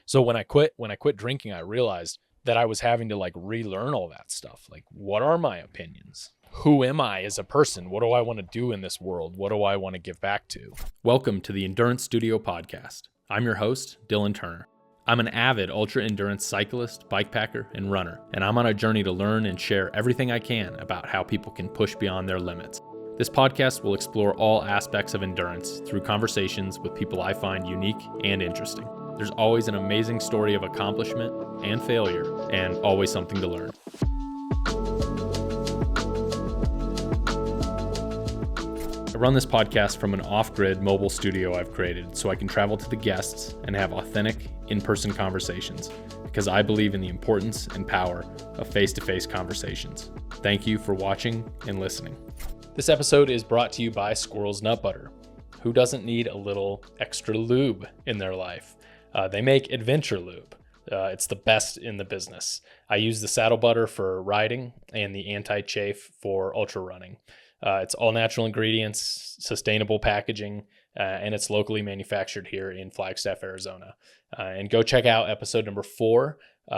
So when I quit drinking, I realized that I was having to like relearn all that stuff. Like, what are my opinions? Who am I as a person? What do I want to do in this world? What do I want to give back to? Welcome to the Endurance Studio Podcast. I'm your host, Dylan Turner. I'm an avid ultra-endurance cyclist, bikepacker, and runner, and I'm on a journey to learn and share everything I can about how people can push beyond their limits. This podcast will explore all aspects of endurance through conversations with people I find unique and interesting. There's always an amazing story of accomplishment and failure, and always something to learn. I run this podcast from an off-grid mobile studio I've created so I can travel to the guests and have authentic, in-person conversations, because I believe in the importance and power of face-to-face conversations. Thank you for watching and listening. This episode is brought to you by Squirrel's Nut Butter. Who doesn't need a little extra lube in their life? They make adventure lube. It's the best in the business. I use the saddle butter for riding and the anti-chafe for ultra running. It's all natural ingredients, sustainable packaging, and it's locally manufactured here in Flagstaff, Arizona. And go check out episode number 4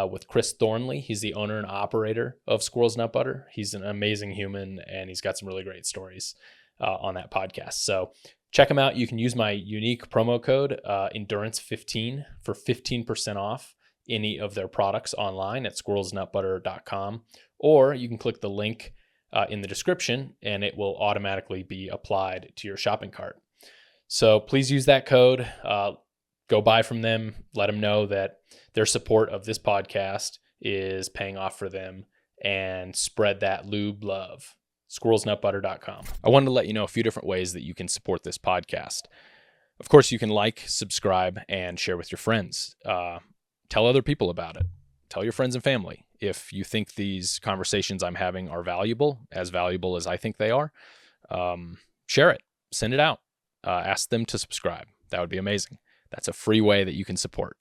with Chris Thornley. He's the owner and operator of Squirrel's Nut Butter. He's an amazing human, and he's got some really great stories on that podcast. So check him out. You can use my unique promo code, Endurance15, for 15% off any of their products online at squirrelsnutbutter.com, or you can click the link in the description and it will automatically be applied to your shopping cart. So please use that code. Go buy from them. Let them know that their support of this podcast is paying off for them, and spread that lube love. squirrelsnutbutter.com. I wanted to let you know a few different ways that you can support this podcast. Of course, you can like, subscribe, and share with your friends. Tell other people about it. Tell your friends and family. If you think these conversations I'm having are valuable as I think they are, share it. Send it out. Ask them to subscribe. That would be amazing. That's a free way that you can support.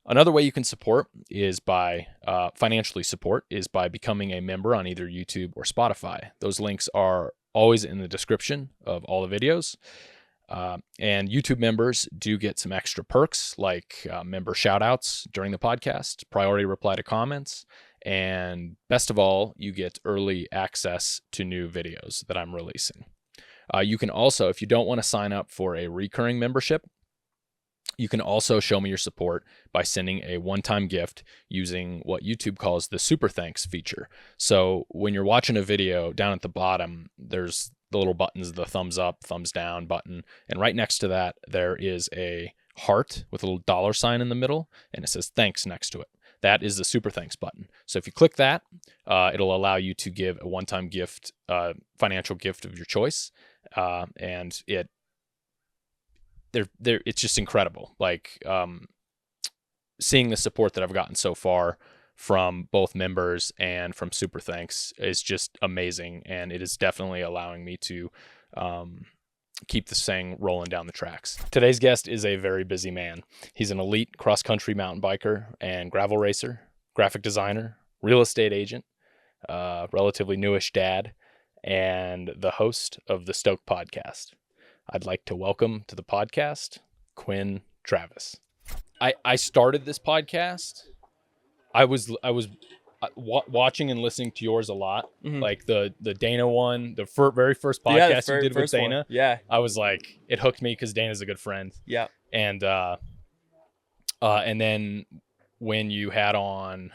Another way you can support is by financially support is by becoming a member on either YouTube or Spotify. Those links are always in the description of all the videos. And YouTube members do get some extra perks like member shoutouts during the podcast, priority reply to comments, and best of all, you get early access to new videos that I'm releasing. You can also, if you don't want to sign up for a recurring membership, you can also show me your support by sending a one-time gift using what YouTube calls the Super Thanks feature. So when you're watching a video, down at the bottom, there's the little buttons, the thumbs up, thumbs down button. And right next to that, there is a heart with a little dollar sign in the middle, and it says thanks next to it. That is the Super Thanks button. So if you click that, it'll allow you to give a one-time gift, financial gift of your choice. And it's just incredible. Like, seeing the support that I've gotten so far from both members and from Super Thanks is just amazing. And it is definitely allowing me to keep this thing rolling down the tracks. Today's guest is a very busy man. He's an elite cross-country mountain biker and gravel racer, graphic designer, real estate agent, relatively newish dad, and the host of the Stoke Podcast. I'd like to welcome to the podcast, Quinn Travis. I started this podcast. I was watching and listening to yours a lot, like the Dana one, the very first podcast you did with Dana. One. Yeah, I was like, it hooked me because Dana's a good friend. Yeah, and then when you had on,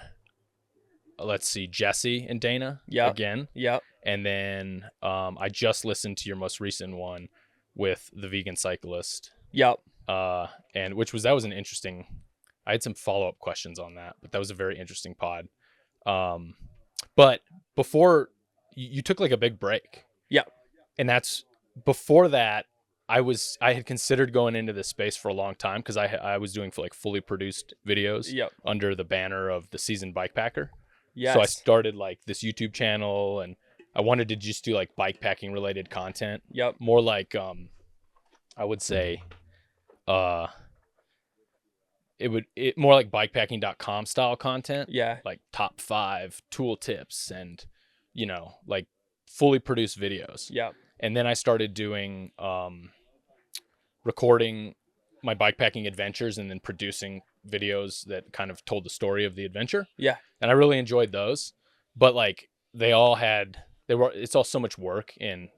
let's see, Jesse and Dana again. Yeah, and then I just listened to your most recent one with the vegan cyclist. Yep. And that was an interesting, I had some follow-up questions on that, but that was a very interesting pod. But before you took like a big break. Yeah. And that's before that, I had considered going into this space for a long time because I was doing like fully produced videos under the banner of the Seasoned Bikepacker. Yes. So I started like this YouTube channel, and I wanted to just do like bikepacking related content. Yep. More like, I would say, more like bikepacking.com style content. Yeah. Like top 5 tool tips and, like fully produced videos. Yeah. And then I started doing, recording my bikepacking adventures and then producing videos that kind of told the story of the adventure. Yeah. And I really enjoyed those. But like it's all so much work in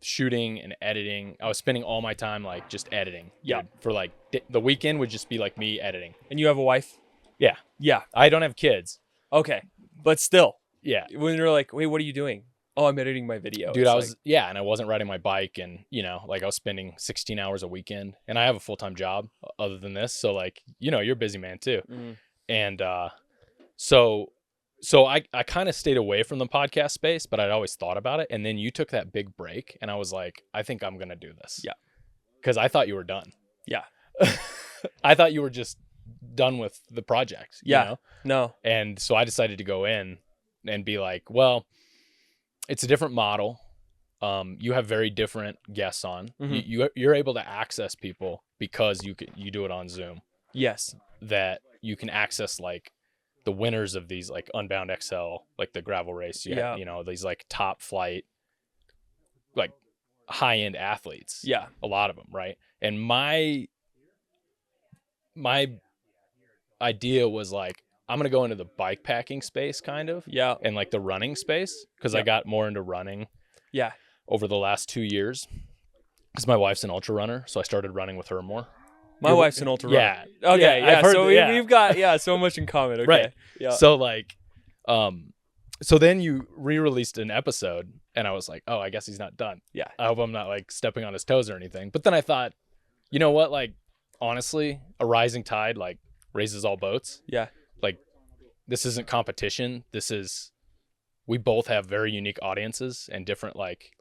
shooting and editing. I was spending all my time like just editing. Yeah. Dude, for like the weekend would just be like me editing. And you have a wife? Yeah. Yeah. I don't have kids. Okay. But still. Yeah. When you're like, wait, what are you doing? Oh, I'm editing my video. Dude, it's and I wasn't riding my bike, and like I was spending 16 hours a weekend, and I have a full-time job other than this. So like, you're a busy man too. Mm-hmm. And so I kind of stayed away from the podcast space, but I'd always thought about it. And then you took that big break, and I was like, I think I'm going to do this. Yeah. Cause I thought you were done. Yeah. I thought you were just done with the project. Yeah. No. And so I decided to go in and be like, well, it's a different model. You have very different guests on. Mm-hmm. You're able to access people because you do it on Zoom. Yes. That you can access like the winners of these like Unbound XL, like the gravel race. Yeah. These like top flight, like high end athletes. Yeah. A lot of them, right? And my idea was like, I'm going to go into the bike packing space kind of. Yeah. And like the running space. Cause I got more into running. Yeah. Over the last 2 years. Cause my wife's an ultra runner. So I started running with her more. My wife's an ultra runner. Yeah. Okay. Yeah. I've heard So we've got, so much in common. Okay. Right. Yeah. So like, so then you re-released an episode and I was like, oh, I guess he's not done. Yeah. I hope I'm not like stepping on his toes or anything. But then I thought, you know what? Like, honestly, a rising tide, like raises all boats. Yeah. Like, this isn't competition. We both have very unique audiences and different like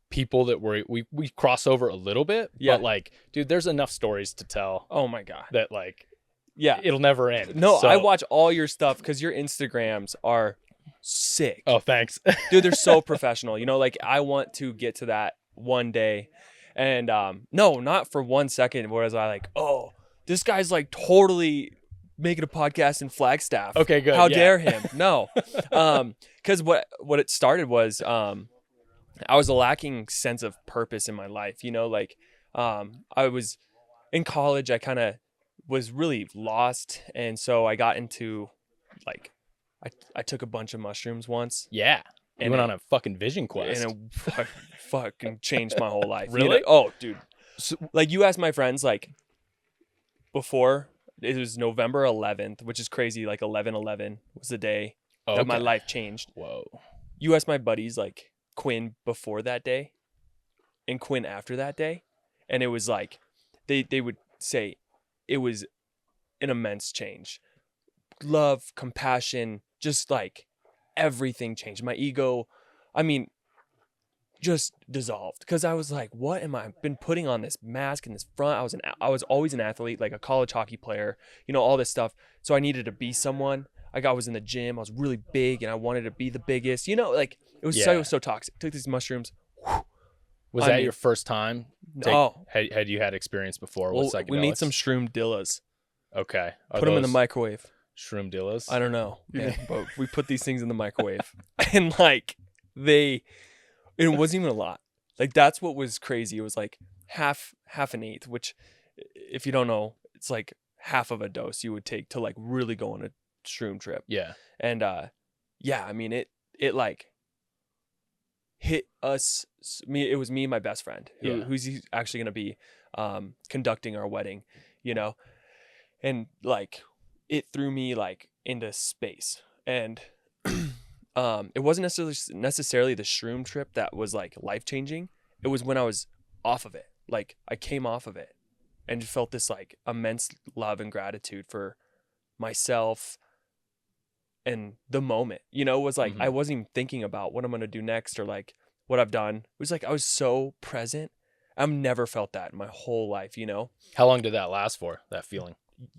people that we cross over a little bit. Yeah. But like, dude, there's enough stories to tell. Oh my God. That like, yeah, it'll never end. No, so, I watch all your stuff because your Instagrams are sick. Oh, thanks. Dude, they're so professional. Like I want to get to that one day. And no, not for 1 second. Whereas I like, oh, this guy's like totally making a podcast in Flagstaff. Okay, good. How dare him? No. Because what it started was I was a lacking sense of purpose in my life. I was in college. I kind of was really lost. And so I got into like, I took a bunch of mushrooms once. Yeah. You went on a fucking vision quest. And it fucking changed my whole life. Really? Oh, dude. So, like you asked my friends, like before, it was November 11th, which is crazy. Like 11/11 was the day that my life changed. Whoa. You asked my buddies, like Quinn before that day and Quinn after that day. And it was like, they would say it was an immense change. Love, compassion, just like everything changed. My ego, just dissolved because I was like, what am I? I've been putting on this mask and this front. I was always an athlete, like a college hockey player, all this stuff. So I needed to be someone. I was in the gym. I was really big and I wanted to be the biggest, like it was so toxic. Took these mushrooms. Was that your first time? No. Had you had experience before with psychedelics? We made some shroom dillas. Okay. Put them in the microwave. Shroom dillas? I don't know, man, but we put these things in the microwave and like it wasn't even a lot. Like that's what was crazy. It was like half an eighth, which if you don't know, it's like half of a dose you would take to like really go on a shroom trip. Yeah. And it like hit us. It was me and my best friend who's actually going to be conducting our wedding, and like it threw me like into space. And it wasn't necessarily the shroom trip that was like life-changing. It was when I was off of it. Like I came off of it and felt this like immense love and gratitude for myself and the moment, it was like, I wasn't even thinking about what I'm going to do next or like what I've done. It was like, I was so present. I've never felt that in my whole life, How long did that last for, that feeling?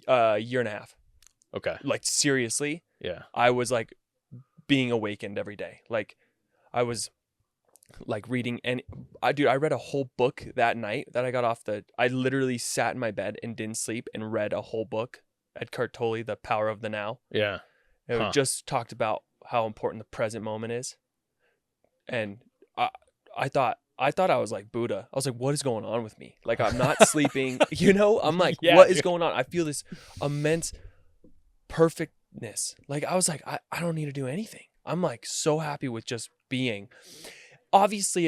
A year and a half. Okay. Like seriously. Yeah. I was like being awakened every day. Like I was like reading and I read a whole book that night that I got off I literally sat in my bed and didn't sleep and read a whole book. Eckhart Tolle, The Power of the Now. Yeah. It just talked about how important the present moment is. And I thought I thought I was like Buddha. I was like, what is going on with me? Like, I'm not sleeping, you know? I'm like, Yeah, what is dude. going on? I feel this immense perfectness. Like, I was like, I don't need to do anything. I'm like so happy with just being. Obviously,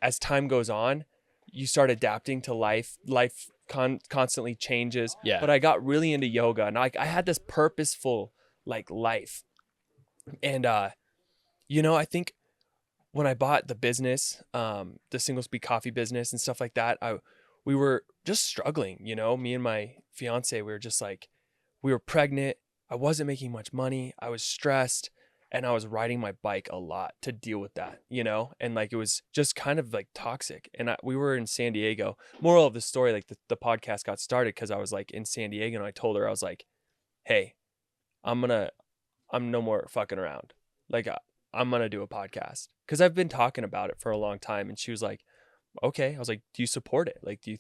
as time goes on, you start adapting to life. Life constantly changes. Yeah. But I got really into yoga, and I had this purposeful like life. And you know, I think when I bought the business, the single speed coffee business and stuff like that, we were just struggling, you know, me and my fiance, we were just like, we were pregnant. I wasn't making much money. I was stressed, and I was riding my bike a lot to deal with that, you know, and like, it was just kind of like toxic. And we were in San Diego. Moral of the story, like the podcast got started because I was like in San Diego, and I told her, I was like, hey, I'm no more fucking around. Like, I'm going to do a podcast because I've been talking about it for a long time. And she was like, okay. I was like, do you support it? Like, she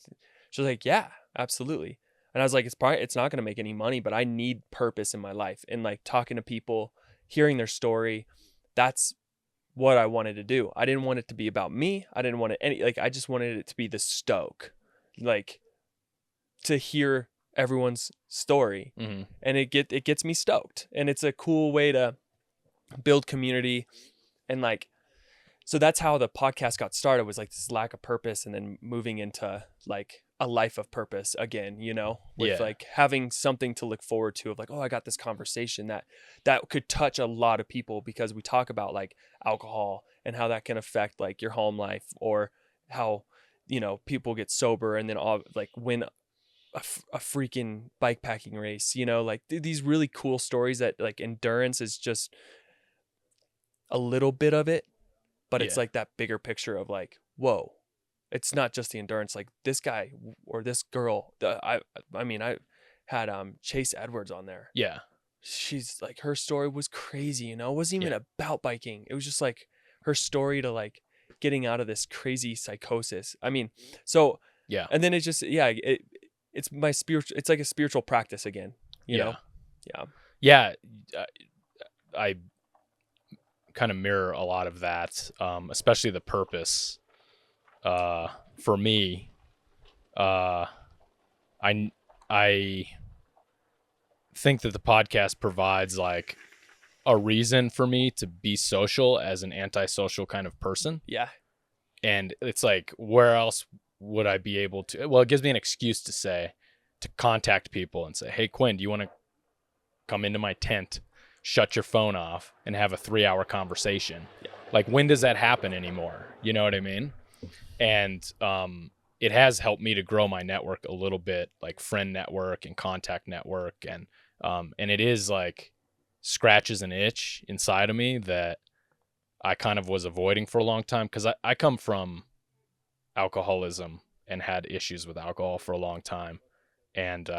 was like, yeah, absolutely. And I was like, it's not going to make any money, but I need purpose in my life. And like talking to people, hearing their story, that's what I wanted to do. I didn't want it to be about me. I didn't want it I just wanted it to be the Stoke, like to hear everyone's story. Mm-hmm. And it gets me stoked. And it's a cool way to build community. And like, so that's how the podcast got started, was like this lack of purpose, and then moving into like a life of purpose again, you know, with like having something to look forward to, of like, oh, I got this conversation that could touch a lot of people, because we talk about like alcohol and how that can affect like your home life, or how, you know, people get sober and then all like win a freaking bikepacking race, you know, like these really cool stories that like endurance is just a little bit of it, but it's like that bigger picture of like, whoa, it's not just the endurance. Like this guy or this girl, I mean, I had Chase Edwards on there. Yeah. She's like, her story was crazy, you know, it wasn't even about biking. It was just like her story to like getting out of this crazy psychosis. I mean, so yeah. And then it just, it's my spiritual, it's like a spiritual practice again, you know? Yeah. I kind of mirror a lot of that, especially the purpose. For me, I think that the podcast provides like a reason for me to be social as an antisocial kind of person. Yeah. And it's like, where else would I be able to? Well, it gives me an excuse to contact people and say, hey, Quinn, do you want to come into my tent, shut your phone off, and have a 3-hour conversation? Yeah. Like, when does that happen anymore? You know what I mean? And it has helped me to grow my network a little bit, like friend network and contact network. And it is like scratches an itch inside of me that I kind of was avoiding for a long time, because I come from alcoholism and had issues with alcohol for a long time. And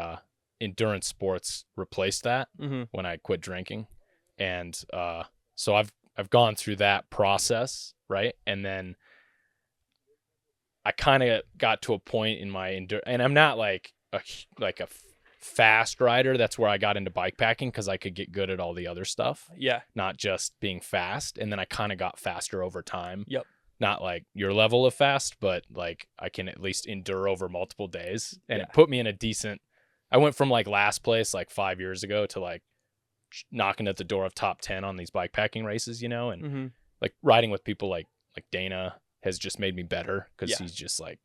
endurance sports replaced that when I quit drinking. And so I've gone through that process, right? And then I kind of got to a point in my and I'm not like a fast rider. That's where I got into bikepacking, because I could get good at all the other stuff. Yeah. Not just being fast. And then I kind of got faster over time. Yep. Not like your level of fast, but like I can at least endure over multiple days. And it put me in a decent, I went from like last place like 5 years ago to like knocking at the door of top 10 on these bikepacking races, you know, and like riding with people like Dana has just made me better, because he's just like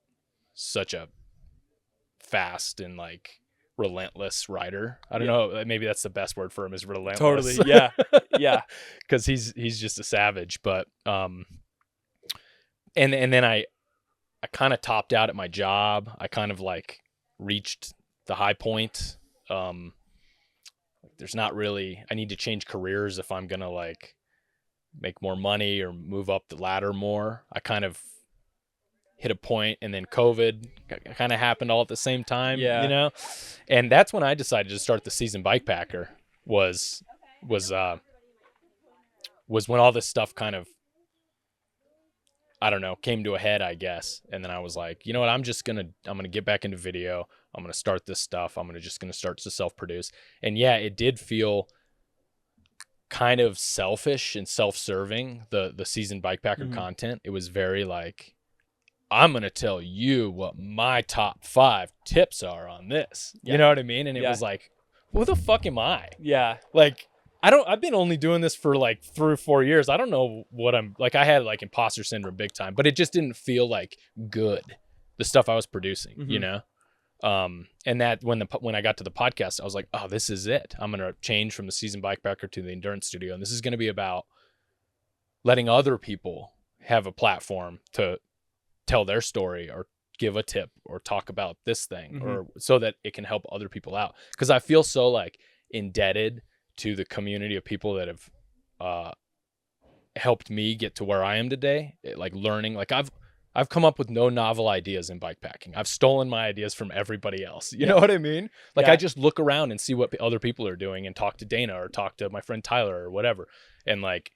such a fast and like relentless rider. I don't know, maybe that's the best word for him, is relentless. Totally. Yeah. Because he's just a savage. But and then I kind of topped out at my job. I kind of like reached the high point. There's not really, I need to change careers if I'm gonna like make more money or move up the ladder more. I kind of hit a point, and then COVID kind of happened all at the same time, you know? And that's when I decided to start the Seasoned Bikepacker, was when all this stuff kind of, I don't know, came to a head, I guess. And then I was like, you know what, I'm going to get back into video. I'm going to start this stuff. I'm going to start to self-produce. And yeah, it did feel kind of selfish and self-serving, the Seasoned Bikepacker content. It was very like, I'm going to tell you what my top 5 tips are on this. Yeah. You know what I mean? And it was like, who the fuck am I? Yeah. Like, I've been only doing this for like 3 or 4 years. I don't know what I'm like. I had like imposter syndrome big time, but it just didn't feel like good, the stuff I was producing, you know? And that when I got to the podcast, I was like, oh, this is it. I'm going to change from the seasoned bikepacker to the endurance studio. And this is going to be about letting other people have a platform to tell their story or give a tip or talk about this thing or so that it can help other people out. Cause I feel so like indebted to the community of people that have, helped me get to where I am today. Like learning, like I've come up with no novel ideas in bikepacking. I've stolen my ideas from everybody else. You know what I mean? Like I just look around and see what other people are doing and talk to Dana or talk to my friend Tyler or whatever. And like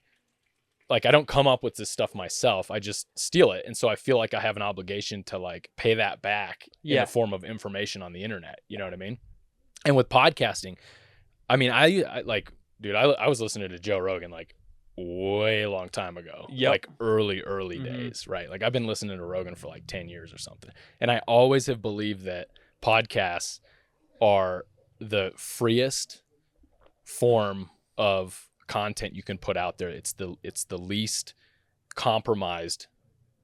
I don't come up with this stuff myself. I just steal it. And so I feel like I have an obligation to like pay that back in the form of information on the internet. You know what I mean? And with podcasting, I mean, I like, dude, I was listening to Joe Rogan like way long time ago, like early days, right? Like I've been listening to Rogan for like 10 years or something. And I always have believed that podcasts are the freest form of content you can put out there. It's the least compromised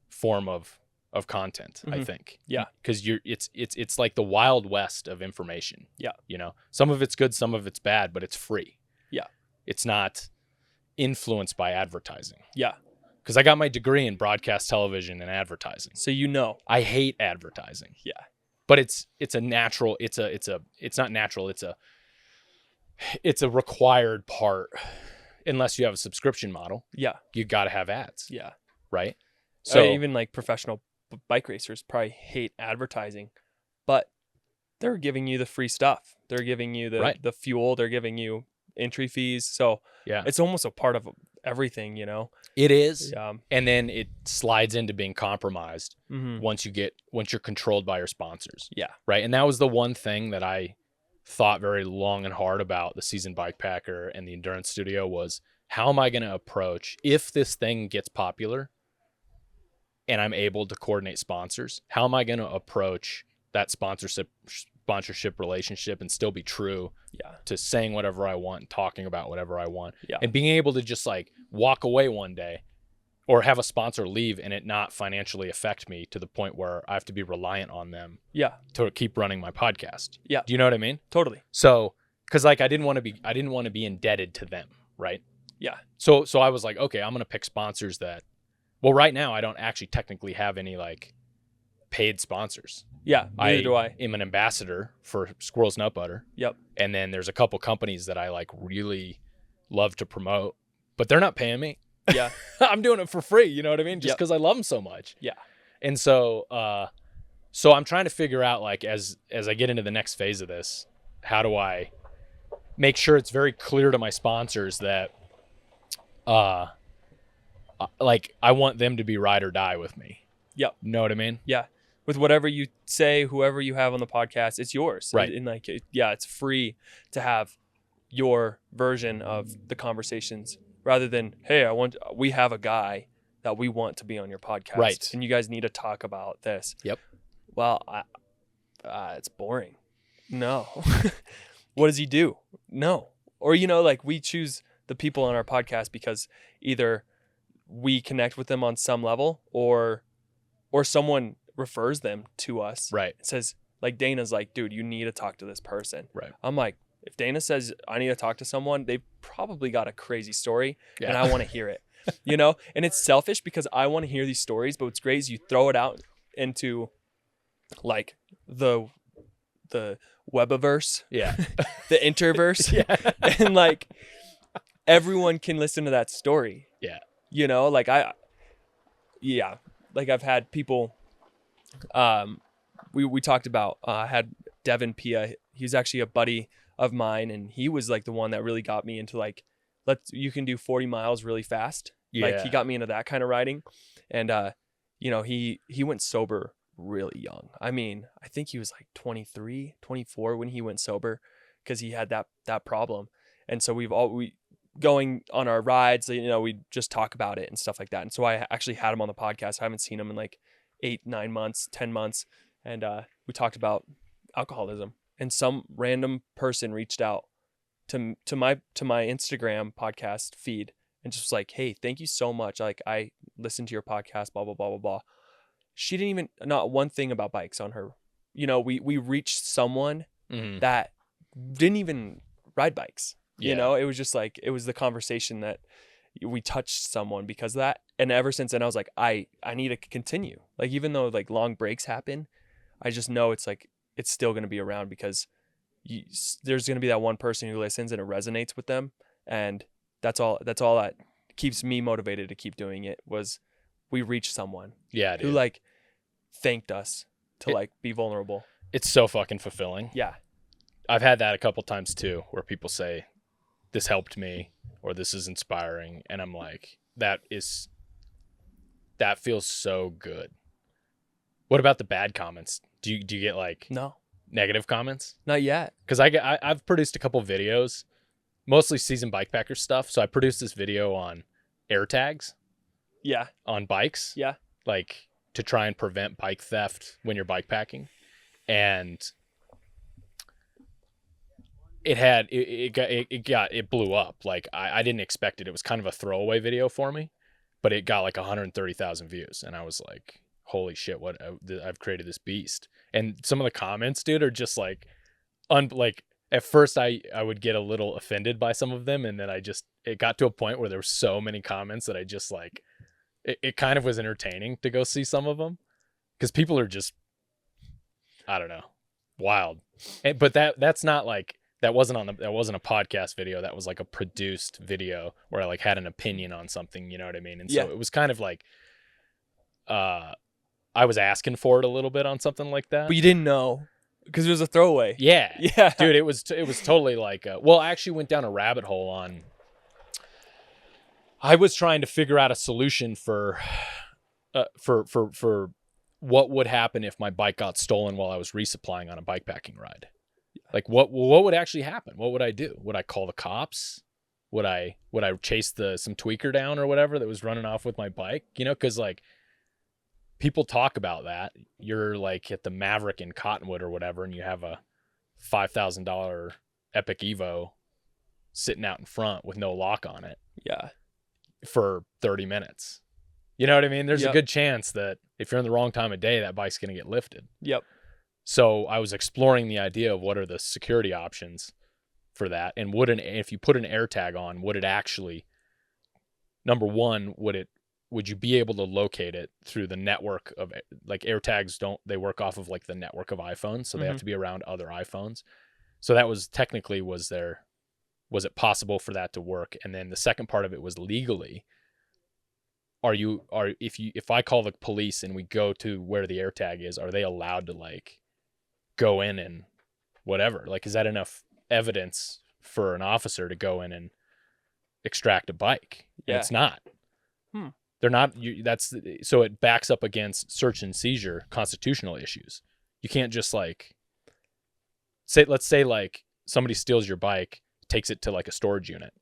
form of content, I think. Yeah. Because it's like the Wild West of information. Yeah. You know, some of it's good, some of it's bad, but it's free. Yeah. It's not influenced by advertising. Yeah. Because I got my degree in broadcast television and advertising. So you know. I hate advertising. Yeah. But it's a natural, it's not natural, it's a required part. Unless you have a subscription model, you got to have ads, right? So even like professional bike racers probably hate advertising, but they're giving you the free stuff. They're giving you the fuel. They're giving you entry fees. So it's almost a part of everything, you know. It is, and then it slides into being compromised once you're controlled by your sponsors. Yeah, right. And that was the one thing that I thought very long and hard about the seasoned bikepacker and the endurance studio was, how am I going to approach, if this thing gets popular and I'm able to coordinate sponsors, how am I going to approach that sponsorship relationship and still be true to saying whatever I want and talking about whatever I want and being able to just like walk away one day or have a sponsor leave and it not financially affect me to the point where I have to be reliant on them to keep running my podcast. Yeah. Do you know what I mean? Totally. So, cause like I didn't want to be indebted to them. Right. Yeah. So I was like, okay, I'm going to pick sponsors that, well, right now I don't actually technically have any like paid sponsors. Yeah. Neither do I. am an ambassador for Squirrels Nut Butter. Yep. And then there's a couple companies that I like really love to promote, but they're not paying me. Yeah. I'm doing it for free. You know what I mean? Just because I love them so much. Yeah. And so I'm trying to figure out, like, as I get into the next phase of this, how do I make sure it's very clear to my sponsors that, like, I want them to be ride or die with me. Yep. Know what I mean? Yeah. With whatever you say, whoever you have on the podcast, it's yours. Right. And like, it's free to have your version of the conversations. Rather than, hey, we have a guy that we want to be on your podcast. Right. And you guys need to talk about this. Yep. Well, it's boring. No. What does he do? No. Or, you know, like we choose the people on our podcast because either we connect with them on some level or someone refers them to us. Right. It says, like Dana's like, dude, you need to talk to this person. Right. I'm like, if Dana says I need to talk to someone, they've probably got a crazy story and I want to hear it, you know? And it's selfish because I want to hear these stories, but what's great is you throw it out into like the webiverse, the interverse, and like everyone can listen to that story. Yeah. You know, like like I've had people, we talked about, I had Devin Pia, he's actually a buddy of mine, and he was like the one that really got me into like, you can do 40 miles really fast. Yeah. Like he got me into that kind of riding. And, you know, he went sober really young. I mean, I think he was like 23, 24 when he went sober because he had that problem. And so we going on our rides, you know, we just talk about it and stuff like that. And so I actually had him on the podcast. I haven't seen him in like 8, 9 months, 10 months. And we talked about alcoholism. And some random person reached out to my Instagram podcast feed and just was like, hey, thank you so much. Like, I listened to your podcast, blah, blah, blah, blah, blah. She didn't even, not one thing about bikes on her. You know, we reached someone that didn't even ride bikes. You know, it was just like, it was the conversation that we touched someone because of that. And ever since then, I was like, I need to continue. Like, even though like long breaks happen, I just know it's like, it's still going to be around because there's going to be that one person who listens and it resonates with them. And that's all that keeps me motivated to keep doing it, was we reached someone who like thanked us to like be vulnerable. It's so fucking fulfilling. Yeah. I've had that a couple times too, where people say, this helped me, or this is inspiring. And I'm like, that feels so good. What about the bad comments? Do you get like negative comments? Not yet. Because I've produced a couple videos, mostly seasoned bikepacker stuff. So I produced this video on air tags. Yeah. On bikes. Yeah. Like to try and prevent bike theft when you're bikepacking. And it blew up. Like I didn't expect it. It was kind of a throwaway video for me, but it got like 130,000 views. And I was like, holy shit, what I've created this beast. And some of the comments, dude, are just like, like at first I would get a little offended by some of them. And then it got to a point where there were so many comments that I just like, it kind of was entertaining to go see some of them, because people are just, I don't know, wild. But that's not like, that wasn't a podcast video. That was like a produced video where I like had an opinion on something, you know what I mean? And so it was kind of like, I was asking for it a little bit on something like that. But you didn't know because it was a throwaway. Yeah. Yeah. Dude, it was totally like, well, I actually went down a rabbit hole on, I was trying to figure out a solution for what would happen if my bike got stolen while I was resupplying on a bikepacking ride. Like what would actually happen? What would I do? Would I call the cops? Would I chase some tweaker down or whatever that was running off with my bike? You know, because like people talk about that. You're like at the Maverick in Cottonwood or whatever, and you have a $5,000 Epic Evo sitting out in front with no lock on it. Yeah. For 30 minutes. You know what I mean? There's a good chance that if you're in the wrong time of day, that bike's going to get lifted. Yep. So I was exploring the idea of what are the security options for that. And if you put an air tag on, would it actually, number one, would you be able to locate it through the network of, like, air tags they work off of like the network of iPhones. So they have to be around other iPhones. So that was technically, was it possible for that to work? And then the second part of it was legally, if I call the police and we go to where the air tag is, are they allowed to like go in and whatever? Like, is that enough evidence for an officer to go in and extract a bike? Yeah. And it's not. They're not. So it backs up against search and seizure constitutional issues. You can't just like let's say like somebody steals your bike, takes it to like a storage unit.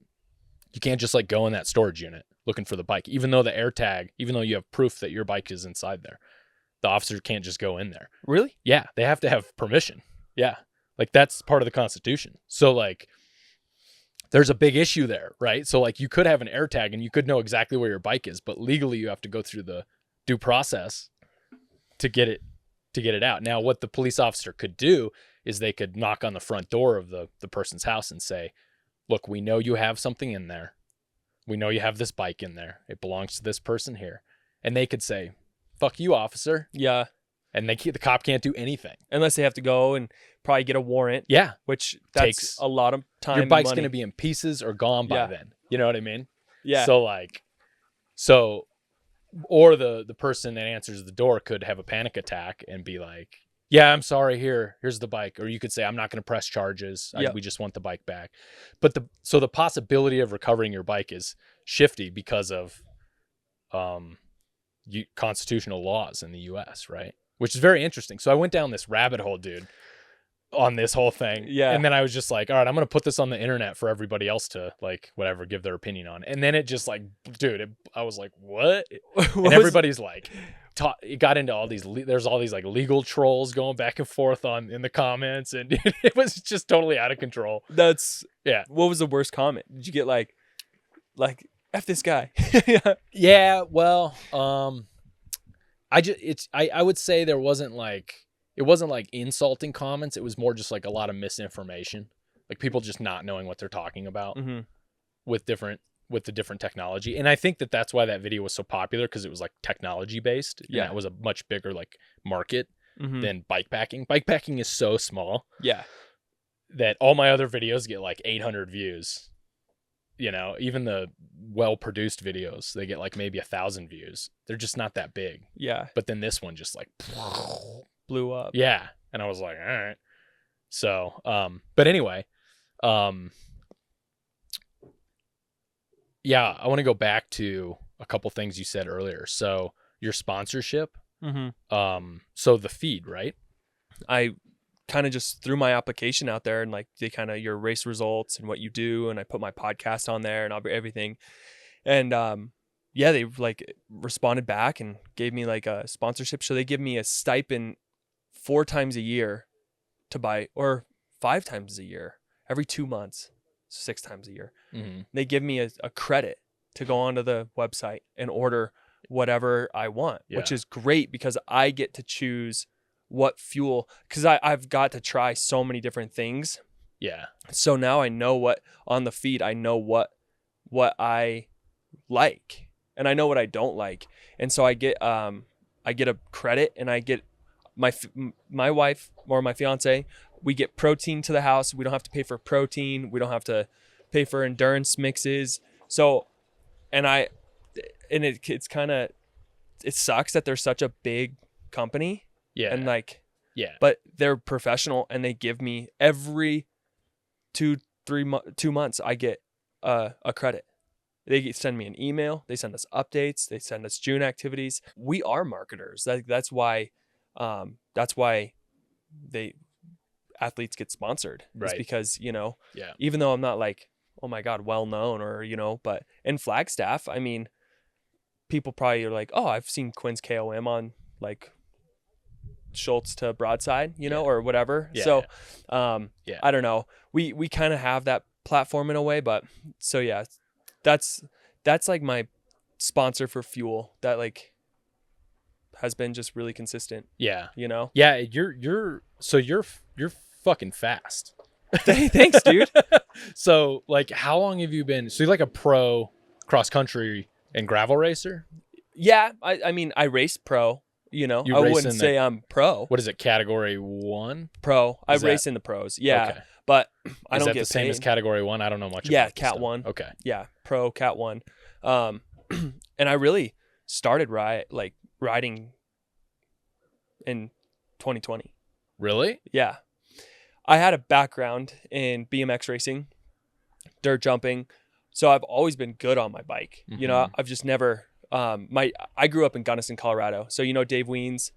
You can't just like go in that storage unit looking for the bike, even though the air tag, even though you have proof that your bike is inside there. The officer can't just go in there. Really? Yeah, they have to have permission. Yeah, like that's part of the Constitution. So like, there's a big issue there, right? So like, you could have an air tag and you could know exactly where your bike is, but legally you have to go through the due process to get it out. Now, what the police officer could do is they could knock on the front door of the person's house and say, look, we know you have something in there. We know you have this bike in there. It belongs to this person here. And they could say, fuck you, officer. Yeah. And the cop can't do anything. Unless they have to go and probably get a warrant. Yeah. Which takes a lot of time. Your bike's going to be in pieces or gone by then. You know what I mean? Yeah. Or the person that answers the door could have a panic attack and be like, yeah, I'm sorry, here's the bike. Or you could say, I'm not going to press charges. We just want the bike back. But the possibility of recovering your bike is shifty because of constitutional laws in the US, right? Which is very interesting. So I went down this rabbit hole, dude, on this whole thing. Yeah. And then I was just like, all right, I'm going to put this on the internet for everybody else to like, whatever, give their opinion on. And then it just like, dude, I was like, what? And everybody's like, it got into all these, there's all these like legal trolls going back and forth in the comments, and it was just totally out of control. What was the worst comment? Did you get like F this guy? Yeah. Well, I would say it wasn't like insulting comments. It was more just like a lot of misinformation, like people just not knowing what they're talking about with the different technology. And I think that's why that video was so popular, because it was like technology based. Yeah. And it was a much bigger like market than bikepacking. Bikepacking is so small. Yeah. That all my other videos get like 800 views. You know, even the well-produced videos, they get like maybe 1,000 views. They're just not that big. Yeah. But then this one just like blew up. Yeah. And I was like, all right. So, but anyway, yeah, I want to go back to a couple things you said earlier. So your sponsorship, so the feed, right? I kind of just threw my application out there, and like they kind of your race results and what you do, and I put my podcast on there and everything. And yeah, they like responded back and gave me like a sponsorship. So they give me a stipend 4 times a year to buy, or 5 times a year, every 2 months, 6 times a year. They give me a credit to go onto the website and order whatever I want, which is great because I get to choose what fuel, because I've got to try so many different things. Yeah. So now I know what on the feed, I know what I like and I know what I don't like. And so I get a credit, and I get my wife or my fiance, we get protein to the house. We don't have to pay for protein. We don't have to pay for endurance mixes. So, it's kind of, it sucks that they're such a big company. Yeah. And like, but they're professional, and they give me every 2 months, I get a credit. They send me an email. They send us updates. They send us June activities. We are marketers. That's why athletes get sponsored. Right. It's because, even though I'm not like, oh my God, well known, or, but in Flagstaff, I mean, people probably are like, oh, I've seen Quinn's KOM on like Schultz to Broadside, or whatever. Yeah, so, I don't know. We kind of have that platform in a way, but so yeah, that's like my sponsor for fuel that like has been just really consistent. Yeah. Yeah, you're fucking fast. Thanks, dude. So like, how long have you been, so you're like a pro cross country and gravel racer? Yeah. I mean, I race pro, I wouldn't say I'm pro. What is it? Category 1? Pro. I race in the pros. Yeah. Okay. But I don't get paid. Is that the same as category 1? I don't know much about Yeah, Cat 1. Okay. Yeah. Pro Cat 1. And I really started riding in 2020. Really? Yeah. I had a background in BMX racing, dirt jumping. So I've always been good on my bike. I've just never, I grew up in Gunnison, Colorado. So, Dave Weens,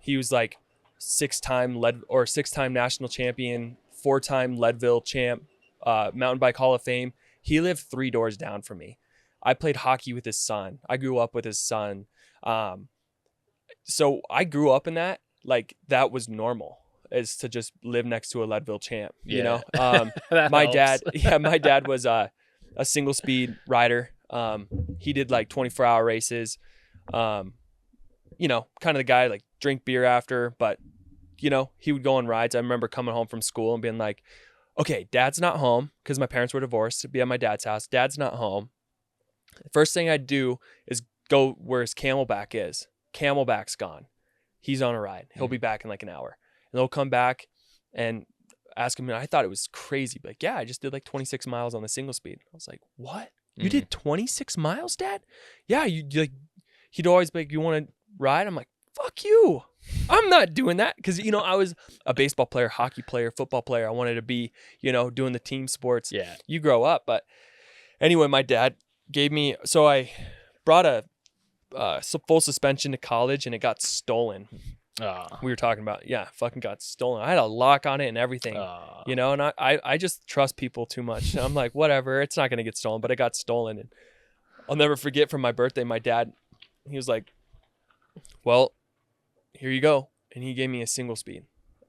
he was like 6-time national champion, 4-time Leadville champ, mountain bike Hall of Fame. He lived 3 doors down from me. I played hockey with his son. I grew up with his son. So I grew up in that, like that was normal, is to just live next to a Leadville champ, my dad was a single speed rider. He did like 24-hour races, kind of the guy like drink beer after, but he would go on rides. I remember coming home from school and being like, okay, dad's not home, because my parents were divorced, to be at my dad's house. Dad's not home. The first thing I'd do is go where his Camelback is. Camelback's gone. He's on a ride. He'll be back in like an hour. And they'll come back and ask him. And I thought it was crazy. Like, yeah, I just did like 26 miles on the single speed. I was like, what? You did 26 miles, Dad? Yeah. He'd always be like, you want to ride? I'm like, fuck you. I'm not doing that. Because, I was a baseball player, hockey player, football player. I wanted to be, doing the team sports. Yeah. You grow up. But anyway, my dad gave me, so I brought a full suspension to college, and it got stolen. We were talking about, fucking got stolen. I had a lock on it and everything, and I just trust people too much. I'm like, whatever, it's not going to get stolen, but it got stolen. And I'll never forget, from my birthday, my dad, he was like, Well, here you go. And he gave me a single speed.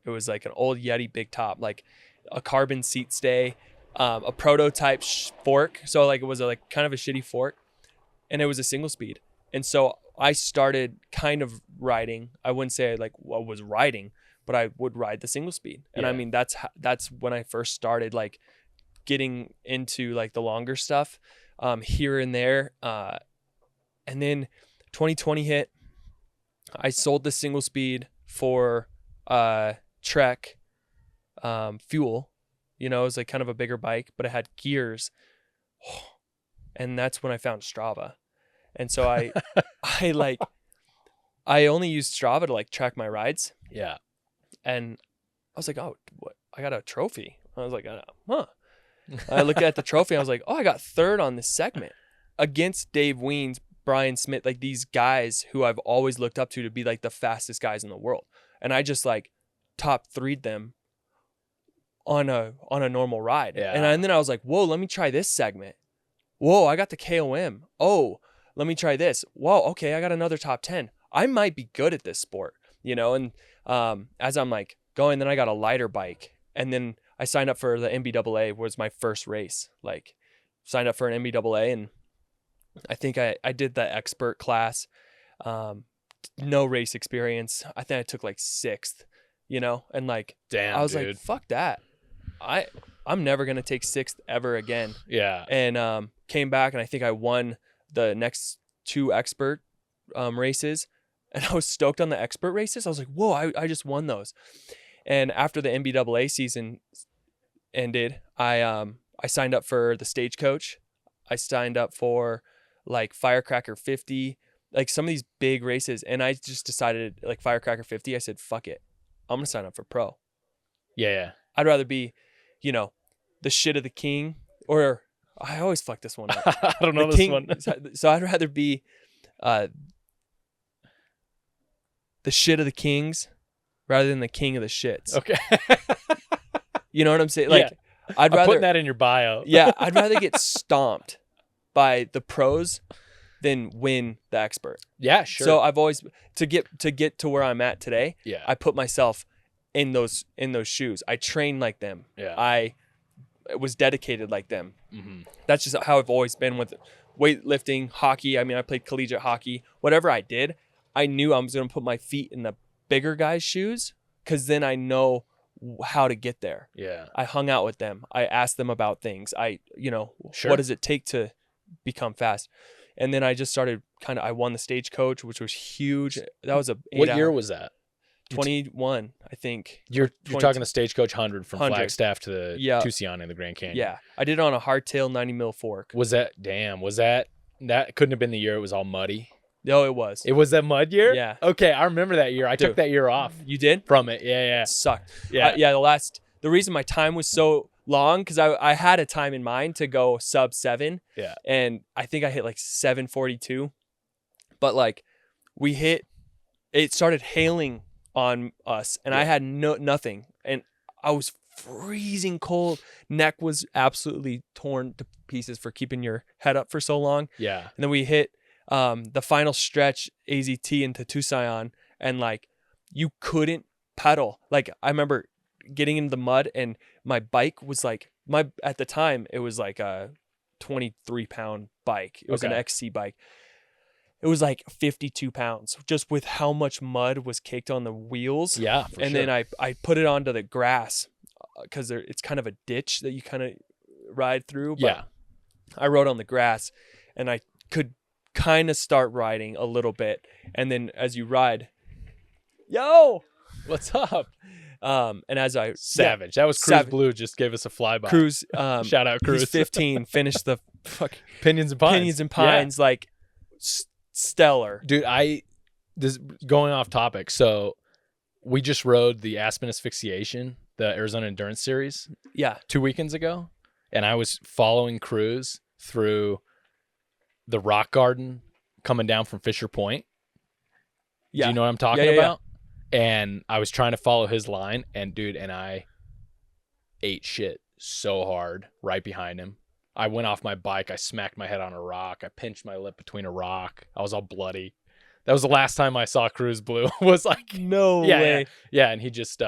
It was like an old Yeti big top, like a carbon seat stay, a prototype fork. So like it was like kind of a shitty fork, and it was a single speed. And so I started kind of riding. I wouldn't say I was riding, but I would ride the single speed. And I mean, that's when I first started like getting into like the longer stuff, here and there. And then 2020 hit. I sold the single speed for Trek fuel. You know, it was like kind of a bigger bike, but it had gears. And that's when I found Strava. And so I only used Strava to like track my rides. Yeah. And I was like, oh, what? I got a trophy. I was like, huh. I looked at the trophy. I was like, oh, I got third on this segment against Dave Weens, Brian Smith, like these guys who I've always looked up to be like the fastest guys in the world. And I just like top three'd them on a normal ride. Yeah. And then I was like, whoa, let me try this segment. Whoa, I got the KOM. Oh, let me try this. Whoa, okay, I got another top 10. I might be good at this sport, you know? And as I'm like going, then I got a lighter bike. And then I signed up for the MBAA, was my first race. Like signed up for an MBAA, and I think I did the expert class. No race experience. I think I took like 6th, you know? And like, damn, I was dude. like, fuck that. I'm never going to take 6th ever again. Yeah. And came back, and I think I won the next 2 expert races. And I was stoked on the expert races. I was like, whoa, I just won those. And after the MBAA season ended, I signed up for the Stagecoach. I signed up for like Firecracker 50, like some of these big races. And I just decided, like Firecracker 50, I said, fuck it. I'm going to sign up for pro. Yeah. I'd rather be, you know, the shit of the king, or I always fuck this one up. I don't know the this king, one. So I'd rather be the shit of the kings rather than the king of the shits. Okay. You know what I'm saying? Like, yeah. I'm putting that in your bio. Yeah, I'd rather get stomped by the pros than win the expert. Yeah, sure. So I've always to get to where I'm at today. Yeah. I put myself in those shoes. I trained like them. Yeah. I was dedicated like them. Mm-hmm. That's just how I've always been with weightlifting, hockey. I mean, I played collegiate hockey. Whatever I did, I knew I was going to put my feet in the bigger guys' shoes, because then I know how to get there. Yeah. I hung out with them. I asked them about things. Sure. What does it take to become fast? And then I just started I won the Stagecoach, which was huge. That was What year was that? 21, I think. You're talking the Stagecoach 100 from 100. Flagstaff to the Tucson in the Grand Canyon. Yeah. I did it on a hardtail 90 mil fork. Was that couldn't have been the year it was all muddy? No, it was. It was that mud year? Yeah. Okay, I remember that year. I took that year off. You did? From it. Yeah. It sucked. Yeah. The reason my time was so long, because I had a time in mind to go sub 7. Yeah. And I think I hit like 7:42. But like it started hailing on us, and I had nothing, and I was freezing cold. Neck was absolutely torn to pieces for keeping your head up for so long. Yeah. And then we hit the final stretch AZT into Tucson, and like you couldn't pedal. Like I remember getting into the mud, and my bike was like at the time it was like a 23-pound bike. It was an XC bike. It was like 52 pounds just with how much mud was caked on the wheels. Yeah. And then I put it onto the grass, because it's kind of a ditch that you kind of ride through. But yeah. I rode on the grass, and I could kind of start riding a little bit. And then as you ride, yo, what's up? And as I savage, that was Cruz Blue just gave us a flyby. Cruz, shout out Cruz. He's 15, finished the Pinions and Pines. Yeah. Like stellar, dude. This going off topic. So we just rode the Aspen Asphyxiation, the Arizona Endurance Series. Yeah, 2 weekends ago, and I was following Cruz through the rock garden coming down from Fisher Point. Yeah. Do you know what I'm talking about? Yeah. And I was trying to follow his line, and I ate shit so hard right behind him. I went off my bike. I smacked my head on a rock. I pinched my lip between a rock. I was all bloody. That was the last time I saw Cruz Blue. Was like, no way. Yeah. And he just,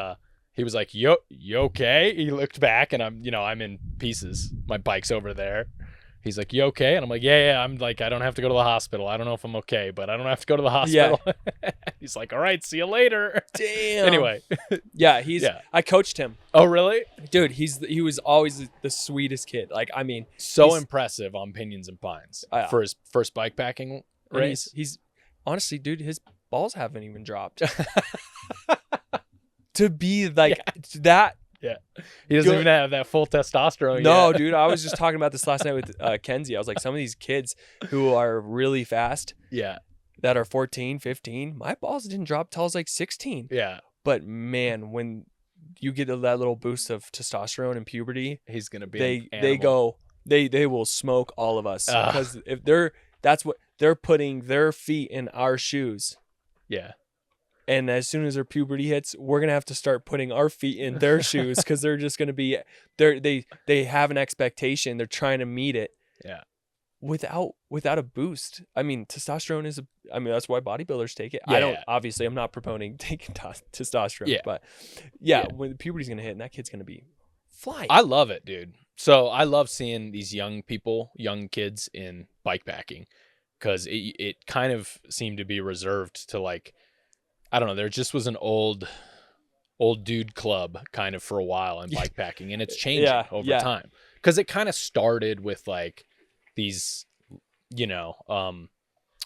he was like, you okay? He looked back and I'm in pieces. My bike's over there. He's like, you okay? And I'm like, yeah. I'm like, I don't have to go to the hospital. I don't know if I'm okay, but I don't have to go to the hospital. Yeah. He's like, all right, see you later. Damn. Anyway. Yeah, I coached him. Oh, really? Dude, he was always the sweetest kid. Like, I mean, so impressive on Pinions and Pines for his first bike packing race. He's honestly, dude, his balls haven't even dropped. To be like that. Yeah. He doesn't even have that full testosterone No, yet. dude, I was just talking about this last night with Kenzie. I was like, some of these kids who are really fast, that are 14, 15, my balls didn't drop till I was like 16. Yeah. But man, when you get that little boost of testosterone in puberty, he's going to be they will smoke all of us because if they're putting their feet in our shoes. Yeah. And as soon as their puberty hits, we're going to have to start putting our feet in their shoes because they're just going to be they have an expectation. They're trying to meet it. Yeah. Without a boost. I mean, testosterone that's why bodybuilders take it. Yeah, obviously I'm not promoting taking testosterone, yeah. but when puberty's going to hit and that kid's going to be flying. I love it, dude. So I love seeing these young kids in bike packing because it kind of seemed to be reserved to like, I don't know, there just was an old dude club kind of for a while in bike packing, and it's changing over time. Because it kind of started with like these,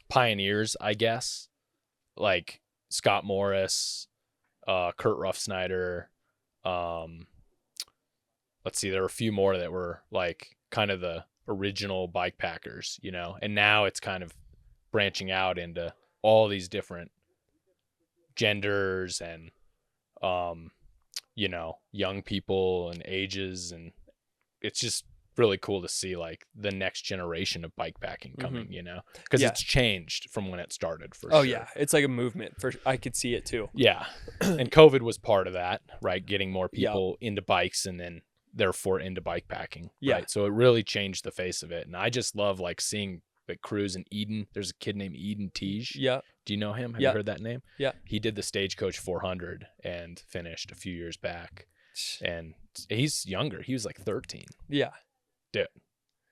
pioneers, I guess, like Scott Morris, Kurt Ruffsnyder. Let's see, there were a few more that were like kind of the original bike packers, and now it's kind of branching out into all these different genders and young people and ages, and it's just really cool to see like the next generation of bike packing coming, because it's changed from when it started for sure. Yeah, it's like a movement. I could see it too. Yeah. And COVID was part of that, right? Getting more people into bikes and then therefore into bike packing. Yeah. Right? So it really changed the face of it. And I just love like seeing like Cruz and Eden. There's a kid named Eden Tej. Yeah. Do you know him? Have you heard that name? Yeah. He did the Stagecoach 400 and finished a few years back. And he's younger. He was like 13. Yeah. Dude.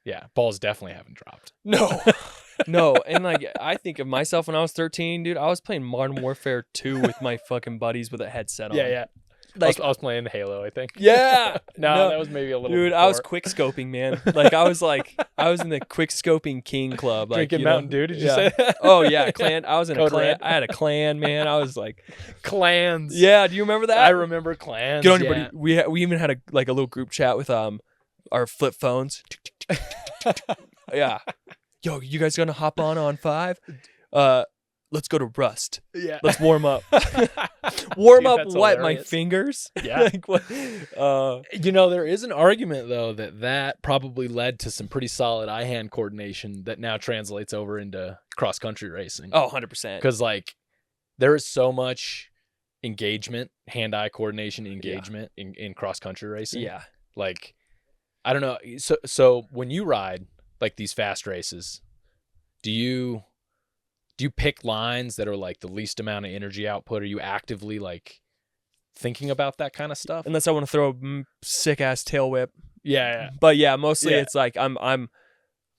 Yeah. Balls definitely haven't dropped. No. No. And like, I think of myself when I was 13, dude, I was playing Modern Warfare 2 with my fucking buddies with a headset on. Yeah. Like, I was playing Halo, I think. Yeah. No, that was maybe a little Dude, before. I was quick scoping, man. I was in the quick scoping king club. Like, Drinking Mountain Dew, did you say that? Oh, yeah. Clan. I was in Code a clan. Red. I had a clan, man. I was like. Clans. Yeah. Do you remember that? I remember clans. Get on your buddy. We even had a little group chat with our flip phones. Yeah. Yo, you guys gonna hop on 5? Let's go to Rust. Yeah. Let's warm up. Warm up what? Hilarious. My fingers? Yeah. Like what? There is an argument though that probably led to some pretty solid eye-hand coordination that now translates over into cross-country racing. Oh, 100%. Because like there is so much engagement, hand-eye coordination engagement in cross-country racing. Yeah. Like, I don't know. So when you ride like these fast races, do you pick lines that are like the least amount of energy output? Are you actively like thinking about that kind of stuff? Unless I want to throw a sick ass tail whip. Yeah. But yeah, mostly it's like I'm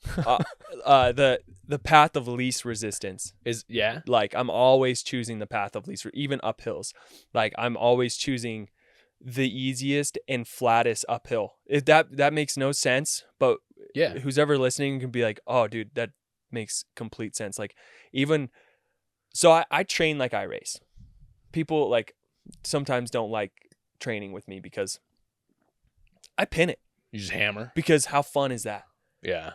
the path of least resistance is like I'm always choosing the path of least, even uphills. Like I'm always choosing the easiest and flattest uphill. If that makes no sense, but who's ever listening can be like, oh dude, that makes complete sense. Like even so I train like I race. People like sometimes don't like training with me because I pin it. You just hammer. Because how fun is that? Yeah.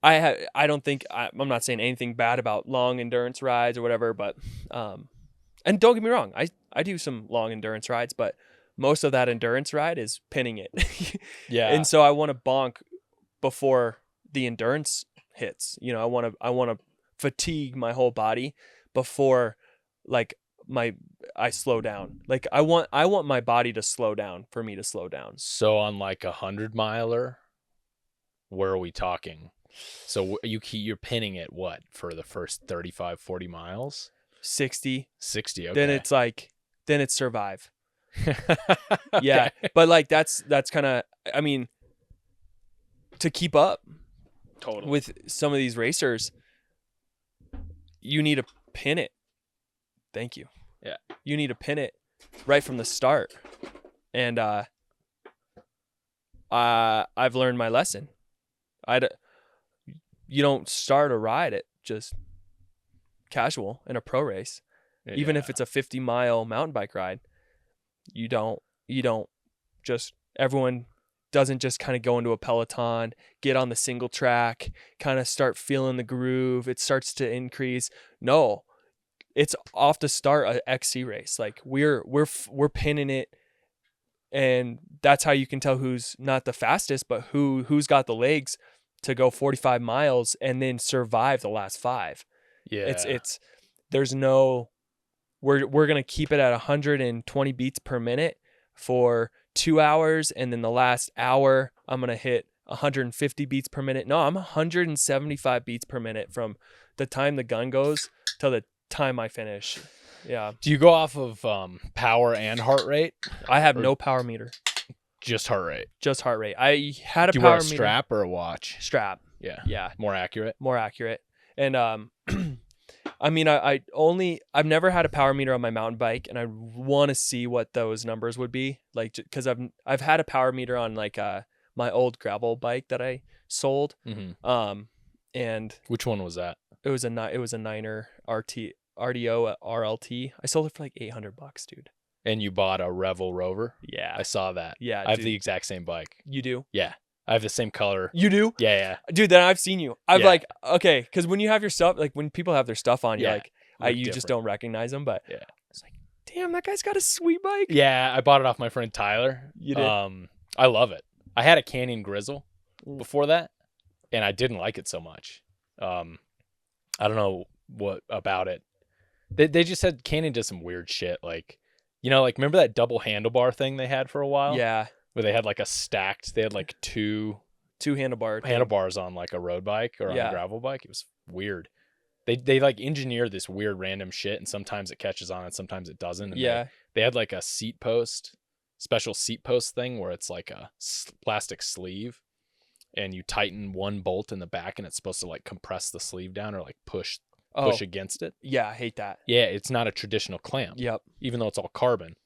I don't think I'm not saying anything bad about long endurance rides or whatever, but and don't get me wrong, I do some long endurance rides, but most of that endurance ride is pinning it. Yeah. And so I want to bonk before the endurance hits. I want to fatigue my whole body before like I slow down. Like I want my body to slow down for me to slow down. So on like 100 miler, where are we talking? So you're pinning it what for the first 35, 40 miles? 60. 60. Okay. Then it's survive. Okay. Yeah. But like that's kind of, I mean, to keep up Totally. with some of these racers, you need to pin it. Thank you. Yeah. You need to pin it right from the start. And I've learned my lesson. You don't start a ride at just casual in a pro race. Yeah. Even if it's a 50-mile mountain bike ride, you don't just, everyone doesn't just kind of go into a Peloton, get on the single track, kind of start feeling the groove. It starts to increase. No, it's off to start a XC race. Like we're pinning it, and that's how you can tell who's not the fastest, but who's got the legs to go 45 miles and then survive the last 5. Yeah. It's there's no, we're going to keep it at 120 beats per minute for 2 hours. And then the last hour, I'm going to hit 150 beats per minute. No, I'm 175 beats per minute from the time the gun goes till the time I finish. Yeah. Do you go off of power and heart rate? I have no power meter. Just heart rate. Just heart rate. I had a Do you power wear a meter. strap or a watch? Strap. Yeah. Yeah. More accurate. More accurate. And I mean, I've never had a power meter on my mountain bike, and I want to see what those numbers would be like, because I've had a power meter on like my old gravel bike that I sold. Mm-hmm. And which one was that? it was a Niner RDO RLT. I sold it for like $800, dude. And you bought a Revel Rover? Yeah. I saw that. Yeah. I have dude. the exact same bike. You do? Yeah. I have the same color. You do? Yeah. Dude, then I've seen you. I've Yeah. like, okay, because when you have your stuff, like when people have their stuff on, you're Yeah. like, you just don't recognize them. But Yeah. it's like, damn, that guy's got a sweet bike. Yeah, I bought it off my friend Tyler. You did? I love it. I had a Canyon Grizzle Mm. before that, and I didn't like it so much. I don't know what about it. They just said Canyon did some weird shit. Like, like remember that double handlebar thing they had for a while? Yeah. Where they had like they had like two handlebars on like a road bike or on a gravel bike. It was weird. They like engineer this weird random shit, and sometimes it catches on and sometimes it doesn't. And they had like a special seat post thing where it's like a plastic sleeve, and you tighten one bolt in the back, and it's supposed to like compress the sleeve down or like push against it. Yeah, I hate that. Yeah, it's not a traditional clamp. Yep. Even though it's all carbon,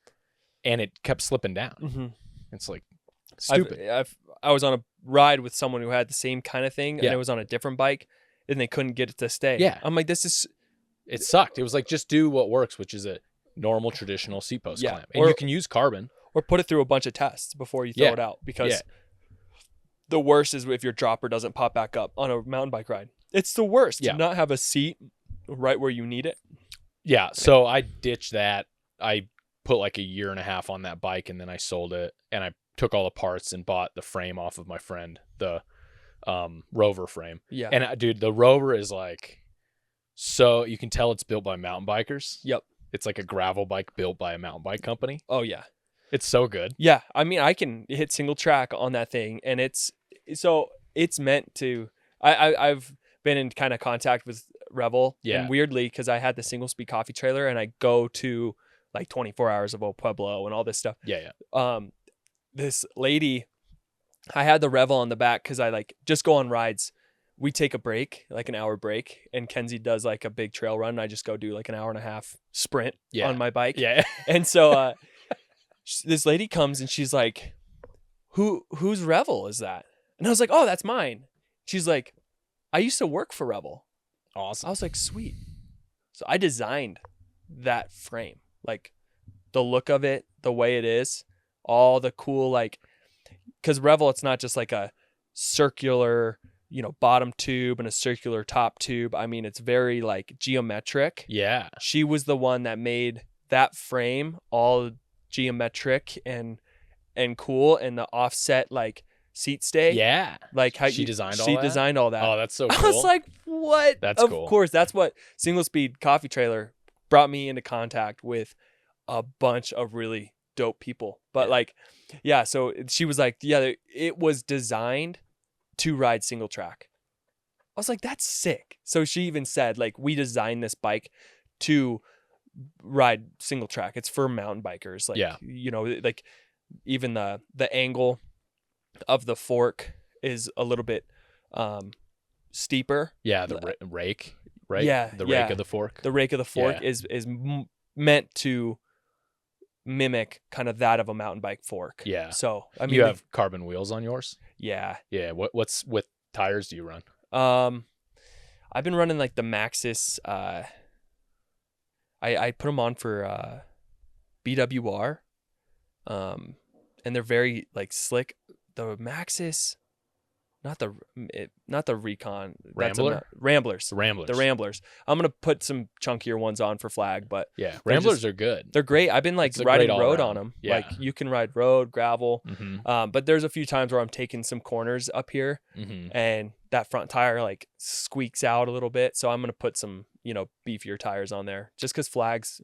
and it kept slipping down. Mm-hmm. It's like stupid. I was on a ride with someone who had the same kind of thing, Yeah. and it was on a different bike, and they couldn't get it to stay. Yeah. I'm like, It sucked. It was like, just do what works, which is a normal traditional seat post Yeah. clamp. And you can use carbon. or put it through a bunch of tests before you throw Yeah. it out, because Yeah. the worst is if your dropper doesn't pop back up on a mountain bike ride. It's the worst Yeah. to not have a seat right where you need it. Yeah. So I ditched that. I put like a year and a half on that bike, and then I sold it, and I took all the parts and bought the frame off of my friend, the Rover frame. Yeah. And dude, the Rover is like, so you can tell it's built by mountain bikers. Yep. It's like a gravel bike built by a mountain bike company. Oh yeah. It's so good. Yeah. I mean, I can hit single track on that thing, and it's meant to. I've been in kind of contact with Revel, Yeah. and weirdly, because I had the single speed coffee trailer, and I go to like 24 hours of Old Pueblo and all this stuff. Yeah. This lady, I had the Revel on the back because I like just go on rides. We take a break, like an hour break, and Kenzie does like a big trail run, and I just go do like an hour and a half sprint on my bike. Yeah. And so this lady comes, and she's like, whose Revel is that? And I was like, oh, that's mine. She's like, I used to work for Revel. Awesome. I was like, sweet. So I designed that frame, like the look of it, the way it is, all the cool, like, because Revel, it's not just like a circular, bottom tube and a circular top tube. I mean, it's very like geometric. Yeah. She was the one that made that frame all geometric and cool, and the offset like seat stay. Yeah. Like how She designed all that. Oh, that's so cool. I was like, what? That's of cool. Of course, that's what single speed coffee trailer brought me into contact with a bunch of really dope people. But so she was like, yeah, it was designed to ride single track. I was like, that's sick. So she even said, like, we designed this bike to ride single track. It's for mountain bikers. Like, you know, like even the angle of the fork is a little bit steeper. Yeah, the rake, right? Yeah, the rake of the fork. The rake of the fork is meant to mimic kind of that of a mountain bike fork. Yeah. So I mean, you have carbon wheels on yours? Yeah. Yeah. What's with tires do you run? I've been running like the Maxxis. I put them on for BWR, and they're very like slick. The Maxxis, not the Recon. Rambler? Ramblers. The Ramblers. The Ramblers. I'm gonna put some chunkier ones on for flag, but yeah, Ramblers are good. They're great. I've been like riding road on them. Yeah. Like you can ride road, gravel. Mm-hmm. But there's a few times where I'm taking some corners up here, Mm-hmm. and that front tire like squeaks out a little bit. So I'm gonna put some, you know, beefier tires on there, just because flags,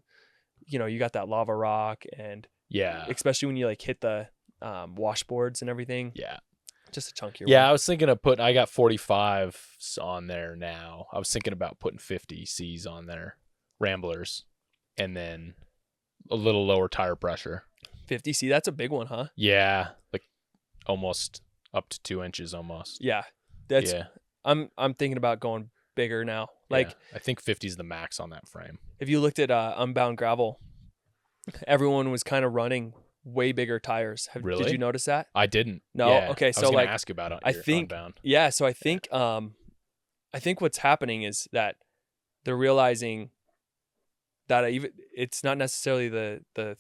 you know, you got that lava rock, and yeah, especially when you like hit the washboards and everything. Yeah. Just a chunkier Yeah, one. I was thinking of I got 45s on there now. I was thinking about putting 50Cs on there, Ramblers, and then a little lower tire pressure. 50C, that's a big one, huh? Yeah, like almost up to 2 inches almost. Yeah. I'm thinking about going bigger now. Like I think 50 is the max on that frame. If you looked at Unbound Gravel, everyone was kind of running way bigger tires. Really? Did you notice that? I didn't. No. Yeah. Okay. I So was gonna like, ask about it. I think, Unbound. yeah. So I think what's happening is that they're realizing that it's not necessarily the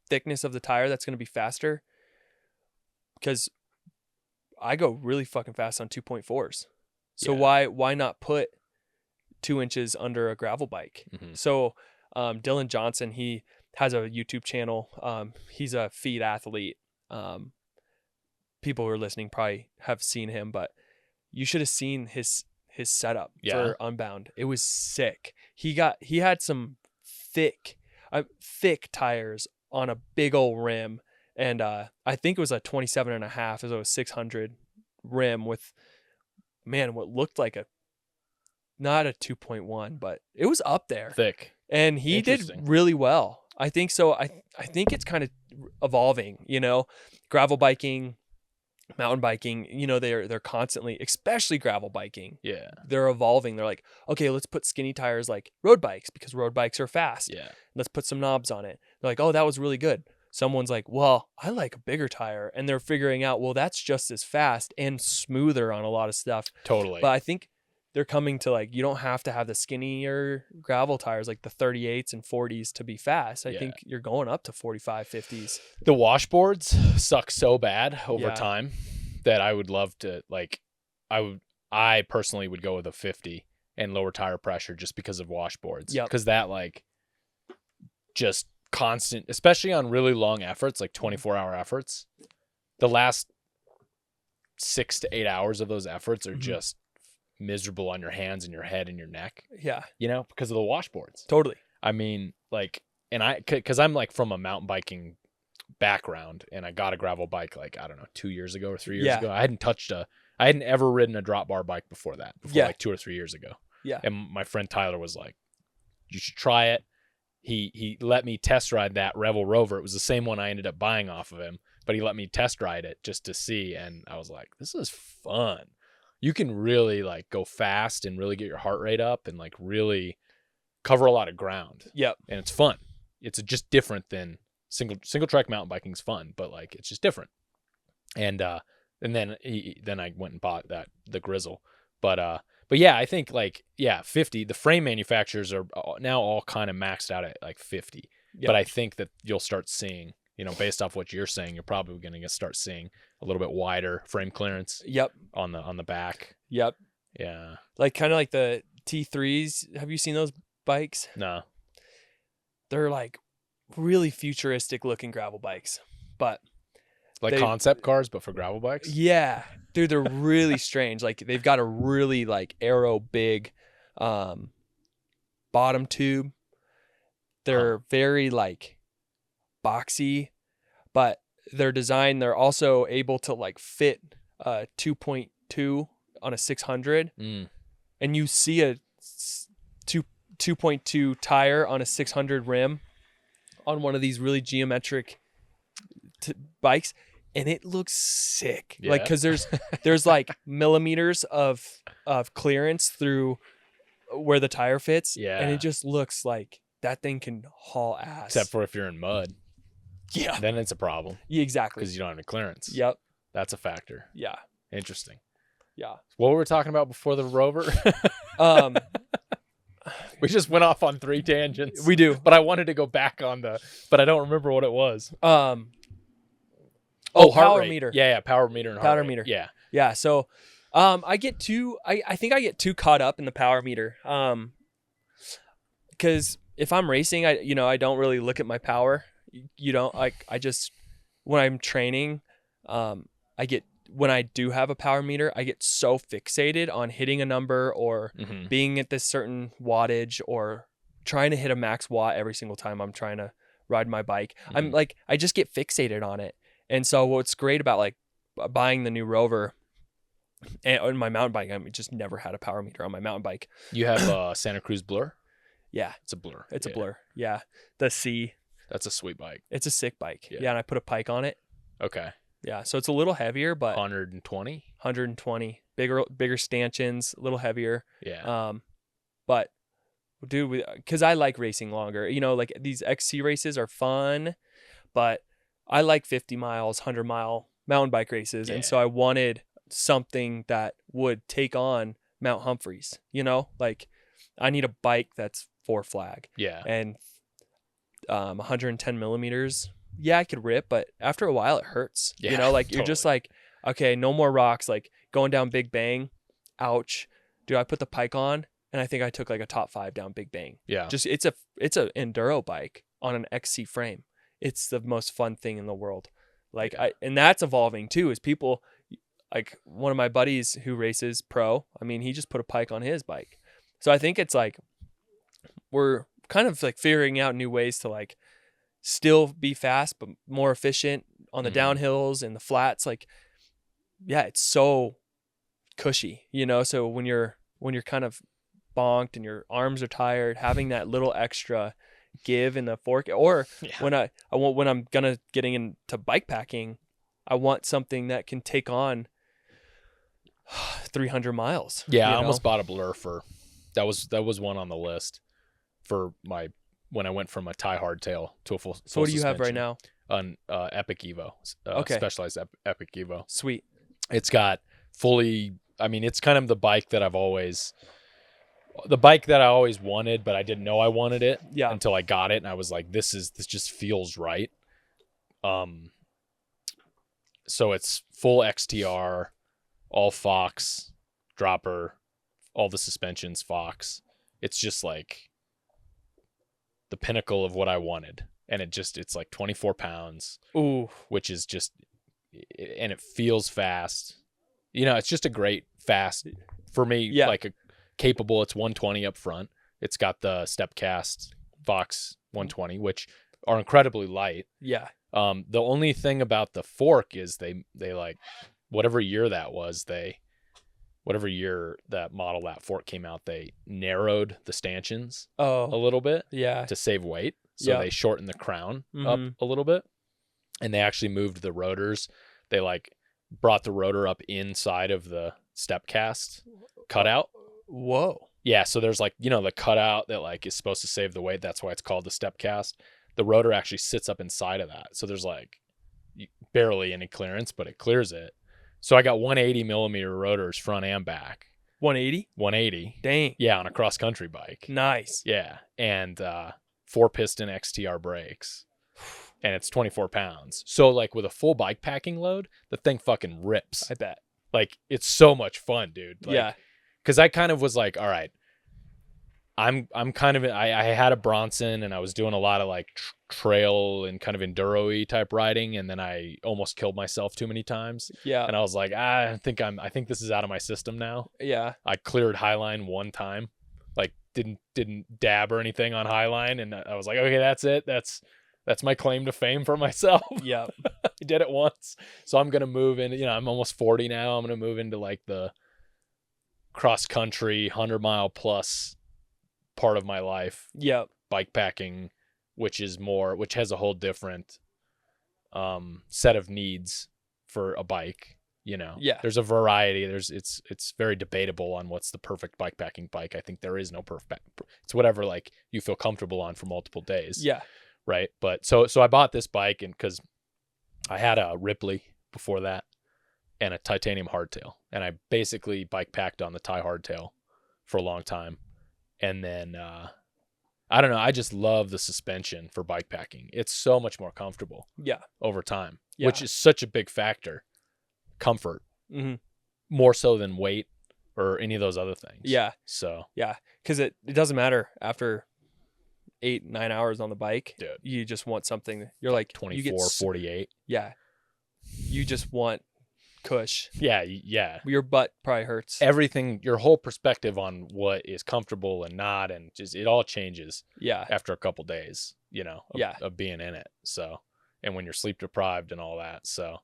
thickness of the tire that's going to be faster, because I go really fucking fast on 2.4s. So why not put 2 inches under a gravel bike? Mm-hmm. So Dylan Johnson, he has a YouTube channel. He's a feed athlete. People who are listening probably have seen him, but you should have seen his setup for Unbound. It was sick. He had some thick tires on a big old rim, and I think it was a 27.5. It was a 600 rim with, man, what looked like not a 2.1, but it was up there. Thick. And he did really well. I think so. I think it's kind of evolving, you know, gravel biking, mountain biking, you know, they're constantly, especially gravel biking. Yeah. They're evolving. They're like, okay, let's put skinny tires like road bikes, because road bikes are fast. Yeah. Let's put some knobs on it. They're like, oh, that was really good. Someone's like, well, I like a bigger tire. And they're figuring out, well, that's just as fast and smoother on a lot of stuff. Totally. But I think they're coming to like, you don't have to have the skinnier gravel tires like the 38s and 40s to be fast. I think you're going up to 45, 50s. The washboards suck so bad over time that I would love to, like, I personally would go with a 50 and lower tire pressure just because of washboards. Yeah. Because that, like, just constant, especially on really long efforts, like 24-hour efforts, the last 6 to 8 hours of those efforts are just miserable on your hands and your head and your neck. Yeah. You know, because of the washboards. Totally. I mean, like, and because I'm like from a mountain biking background, and I got a gravel bike like, I don't know, 2 years ago or 3 years ago. I hadn't ever ridden a drop bar bike before like 2 or 3 years ago. Yeah. And my friend Tyler was like, you should try it. He let me test ride that Revel Rover. It was the same one I ended up buying off of him, but he let me test ride it just to see. And I was like, this is fun. You can really like go fast and really get your heart rate up and like really cover a lot of ground. Yep. And it's fun. It's just different than single track mountain biking is fun, but like it's just different. And then I went and bought the Grizzle. But yeah, I think like 50. The frame manufacturers are now all kind of maxed out at like 50. Yep. But I think that you'll start seeing, you know, based off what you're saying, you're probably going to start seeing a little bit wider frame clearance. Yep. On the back. Yep. Yeah. Like kind of like the T3s. Have you seen those bikes? No. They're like really futuristic looking gravel bikes, but like concept cars, but for gravel bikes. Yeah, dude, they're really strange. Like they've got a really like aero big bottom tube. They're very like boxy, but they're designed. They're also able to like fit 2.2 on a 600 and you see a 2.2 tire on a 600 rim on one of these really geometric bikes, and it looks sick. Like, because there's like millimeters of clearance through where the tire fits, and it just looks like that thing can haul ass. Except for if you're in mud. Yeah. Then it's a problem. Yeah, exactly. Because you don't have any clearance. Yep. That's a factor. Yeah. Interesting. Yeah. What were we talking about before the Rover? We just went off on 3 tangents. We do. But I wanted to go back on but I don't remember what it was. Power rate. meter. Yeah, power meter and power heart rate. meter. Yeah. Yeah. So I think I get too caught up in the power meter. Because if I'm racing, I don't really look at my power. I just, when I'm training, when I do have a power meter, I get so fixated on hitting a number or being at this certain wattage or trying to hit a max watt every single time I'm trying to ride my bike. I'm like, I just get fixated on it. And so what's great about like buying the new Rover and on my mountain bike, I just never had a power meter on my mountain bike. You have Santa Cruz Blur? Yeah. It's a Blur. It's a Blur. Yeah. The C. That's a sweet bike. It's a sick bike. Yeah. And I put a pike on it. Okay. Yeah. So it's a little heavier, but 120, bigger stanchions, a little heavier. Yeah. But dude, because I like racing longer, like these XC races are fun, but I like 50 miles, 100-mile mountain bike races. And so I wanted something that would take on Mount Humphreys, like I need a bike that's 4 flag. Yeah. And 110 millimeters. Yeah, I could rip, but after a while it hurts. Yeah, Like totally. you're just like, okay, no more rocks. Like going down Big Bang, ouch. Dude, I put the pike on, and I think I took like a top 5 down Big Bang. Yeah. Just it's a enduro bike on an XC frame. It's the most fun thing in the world. Like and that's evolving too. Is people like one of my buddies who races pro. I mean, he just put a pike on his bike. So I think it's like we're kind of like figuring out new ways to like still be fast but more efficient on the downhills and the flats. Like, yeah, it's so cushy, so when you're kind of bonked and your arms are tired, having that little extra give in the fork, or when I'm getting into bike packing, I want something that can take on 300 miles. Yeah. I almost bought a Blur that was one on the list for when I went from a tie hardtail to a full. So what do you have right now? An Epic Evo, Specialized Epic Evo. Sweet. It's got it's kind of the bike that I always wanted, but I didn't know I wanted it until I got it, and I was like, this just feels right. So it's full XTR, all Fox dropper, all the suspensions Fox. It's just like the pinnacle of what I wanted, and it's like 24 pounds. Ooh, which is just, and it feels fast. It's just a great fast for me. Yeah. Like capable. It's 120 up front. It's got the step cast Fox 120, which are incredibly light. Yeah. The only thing about the fork is they like whatever year that model that fork came out, they narrowed the stanchions a little bit to save weight. So they shortened the crown up a little bit, and they actually moved the rotors. They like brought the rotor up inside of the step cast cutout. Whoa. Yeah. So there's like, the cutout that like is supposed to save the weight. That's why it's called the step cast. The rotor actually sits up inside of that. So there's like barely any clearance, but it clears it. So I got 180 millimeter rotors front and back. 180. Dang. Yeah, on a cross country bike. Nice. Yeah, and 4-piston XTR brakes, and it's 24 pounds. So like with a full bike packing load, the thing fucking rips. I bet. Like it's so much fun, dude. Like, yeah. Because I kind of was like, all right, I'm kind of I had a Bronson, and I was doing a lot of like trail and kind of enduro-y type riding, and then I almost killed myself too many times. Yeah. And I was like, I think this is out of my system now. Yeah. I cleared Highline one time, like didn't dab or anything on Highline, and I was like, okay, that's it. That's my claim to fame for myself. Yeah. I did it once. So I'm gonna move in, I'm almost 40 now. I'm gonna move into like the cross country 100-mile plus part of my life. Yep. Bike packing, which has a whole different set of needs for a bike. Yeah. There's a variety. It's very debatable on what's the perfect bike packing bike. I think there is no perfect. It's whatever like you feel comfortable on for multiple days. Yeah. Right. But so I bought this bike, and because I had a Ripley before that and a titanium hardtail, and I basically bike packed on the Thai hardtail for a long time, and then I don't know. I just love the suspension for bike packing. It's so much more comfortable. Yeah. Over time, yeah. which is such a big factor. Comfort, more so than weight or any of those other things. Yeah. So yeah, because it doesn't matter after 8-9 hours on the bike. Dude. You just want something. You're like 24, 48. Yeah. You just want cush. Yeah. Yeah. Your butt probably hurts. Everything, your whole perspective on what is comfortable and not, and just it all changes. Yeah. After a couple days, of being in it. So, and when you're sleep deprived and all that. So,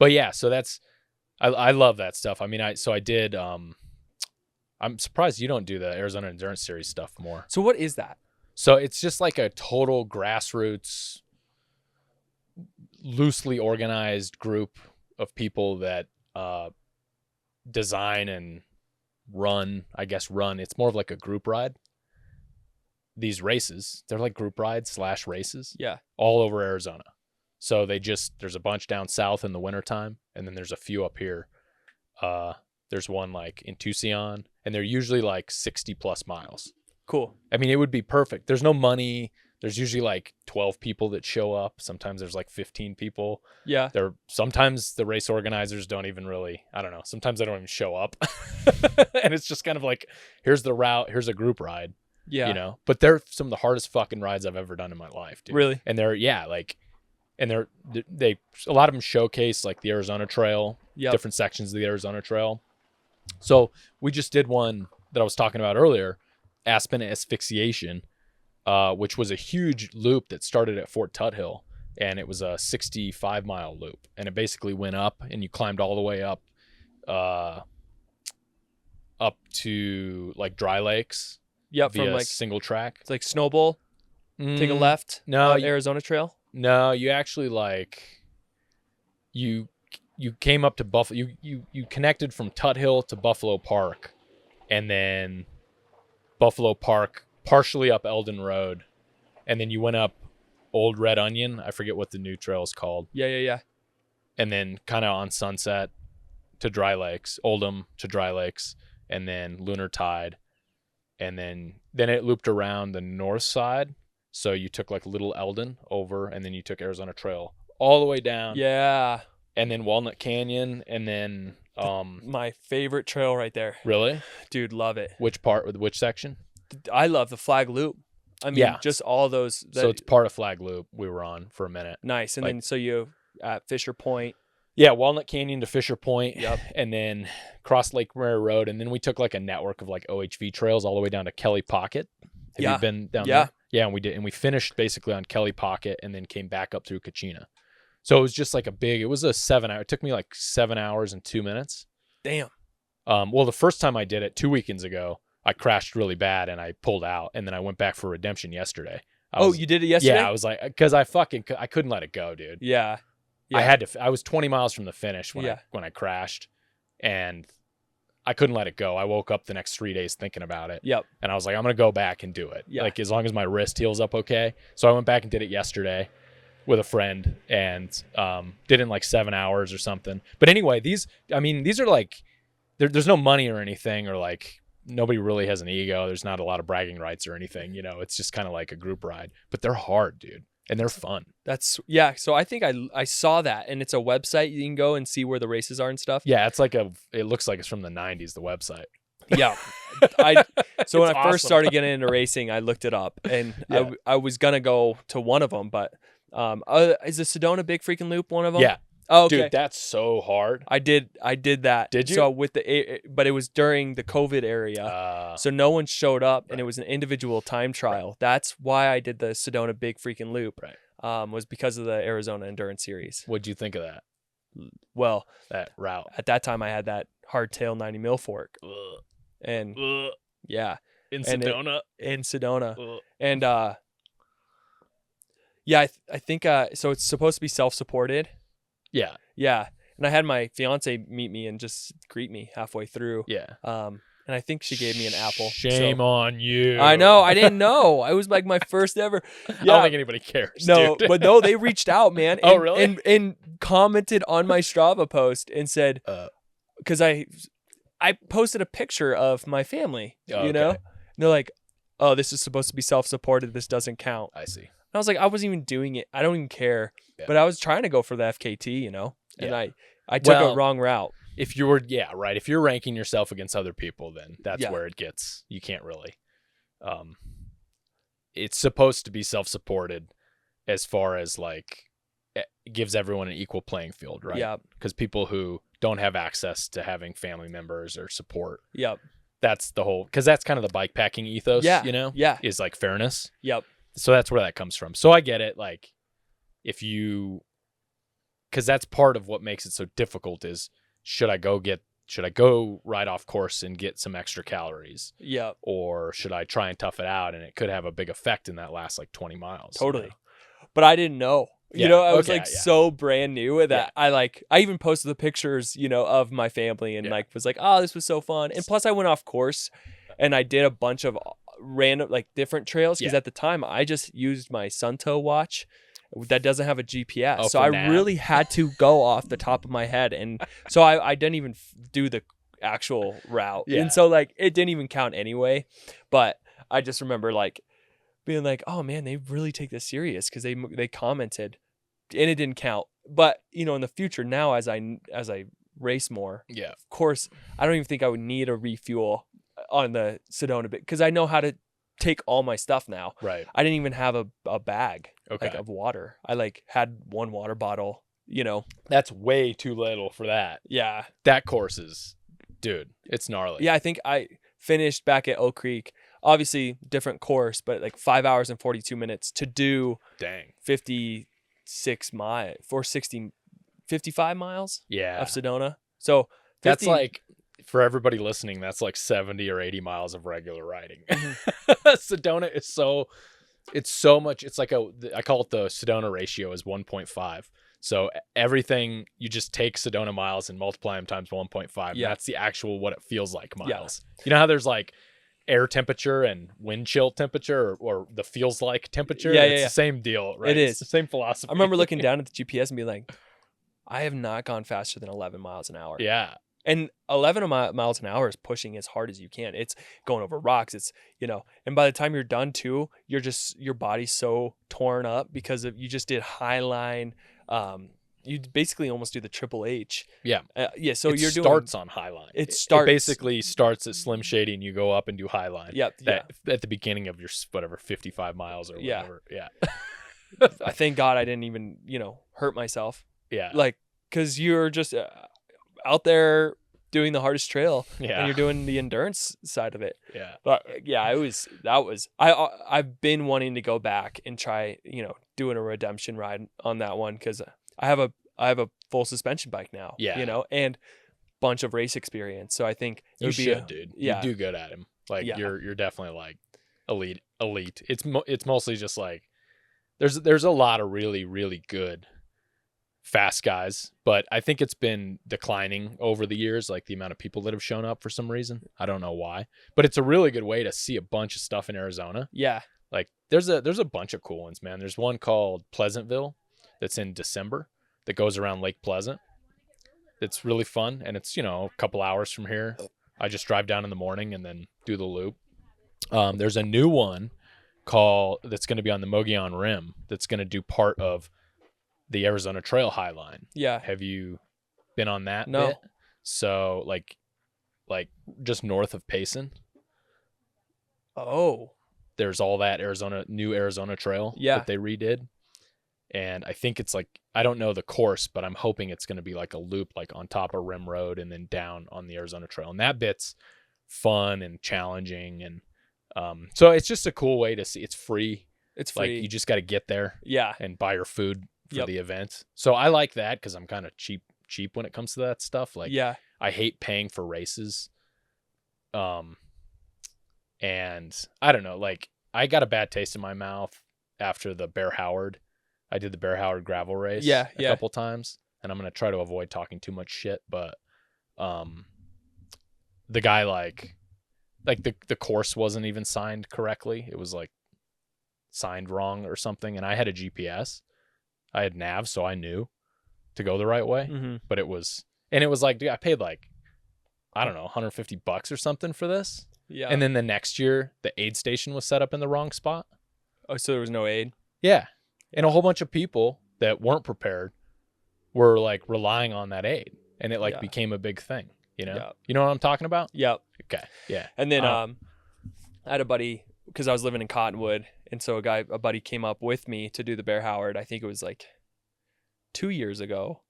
but yeah, so I love that stuff. I mean, I did, I'm surprised you don't do the Arizona Endurance Series stuff more. So what is that? So it's just like a total grassroots, loosely organized group of people that, design and run. It's more of like a group ride. These races, they're like group rides / races. Yeah. All over Arizona. So there's a bunch down south in the wintertime, and then there's a few up here. There's one like in Tucson, and they're usually like 60 plus miles. Cool. I mean, it would be perfect. There's no money. There's usually like 12 people that show up. Sometimes there's like 15 people. Yeah. Sometimes the race organizers don't even really, I don't know. Sometimes they don't even show up. And it's just kind of like, here's the route. Here's a group ride. Yeah. But they're some of the hardest fucking rides I've ever done in my life, dude. Really? And a lot of them showcase like the Arizona Trail, different sections of the Arizona Trail. So we just did one that I was talking about earlier, Aspen Asphyxiation, which was a huge loop that started at Fort Tuthill, and it was a 65-mile loop, and it basically went up, and you climbed all the way up to like Dry Lakes. Yep, via from like single track. It's like Snowball. Take a left. No, Arizona Trail. No, you actually you came up to Buffalo. You connected from Tuthill to Buffalo Park, and then Buffalo Park partially up Eldon Road, and then you went up Old Red Onion. I forget what the new trail is called. Yeah. And then kind of on Sunset to Dry Lakes, Oldham to Dry Lakes, and then Lunar Tide, and then it looped around the north side. So you took like Little Eldon over, and then you took Arizona Trail all the way down. Yeah. And then Walnut Canyon, and then my favorite trail right there. Really? Dude, love it. Which part? Which section? I love the Flag Loop. I mean, just all those. So it's part of Flag Loop we were on for a minute. Nice. And then so you at Fisher Point. Yeah, Walnut Canyon to Fisher Point. Yep. And then cross Lake Mary Road, and then we took like a network of like OHV trails all the way down to Kelly Pocket. Have you been down there? Yeah, and we did, and we finished basically on Kelly Pocket, and then came back up through Kachina. So it was just like it was a 7 hour. It took me like 7 hours and 2 minutes. Damn. Well, the first time I did it 2 weekends ago, I crashed really bad and I pulled out, and then I went back for redemption yesterday. You did it yesterday? Yeah, I was like, because I couldn't let it go, dude. Yeah. I was 20 miles from the finish when I crashed, and I couldn't let it go. I woke up the next 3 days thinking about it. Yep. And I was like, I'm going to go back and do it. Yeah. Like, as long as my wrist heals up okay. So I went back and did it yesterday with a friend, and did it in like 7 hours or something. But anyway, these are like, there's no money or anything, or like nobody really has an ego. There's not a lot of bragging rights or anything. It's just kind of like a group ride. But they're hard, dude. And they're fun. So I think I saw that, and it's a website you can go and see where the races are and stuff. Yeah, it's like it looks like it's from the 90s, the website. Yeah. So when I first started getting into racing, I looked it up, and I was going to go to one of them, but is the Sedona Big Freaking Loop one of them? Yeah. Oh, okay. Dude, that's so hard. I did that. Did you? So but it was during the COVID area, so no one showed up, and it was an individual time trial. Right. That's why I did the Sedona Big Freaking Loop. Right. Was because of the Arizona Endurance Series. What'd you think of that? Well, that route. At that time, I had that hardtail 90 mil fork. Ugh. And Ugh. yeah. In And Sedona. In Sedona. Ugh. And yeah, I think so it's supposed to be self-supported. Yeah. Yeah. And I had my fiance meet me and just greet me halfway through. Yeah. And I think she gave me an apple. Shame on you. I know. I didn't know. I was like my first ever. Yeah. I don't think anybody cares. No, dude. but no, they reached out, man. Oh, really? And commented on my Strava post and said, because I posted a picture of my family, you know? And they're like, oh, this is supposed to be self-supported. This doesn't count. I see. And I was like, I wasn't even doing it. I don't even care. Yeah. But I was trying to go for the FKT, you know? And Yeah. I took a wrong route. If you were, right. If you're ranking yourself against other people, then that's Yeah. where it gets, you can't really. It's supposed to be self-supported as far as like, it gives everyone an equal playing field, right? Yeah. Because people who don't have access to having family members or support, Yep. that's the whole, because that's kind of the bike packing ethos, Yeah. you know? Yeah. Is like fairness. Yep. So that's where that comes from. So I get it. Like, because that's part of what makes it so difficult is, should I go ride off course and get some extra calories? Yeah. Or should I try and tough it out? And it could have a big effect in that last like 20 miles. Totally. You know? But I didn't know. You Yeah, know, I was okay, like yeah. so brand new that I even posted the pictures, you know, of my family and like was like, oh, this was so fun. And plus I went off course and I did a bunch of random like different trails because at the time I just used my Suntoe watch that doesn't have a GPS. Oh, so for I nav. really had to go off the top of my head. And so I didn't even do the actual route. Yeah. And so like it didn't even count anyway. But I just remember like being like, oh man, they really take this serious because they commented and it didn't count. But you know, in the future now, as I race more, of course, I don't even think I would need a refuel on the Sedona bit because I know how to take all my stuff now. Right. I didn't even have a bag Okay. like of water. I like had one water bottle, you know. That's way too little for that. Yeah. That course is, dude, it's gnarly. Yeah, I think I finished back at Oak Creek. Obviously, different course, but like 5 hours and 42 minutes to do 56 miles, 55 miles of Sedona. So 50, that's like, for everybody listening, that's like 70 or 80 miles of regular riding. Sedona is it's so much. It's like I call it the Sedona ratio is 1.5. So everything, you just take Sedona miles and multiply them times 1.5. Yeah. That's the actual, what it feels like miles. Yeah. You know how there's like air temperature and wind chill temperature or the feels like temperature? Yeah, it's the same deal, right? It is. It's the same philosophy. I remember looking down at the GPS and being like, I have not gone faster than 11 miles an hour. Yeah. And 11 miles an hour is pushing as hard as you can. It's going over rocks. It's, you know, and by the time you're done too, your body's so torn up because you just did high line. You basically almost do the Triple H. Yeah. So it you're doing. starts on high line. It basically starts at Slim Shady and you go up and do high line. Yep. At the beginning of your, 55 miles or whatever. Yeah. I thank God I didn't even, hurt myself. Yeah. Like, cause you're just out there doing the hardest trail and you're doing the endurance side of it. Yeah. But yeah, I've been wanting to go back and try, doing a redemption ride on that one. Cause I have a full suspension bike now, and bunch of race experience. So I think it would be dude. You do good at him. Like you're definitely like elite. It's mostly just like, there's a lot of really, really good fast guys, but I think it's been declining over the years, like the amount of people that have shown up for some reason. I don't know why, but it's a really good way to see a bunch of stuff in Arizona. Yeah. Like there's a bunch of cool ones, man. There's one called Pleasantville that's in December that goes around Lake Pleasant. It's really fun. And it's, a couple hours from here. I just drive down in the morning and then do the loop. There's a new one that's going to be on the Mogollon Rim. That's going to do part of the Arizona Trail High Line. Yeah. Have you been on that? No. bit? So like just north of Payson. Oh. There's all that new Arizona Trail that they redid. And I think it's like, I don't know the course, but I'm hoping it's going to be like a loop, like on top of Rim Road and then down on the Arizona Trail. And that bit's fun and challenging. And so it's just a cool way to see. It's free. It's free. Like you just got to get there and buy your food for Yep. the event. So I like that because I'm kind of cheap when it comes to that stuff. Like I hate paying for races. And I don't know, like I got a bad taste in my mouth after the Bear Howard. I did the Bear Howard gravel race a couple times, and I'm going to try to avoid talking too much shit, but the guy like the course wasn't even signed correctly. It was like signed wrong or something, and I had a GPS. I had nav, so I knew to go the right way. Mm-hmm. But it was like, dude, I paid like, I don't know, $150 or something for this. Yeah. And then the next year, the aid station was set up in the wrong spot. Oh, so there was no aid? Yeah. And a whole bunch of people that weren't prepared were like relying on that aid, and it like became a big thing, you know? Yep. You know what I'm talking about? Yep. Okay. Yeah. And then I had a buddy, because I was living in Cottonwood, and so a buddy came up with me to do the Bear Howard. I think it was like 2 years ago.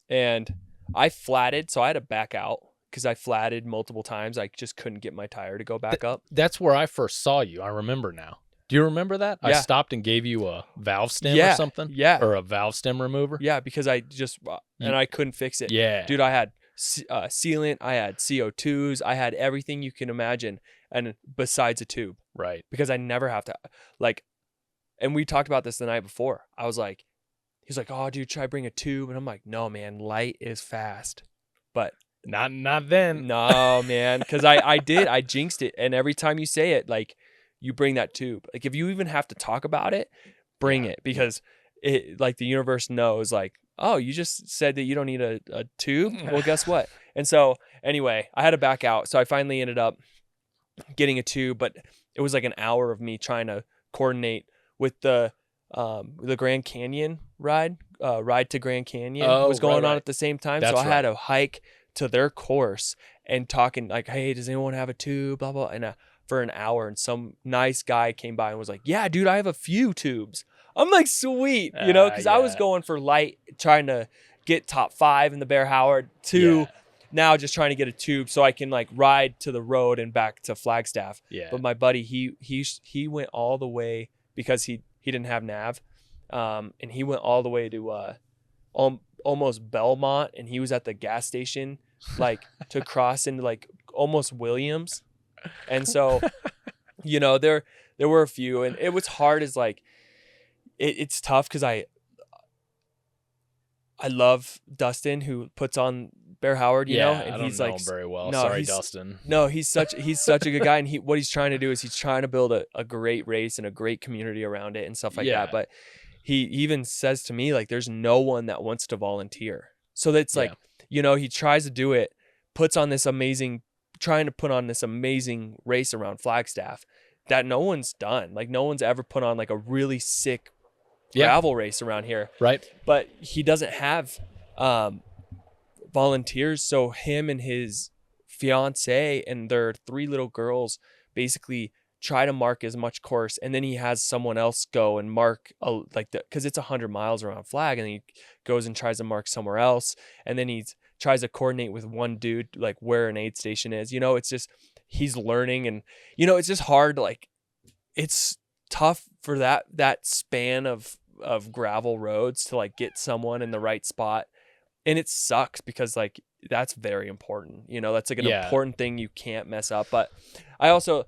And I flatted, so I had to back out because I flatted multiple times. I just couldn't get my tire to go back up. That's where I first saw you. I remember now. Do you remember that? Yeah. I stopped and gave you a valve stem or something? Yeah. Or a valve stem remover? Yeah, because I just, and I couldn't fix it. Yeah. Dude, I had sealant, I had CO2s, I had everything you can imagine, and besides a tube. Right. Because I never have to, like, and we talked about this the night before. I was like, he's like, oh, dude, should I bring a tube? And I'm like, no, man, light is fast. But not then. No, man, because I jinxed it. And every time you say it, like, you bring that tube. Like, if you even have to talk about it, bring it, because it, like, the universe knows, like, oh, you just said that you don't need a tube? Well, guess what? And so anyway, I had to back out. So I finally ended up getting a tube, but it was like an hour of me trying to coordinate with the Grand Canyon ride to Grand Canyon was going on at the same time. That's so I had to hike to their course and talking like, hey, does anyone have a tube? Blah, blah. And for an hour, and some nice guy came by and was like, yeah, dude, I have a few tubes. I'm like, sweet, you know, because I was going for light, trying to get top 5 in the Bear Howard to now just trying to get a tube so I can like ride to the road and back to Flagstaff. Yeah. But my buddy, he went all the way because he didn't have nav, and he went all the way to almost Belmont, and he was at the gas station like to cross into like almost Williams. And so, you know, there were a few, and it was hard as like, it's tough because I love Dustin, who puts on Bear Howard, you know, and he's like, him very well. No, sorry, Dustin. No, he's such a good guy, and what he's trying to do is he's trying to build a great race and a great community around it and stuff like that. But he even says to me, like, there's no one that wants to volunteer. So that's like, you know, he tries to do it, trying to put on this amazing race around Flagstaff that no one's done. Like, no one's ever put on like a really sick gravel race around here. Right. But he doesn't have volunteers. So him and his fiance and their 3 little girls basically try to mark as much course. And then he has someone else go and mark because it's 100 miles around Flag, and he goes and tries to mark somewhere else. And then he tries to coordinate with one dude, like where an aid station is, you know. It's just, he's learning, and, you know, it's just hard. Like, it's tough for that span of gravel roads to like get someone in the right spot. And it sucks because like that's very important, you know, that's like an important thing you can't mess up. But I also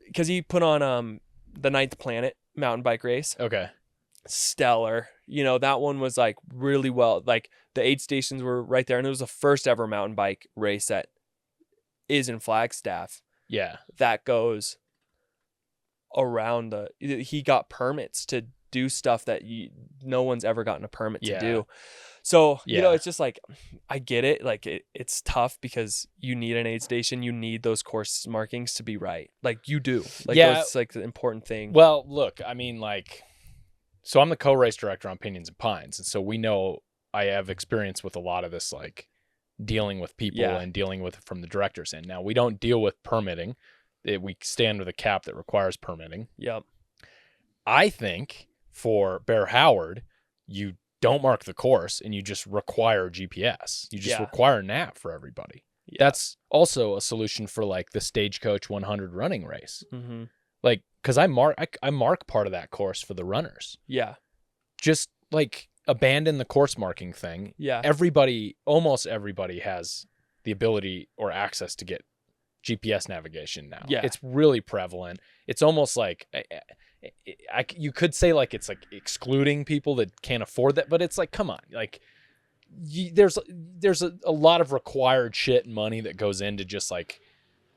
because he put on the 9th Planet mountain bike race. Okay. Stellar. You know, that one was like really well, like the aid stations were right there, and it was the first ever mountain bike race that is in Flagstaff. Yeah. That goes around he got permits to do stuff that no one's ever gotten a permit to do. So, you know, it's just like, I get it. Like, it's tough because you need an aid station. You need those course markings to be right. Like, you do. Like, that's like the important thing. Well, look, I mean, like, so I'm the co-race director on Pinions and Pines. And so we know I have experience with a lot of this, like dealing with people and dealing with it from the director's end. Now, we don't deal with permitting. We stand with a cap that requires permitting. Yep. I think for Bear Howard, you don't mark the course and you just require GPS. You just require nav for everybody. Yeah. That's also a solution for like the Stagecoach 100 running race. Mm-hmm. Like, because I mark part of that course for the runners. Yeah. Just like, abandon the course marking thing. Yeah. Almost everybody has the ability or access to get GPS navigation now. Yeah. It's really prevalent. It's almost like you could say like it's like excluding people that can't afford that, but it's like, come on, like there's a lot of required shit and money that goes into just like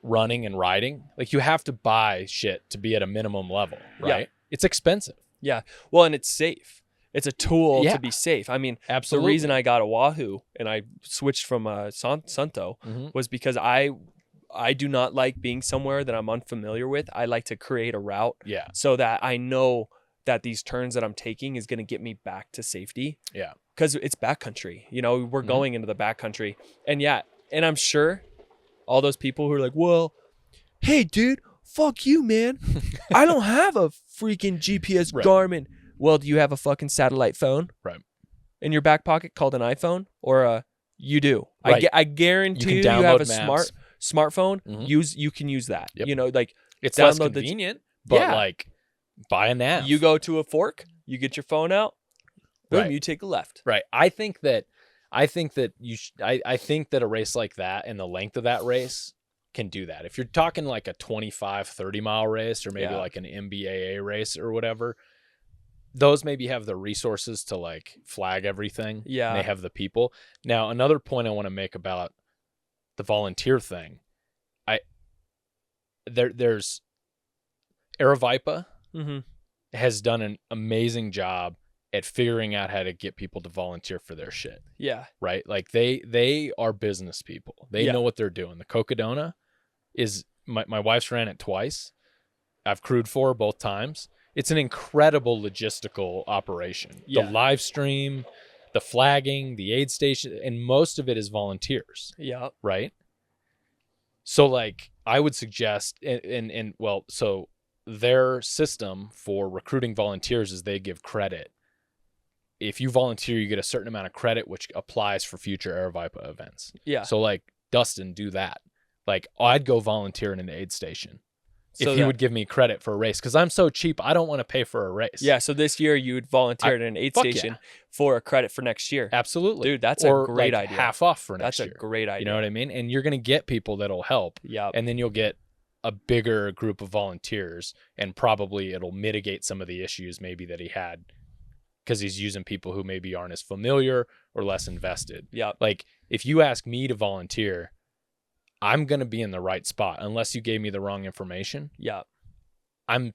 running and riding. Like you have to buy shit to be at a minimum level, right? Yeah. It's expensive. Yeah. Well, and it's safe. It's a tool Yeah. to be safe. I mean, Absolutely. The reason I got a Wahoo and I switched from Sunto was because I do not like being somewhere that I'm unfamiliar with. I like to create a route so that I know that these turns that I'm taking is going to get me back to safety. Yeah. Because it's backcountry. You know, we're going into the backcountry. And and I'm sure all those people who are like, well, hey, dude, fuck you, man. I don't have a freaking GPS Garmin. Well, do you have a fucking satellite phone? Right. In your back pocket called an iPhone? Or you do. Right. I guarantee you have a smartphone. You can use that. Yep. You know, like it's less convenient, but like buy a nav. You go to a fork, you get your phone out, boom, you take a left. Right. I think that I think that a race like that and the length of that race can do that. If you're talking like a 25, 30 mile race or maybe like an MBAA race or whatever, those maybe have the resources to like flag everything. Yeah. And they have the people. Now, another point I want to make about the volunteer thing. There's Aravaipa has done an amazing job at figuring out how to get people to volunteer for their shit. Yeah. Right? Like they are business people. They know what they're doing. The Cocodona is my wife's ran it twice. I've crewed for her both times. It's an incredible logistical operation. Yeah. The live stream, the flagging, the aid station, and most of it is volunteers. Yeah. Right? So like I would suggest so their system for recruiting volunteers is they give credit. If you volunteer, you get a certain amount of credit, which applies for future Aravaipa events. Yeah. So like Dustin, do that. Like I'd go volunteer in an aid station if he would give me credit for a race, because I'm so cheap. I don't want to pay for a race. Yeah. So this year you would volunteer at an aid station for a credit for next year. Absolutely, dude. That's a great idea. Half off for next year. That's a great idea. You know what I mean? And you're gonna get people that'll help. Yeah. And then you'll get a bigger group of volunteers, and probably it'll mitigate some of the issues maybe that he had, because he's using people who maybe aren't as familiar or less invested. Yeah. Like if you ask me to volunteer, I'm going to be in the right spot unless you gave me the wrong information. Yeah. I'm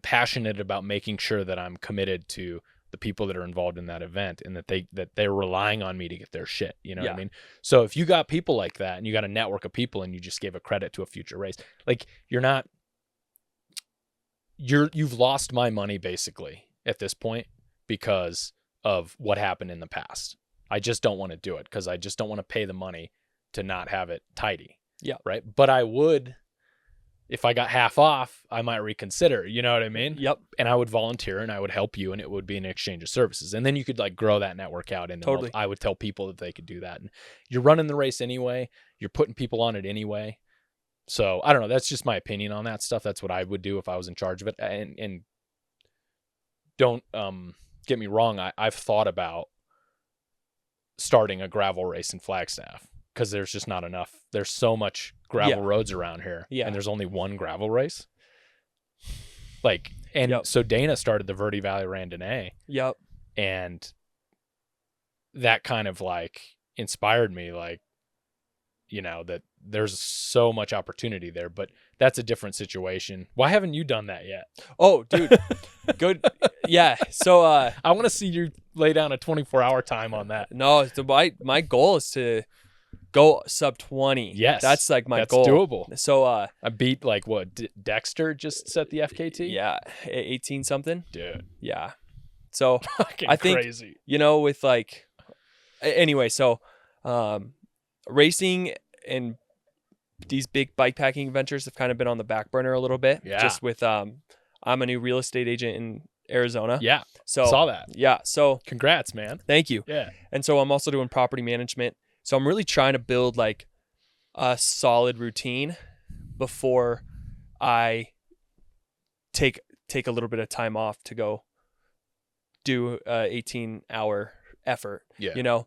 passionate about making sure that I'm committed to the people that are involved in that event and that they're relying on me to get their shit. You know what I mean? So if you got people like that and you got a network of people and you just gave a credit to a future race, like you've lost my money basically at this point because of what happened in the past. I just don't want to do it because I just don't want to pay the money to not have it tidy. Yeah. Right. But I would, if I got half off, I might reconsider, you know what I mean? Yep. And I would volunteer and I would help you and it would be an exchange of services. And then you could like grow that network out. And totally. I would tell people that they could do that. And you're running the race anyway. You're putting people on it anyway. So I don't know. That's just my opinion on that stuff. That's what I would do if I was in charge of it. And don't get me wrong. I've thought about starting a gravel race in Flagstaff, because there's just not enough. There's so much gravel roads around here, and there's only one gravel race. Like, and so Dana started the Verde Valley Randonnée. Yep. And that kind of like inspired me, like, you know, that there's so much opportunity there, but that's a different situation. Why haven't you done that yet? Oh, dude. Good. Yeah. So I want to see you lay down a 24-hour time on that. No, my goal is to go sub 20. Yes. That's like my goal. That's doable. So I beat like what Dexter just set the FKT? Yeah, 18 something. Dude. Yeah. So fucking I think crazy. You know, with like anyway, so racing and these big bikepacking adventures have kind of been on the back burner a little bit. Yeah. Just with I'm a new real estate agent in Arizona. Yeah. So saw that. Yeah. So congrats, man. Thank you. Yeah. And so I'm also doing property management. So I'm really trying to build like a solid routine before I take a little bit of time off to go do a 18-hour effort, Yeah. you know?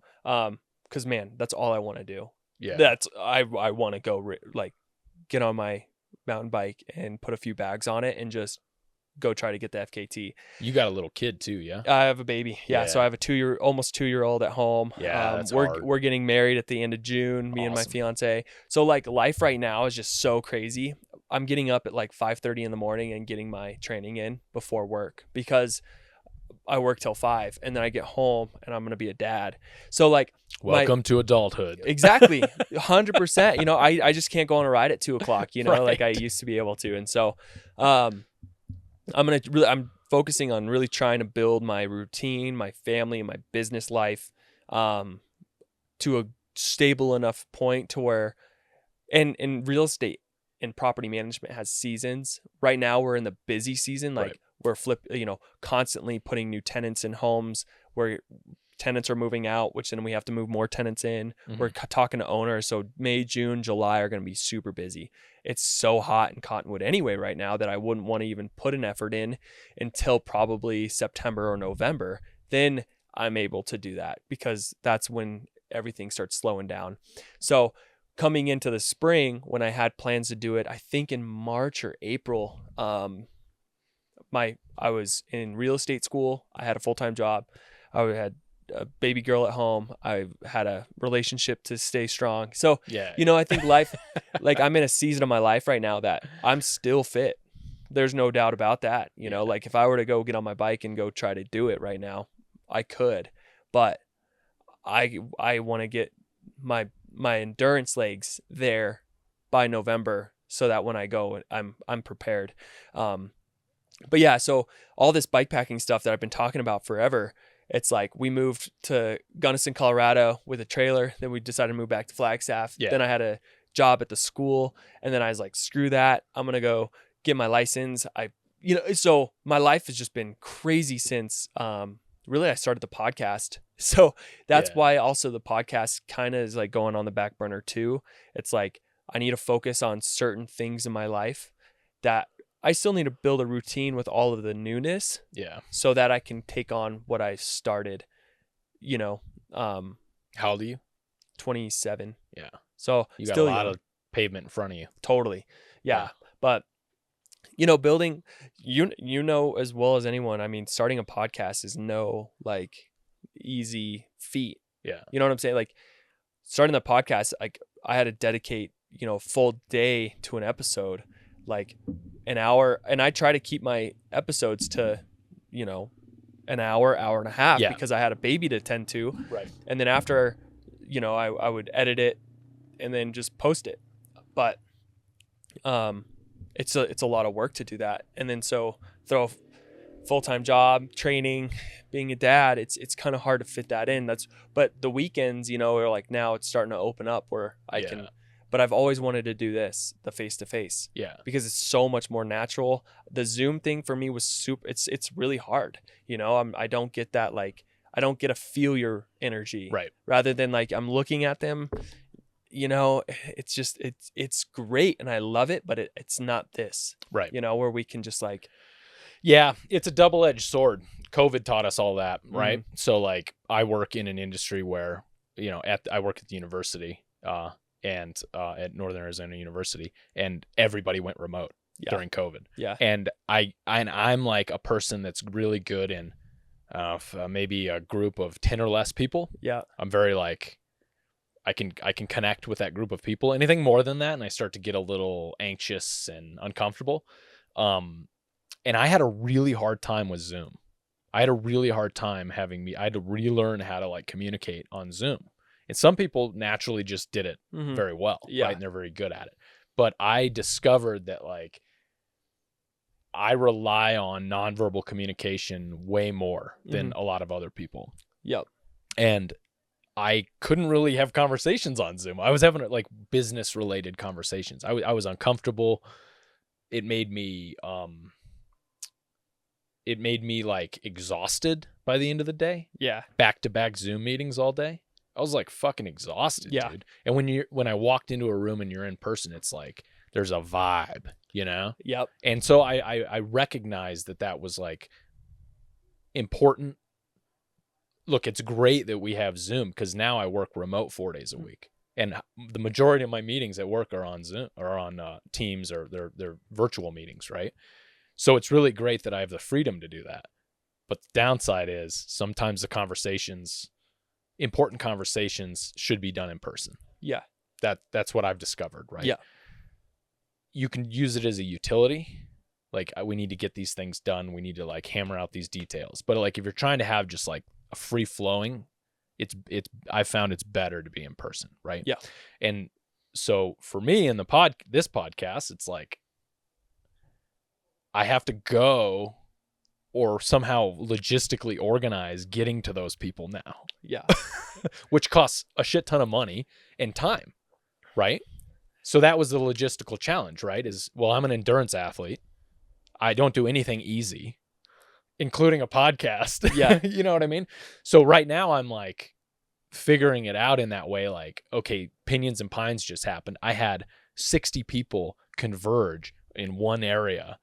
Cause man, that's all I want to do. Yeah. I want to go like get on my mountain bike and put a few bags on it and just go try to get the FKT. You got a little kid too, yeah? I have a baby. Yeah. So I have a almost 2-year-old at home. Yeah, that's we're hard. we're getting married at the end of June, me and my fiance. So like life right now is just so crazy. I'm getting up at like 5:30 in the morning and getting my training in before work because I work till 5 and then I get home and I'm going to be a dad. So like welcome to adulthood. Exactly. 100%. You know, I just can't go on a ride at 2:00, you know, Right. like I used to be able to. And so, I'm focusing on really trying to build my routine, my family, and my business life, to a stable enough point to where, and in real estate and property management has seasons. Right now we're in the busy season. Like we're constantly putting new tenants in homes where tenants are moving out, which then we have to move more tenants in. Mhm. We're talking to owners. So May, June, July are going to be super busy. It's so hot in Cottonwood anyway right now that I wouldn't want to even put an effort in until probably September or November. Then I'm able to do that because that's when everything starts slowing down. So coming into the spring, when I had plans to do it, I think in March or April, I was in real estate school. I had a full-time job. I had a baby girl at home. I had a relationship to stay strong. So, I think life, like I'm in a season of my life right now that I'm still fit. There's no doubt about that. You know, like if I were to go get on my bike and go try to do it right now, I could, but I want to get my endurance legs there by November so that when I go, I'm prepared. But yeah, so all this bike packing stuff that I've been talking about forever, it's like we moved to Gunnison, Colorado with a trailer. Then we decided to move back to Flagstaff. Yeah. Then I had a job at the school. And then I was like, screw that. I'm going to go get my license. So my life has just been crazy since really I started the podcast. So that's why also the podcast kind of is like going on the back burner too. It's like I need to focus on certain things in my life that I still need to build a routine with all of the newness. Yeah. So that I can take on what I started, How old are you? 27. Yeah. So You got still a lot young. of pavement in front of you. Totally. Yeah. But, building, as well as anyone, I mean, starting a podcast is no like easy feat. Yeah. You know what I'm saying? Like starting the podcast, like I had to dedicate, full day to an episode, like an hour. And I try to keep my episodes to, an hour and a half because I had a baby to tend to. Right. And then after, I would edit it and then just post it. But, it's a lot of work to do that. And then so throw a full-time job, training, being a dad, it's kind of hard to fit that in. But the weekends, are like now it's starting to open up where I can, but I've always wanted to do this, the face-to-face. Yeah. Because it's so much more natural. The Zoom thing for me was super, it's really hard. I don't get that, like, I don't get to feel your energy. Right. Rather than like, I'm looking at them, it's just, it's great and I love it, but it's not this, Right. Where we can just like, yeah, it's a double-edged sword. COVID taught us all that, right? Mm-hmm. So like I work in an industry where, I work at the university, and at Northern Arizona University, and everybody went remote during COVID. Yeah. And I'm like a person that's really good in maybe a group of 10 or less people. Yeah. I'm very like, I can connect with that group of people. Anything more than that, and I start to get a little anxious and uncomfortable. And I had a really hard time with Zoom. I had a really hard time I had to relearn how to like communicate on Zoom. And some people naturally just did it very well, right? And they're very good at it. But I discovered that like I rely on nonverbal communication way more than a lot of other people. Yep. And I couldn't really have conversations on Zoom. I was having like business related conversations. I was uncomfortable. It made me like exhausted by the end of the day. Yeah. Back-to-back Zoom meetings all day. I was like fucking exhausted, dude. And when I walked into a room and you're in person, it's like there's a vibe, Yep. And so I recognized that was like important look, it's great that we have Zoom because now I work remote 4 days a week. And the majority of my meetings at work are on Zoom or on Teams, or they're virtual meetings, right? So it's really great that I have the freedom to do that. But the downside is sometimes important conversations should be done in person. Yeah. That's what I've discovered, right? Yeah. You can use it as a utility. Like, we need to get these things done. We need to like hammer out these details. But like, if you're trying to have just like a free flowing, I found it's better to be in person, right? Yeah. And so for me in this podcast, it's like I have to go or somehow logistically organize getting to those people now. Yeah. Which costs a shit ton of money and time, right? So that was the logistical challenge, right? Well, I'm an endurance athlete. I don't do anything easy, including a podcast. Yeah. You know what I mean? So right now I'm like figuring it out in that way. Like, okay, Pinions and Pines just happened. I had 60 people converge in one area,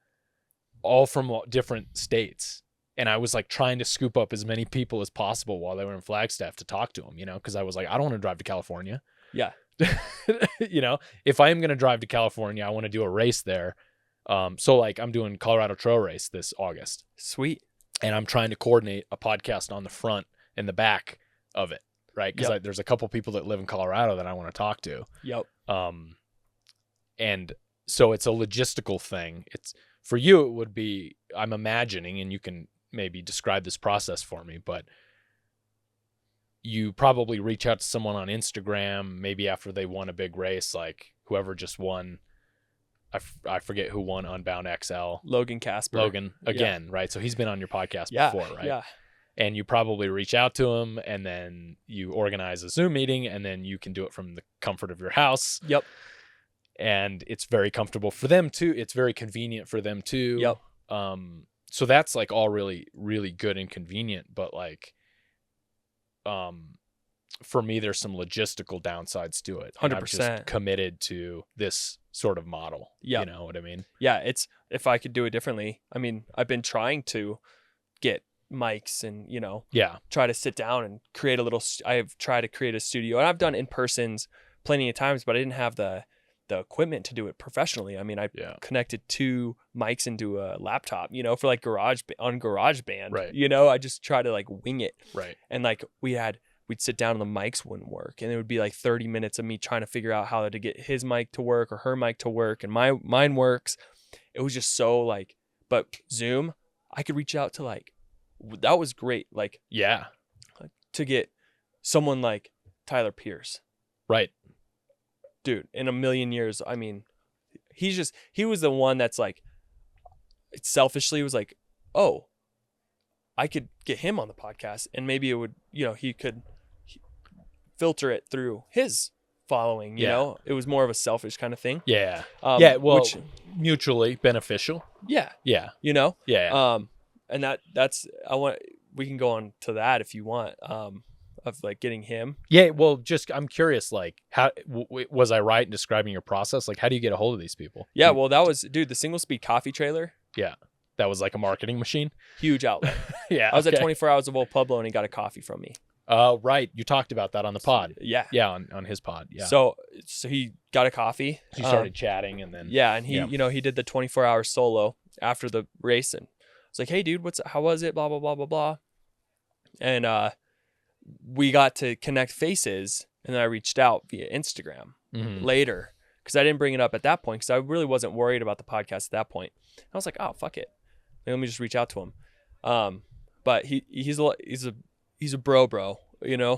all from different states. And I was like trying to scoop up as many people as possible while they were in Flagstaff to talk to them, because I was like, I don't want to drive to California. Yeah. If I am going to drive to California, I want to do a race there. So like I'm doing Colorado Trail Race this August. Sweet. And I'm trying to coordinate a podcast on the front and the back of it, right? Because there's a couple people that live in Colorado that I want to talk to. Yep. And so it's a logistical thing. It's for you, it would be, I'm imagining, and you can maybe describe this process for me, but you probably reach out to someone on Instagram, maybe after they won a big race, like whoever just won. I forget who won Unbound XL. Logan Casper. Logan again, right? So he's been on your podcast before, right? Yeah. And you probably reach out to him, and then you organize a Zoom meeting, and then you can do it from the comfort of your house. Yep. And it's very comfortable for them too. It's very convenient for them too. Yep. So that's like all really, really good and convenient, but like, for me, there's some logistical downsides to it. 100%. I'm just committed to this sort of model. Yeah. You know what I mean? Yeah. It's, if I could do it differently, I mean, I've been trying to get mics and, try to sit down and create I've tried to create a studio, and I've done in-persons plenty of times, but I didn't have the equipment to do it professionally. I mean, I connected 2 mics into a laptop, for like GarageBand, right. I just try to like wing it. Right. And like we'd sit down and the mics wouldn't work. And it would be like 30 minutes of me trying to figure out how to get his mic to work or her mic to work. And mine works. It was just so like, but Zoom, I could reach out to like, that was great. Like, yeah, to get someone like Tyler Pierce. Right. Dude, in a million years, I mean, he was the one that's like, selfishly was like, oh, I could get him on the podcast, and maybe it would, he could filter it through his following, you know? It was more of a selfish kind of thing. Yeah. Mutually beneficial. Yeah. Yeah. Yeah. And we can go on to that if you want, of like getting him. Yeah. Well, I'm curious, like, how was I right in describing your process? Like, how do you get a hold of these people? Yeah. Well, that was, dude, the single speed coffee trailer. Yeah. That was like a marketing machine. Huge outlet. Yeah. I was at 24 Hours of Old Pueblo, and he got a coffee from me. Right. You talked about that on the pod. Yeah. Yeah. On his pod. Yeah. So he got a coffee. He started chatting, and then. Yeah. And he, he did the 24-hour solo after the race, and it's like, hey dude, how was it? Blah, blah, blah, blah, blah. And, we got to connect faces, and then I reached out via Instagram later, because I didn't bring it up at that point, because I really wasn't worried about the podcast at that point. I was like, oh, fuck it. Let me just reach out to him. But he's a bro,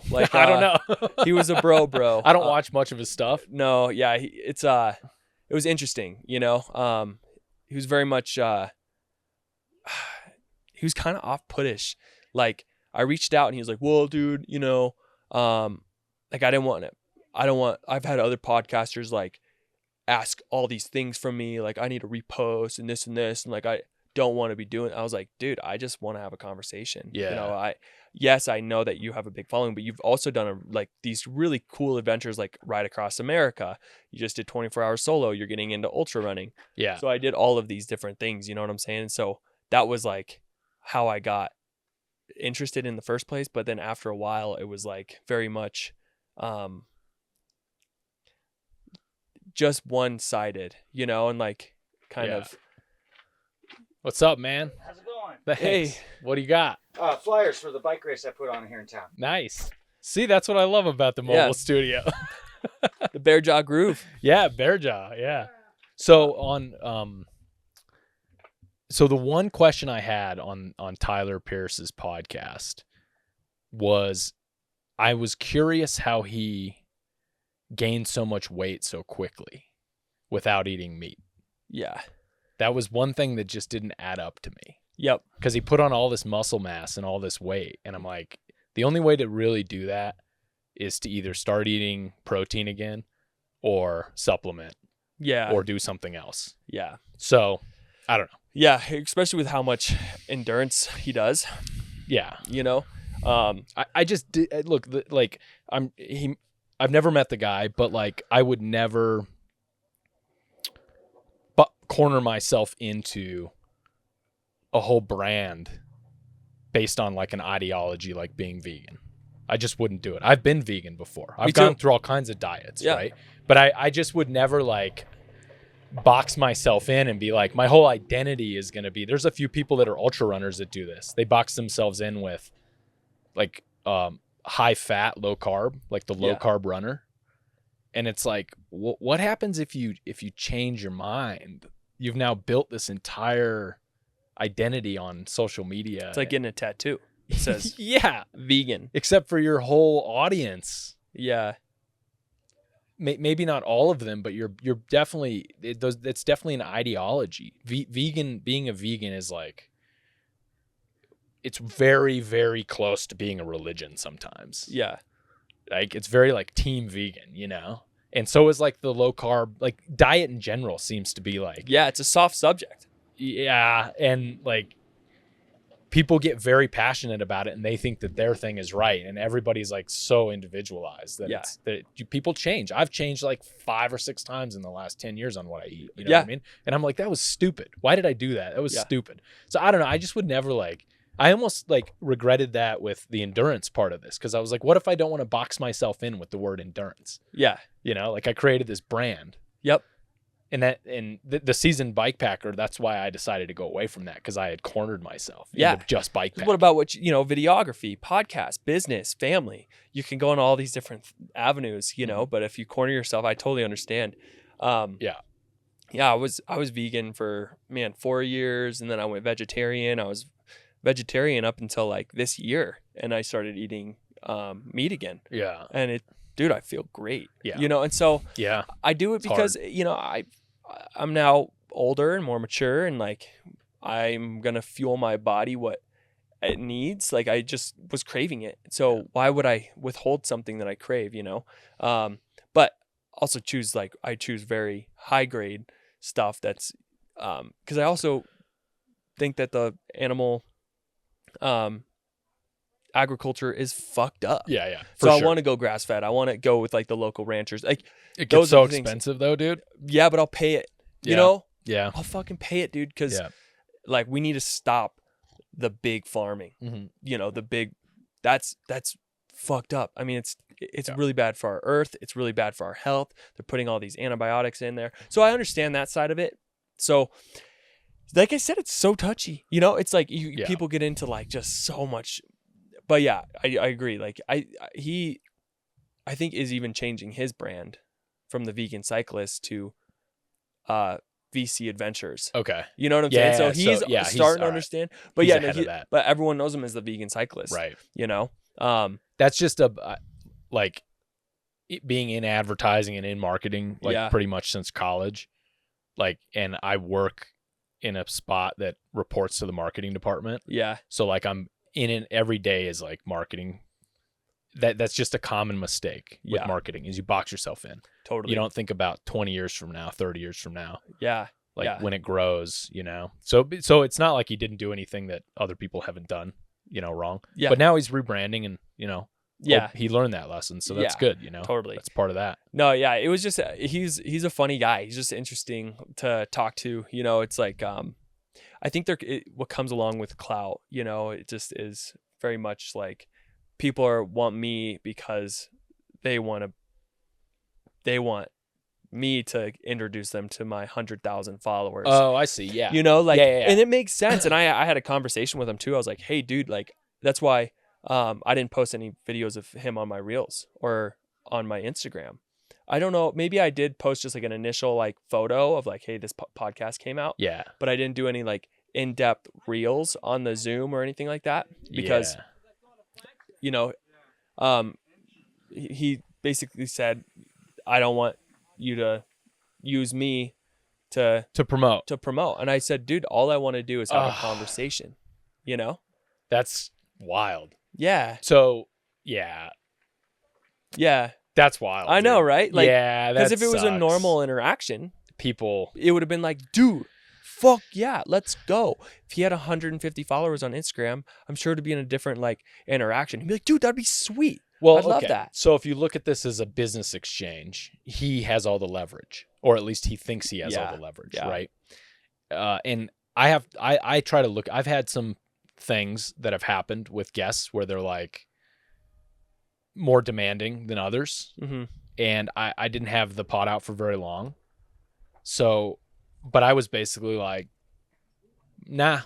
like, I don't know. He was a bro. I don't watch much of his stuff. No. Yeah. It was interesting, he was very much, he was kind of off-puttish. Like, I reached out, and he was like, well, dude, like, I don't want, I've had other podcasters like ask all these things from me. Like, I need to repost and this and this. And like, I don't want to be doing, I was like, dude, I just want to have a conversation. Yeah. Yes, I know that you have a big following, but you've also done like these really cool adventures, like Ride Across America. You just did 24-hour solo. You're getting into ultra running. Yeah. So I did all of these different things. You know what I'm saying? So that was like how I got interested in the first place. But then after a while, it was like very much just one-sided, and like kind of. What's up, man? How's it going? Thanks. Hey. What do you got? Flyers for the bike race I put on here in town. Nice. See, that's what I love about the mobile studio. The Bear Jaw Groove. Yeah, Bear Jaw. Yeah. So on so the one question I had on Tyler Pierce's podcast was, I was curious how he gained so much weight so quickly without eating meat. Yeah. That was one thing that just didn't add up to me. Yep. Because he put on all this muscle mass and all this weight. And I'm like, the only way to really do that is to either start eating protein again or supplement. Yeah. Or do something else. Yeah. So, I don't know. Yeah, especially with how much endurance he does. Yeah. I just did, look, like I've never met the guy, but like I would never corner myself into a whole brand based on like an ideology like being vegan. I just wouldn't do it. I've been vegan before. I've gone through all kinds of diets, right? But I just would never like box myself in and be like, my whole identity is going to be, there's a few people that are ultra runners that do this. They box themselves in with like high fat, low carb, like the low carb runner. And it's like, what happens if you change your mind? You've now built this entire identity on social media. It's like getting a tattoo. It says vegan. Except for your whole audience. Yeah. Maybe not all of them, but you're definitely, it's definitely an ideology. Being a vegan is like, it's very, very close to being a religion sometimes. Yeah. Like it's very like team vegan, And so is like the low carb, like diet in general seems to be like. Yeah, it's a soft subject. Yeah, and like people get very passionate about it and they think that their thing is right, and everybody's like so individualized that people change. I've changed like 5 or 6 times in the last 10 years on what I eat, you know what I mean? And I'm like, that was stupid. Why did I do that? That was stupid. So I don't know, I just would never like, I almost like regretted that with the endurance part of this, because I was like, what if I don't want to box myself in with the word endurance? Yeah. Like I created this brand. Yep. And the seasoned bike packer, that's why I decided to go away from that, because I had cornered myself into just bike packing. What about videography, podcast, business, family? You can go on all these different avenues, but if you corner yourself, I totally understand. Yeah, I was vegan for 4 years, and then I went vegetarian. I was vegetarian up until like this year, and I started eating meat again. Yeah. And dude, I feel great. Yeah. And so I do it because I'm now older and more mature, and like I'm gonna fuel my body what it needs. Like I just was craving it, so why would I withhold something that I crave? But also I choose very high grade stuff. That's because I also think that the animal agriculture is fucked up. Yeah. So I want to go grass fed. I want to go with like the local ranchers. Like it gets so expensive though, dude. Yeah, but I'll pay it. Yeah. I'll fucking pay it, dude. Because like we need to stop the big farming. Mm-hmm. The big. That's fucked up. I mean, it's really bad for our earth. It's really bad for our health. They're putting all these antibiotics in there. So I understand that side of it. So. Like I said, it's so touchy. It's like people get into like just so much. But yeah, I agree. Like I think is even changing his brand from the vegan cyclist to VC Adventures. Okay. You know what I'm saying? So he's starting to understand. But but everyone knows him as the vegan cyclist. Right. That's just like being in advertising and in marketing, like pretty much since college. Like, and I work in a spot that reports to the marketing department. Yeah. So like I'm in it every day is like marketing. That's just a common mistake with marketing is you box yourself in. Totally. You don't think about 20 years from now, 30 years from now. Yeah. Like when it grows, So it's not like he didn't do anything that other people haven't done, wrong. Yeah. But now he's rebranding and, he learned that lesson. So that's good, Totally. That's part of that. No, yeah. It was just, he's a funny guy. He's just interesting to talk to, it's like, I think what comes along with clout, it just is very much like people want me because they want me to introduce them to my 100,000 followers. Oh, I see. Yeah. You know, like, Yeah. and it makes sense. And I had a conversation with him too. I was like, hey, dude, like, that's why I didn't post any videos of him on my Reels or on my Instagram. I don't know. Maybe I did post just like an initial like photo of like, hey, this podcast came out. Yeah. But I didn't do any like in-depth Reels on the Zoom or anything like that because, you know, he basically said, I don't want you to use me to promote. And I said, dude, all I want to do is have a conversation, you know? That's wild. Yeah. So, yeah. That's wild. I know, right? Like, yeah, because if it was a normal interaction, it would have been like, dude, fuck yeah, let's go. If he had 150 followers on Instagram, I'm sure it'd be in a different like interaction. He'd be like, dude, that'd be sweet. Well, I'd love that. So if you look at this as a business exchange, he has all the leverage, or at least he thinks he has all the leverage, right? And I try to look. I've had some things that have happened with guests where they're like more demanding than others, and I didn't have the pot out for very long. So, but I was basically like, nah,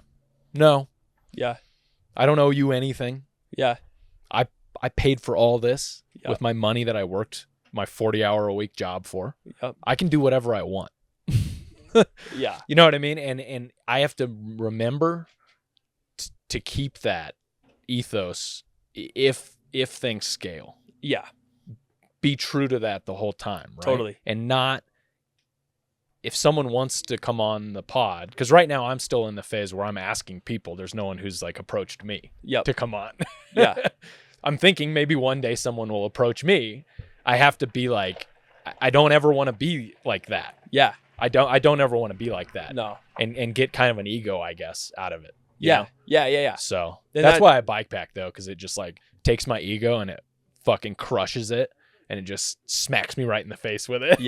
no, I don't owe you anything. I paid for all this with my money that I worked my 40-hour-a-week job for. I can do whatever I want. You know what I mean? And I have to remember to keep that ethos if things scale. Be true to that the whole time, right? Totally. And not, if someone wants to come on the pod, because right now I'm still in the phase where I'm asking people. There's no one who's like approached me to come on. I'm thinking maybe one day someone will approach me. I have to be like, I don't ever want to be like that. I don't ever want to be like that. No. And get kind of an ego, I guess, out of it. Yeah. So and that's why I bike pack though, because it just like takes my ego and it fucking crushes it, and it just smacks me right in the face with it.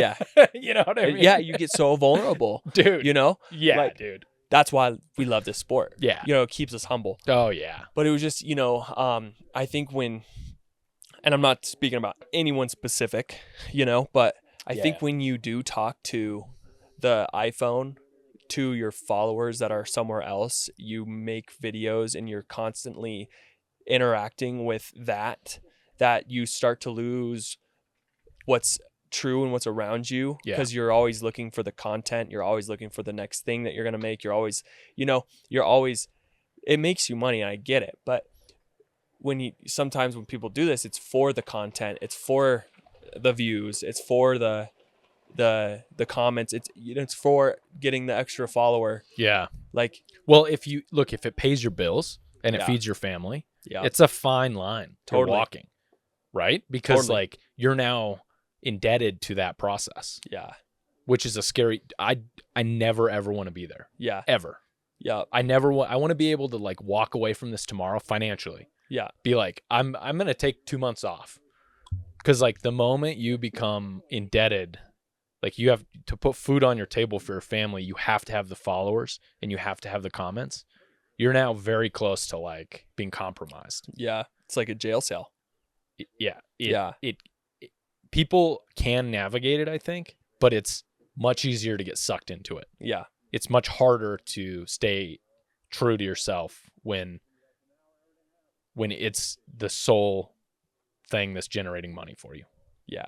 You know what I mean? Yeah, you get so vulnerable, dude. You know? Yeah, like, dude. That's why we love this sport. Yeah. You know, it keeps us humble. Oh yeah. But it was just, you know, I think when, and I'm not speaking about anyone specific, you know, but I think when you do talk to the iPhone to your followers that are somewhere else, you make videos and you're constantly interacting with that you start to lose what's true and what's around you, because you're always looking for the content. You're always looking for the next thing that you're going to make. You're always, you know, it makes you money, and I get it. But sometimes when people do this, it's for the content, it's for the views, it's for the comments, it's for getting the extra follower. Like, well, if it pays your bills and it feeds your family, it's a fine line to walking, right? Because like you're now indebted to that process. Which is a scary, I never ever want to be there. Ever. I want to be able to like walk away from this tomorrow financially. Be like, I'm going to take 2 months off. Cause like the moment you become indebted, like you have to put food on your table for your family, you have to have the followers and you have to have the comments. You're now very close to like being compromised. It's like a jail cell. People can navigate it, I think, but it's much easier to get sucked into it. It's much harder to stay true to yourself when it's the sole thing that's generating money for you.